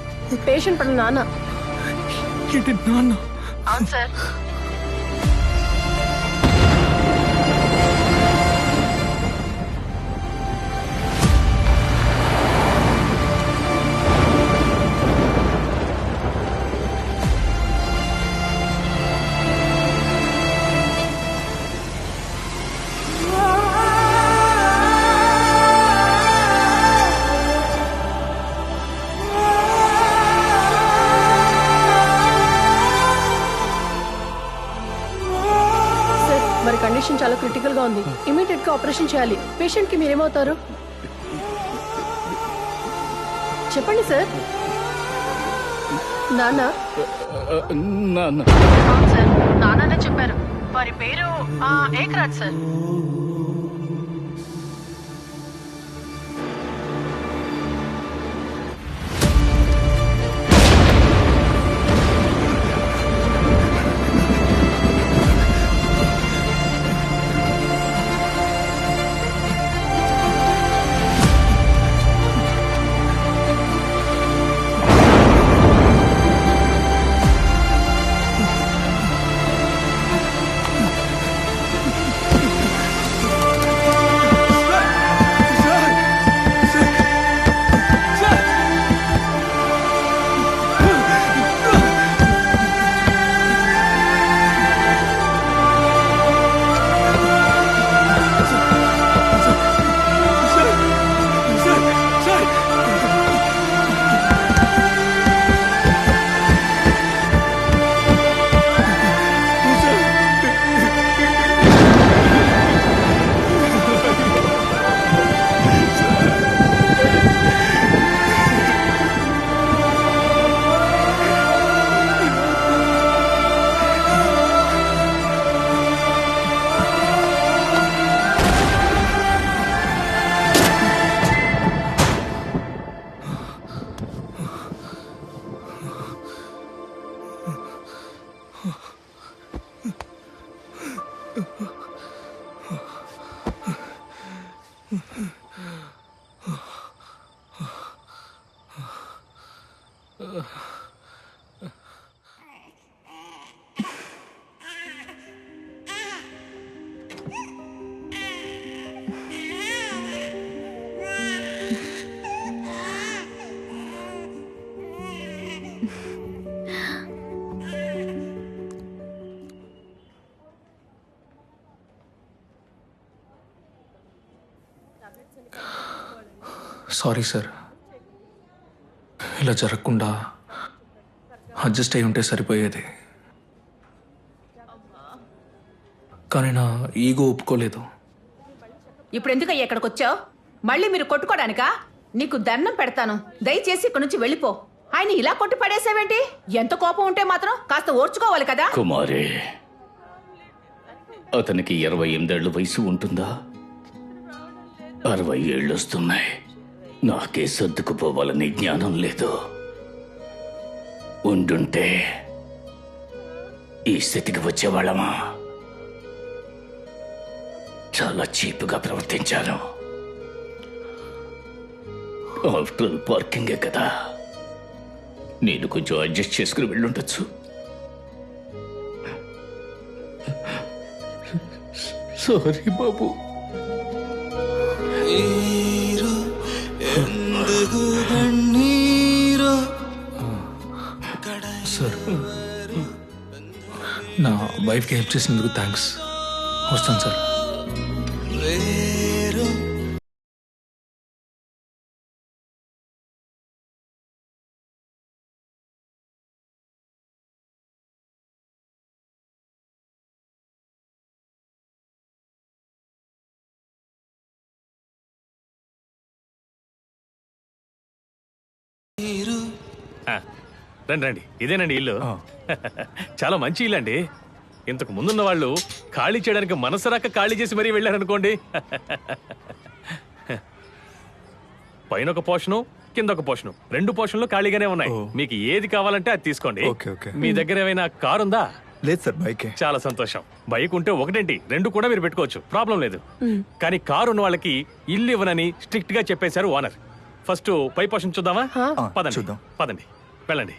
పేషెంట్ పట్ల నాన్న. ఏంటి నాన్న? అవును సార్. మరి కండిషన్ చాలా క్రిటికల్ గా ఉంది. ఇమీడియట్ గా ఆపరేషన్ చేయాలి. పేషెంట్ కి మీరేమవుతారు చెప్పండి సార్. నాన్న? నాన్న అవును సార్, నాన్ననే చెప్పారు. వారి పేరు ఏకరాజ్ సార్. సారీ సార్, ఇలా జరగకుండా అడ్జస్ట్ అయి ఉంటే సరిపోయేది. కానీ నా ఈగో ఒప్పుకోలేదు. ఇప్పుడు ఎందుకయ్యా ఇక్కడికి వచ్చావు? మళ్ళీ మీరు కొట్టుకోవడానికా? నీకు దండం పెడతాను, దయచేసి ఇక్కడి నుంచి వెళ్ళిపో. ఆయన ఇలా కొట్టి పడేసావేంటి? ఎంత కోపం ఉంటే మాత్రం కాస్త ఓర్చుకోవాలి కదా. కుమారే, అతనికి 28 ఏళ్ల వయసు ఉంటుందా? 60 ఏళ్ళు వస్తున్నాయి. నాకే సర్దుకుపోవాలని జ్ఞానం లేదు. ఉండుంటే ఈ స్థితికి వచ్చేవాళ్ళమా? చాలా చీప్గా ప్రవర్తించాను. ఆఫ్టర్ ఆల్ పార్కింగే కదా, నేను కొంచెం అడ్జస్ట్ చేసుకుని వెళ్ళుండొచ్చు. సారీ బాబు. సార్, నా వైఫ్కి హెల్ప్ చేసినందుకు థ్యాంక్స్. వస్తాను సార్. రండి రండి, ఇదేనండి ఇల్లు. చాలా మంచి ఇల్లు అండి. ఇంతకు ముందున్న వాళ్ళు ఖాళీ చేయడానికి మనసు రాక ఖాళీ చేసి మరీ వెళ్ళారనుకోండి. పైన ఒక పోర్షను, కింద ఒక పోర్షను, 2 పోర్షన్లు ఖాళీగానే ఉన్నాయి. మీకు ఏది కావాలంటే అది తీసుకోండి. మీ దగ్గర ఏమైనా కారు ఉందా? లేదు సార్ బైకే. చాలా సంతోషం. బైక్ ఉంటే ఒకటేంటి 2 కూడా మీరు పెట్టుకోవచ్చు, ప్రాబ్లం లేదు. కానీ కారు ఉన్న వాళ్ళకి ఇల్లు ఇవ్వనని స్ట్రిక్ట్ గా చెప్పేశారు ఓనర్. ఫస్ట్ పై పోర్షన్ చూద్దామా? పదండి చూద్దాం. పదండి వెళ్ళండి.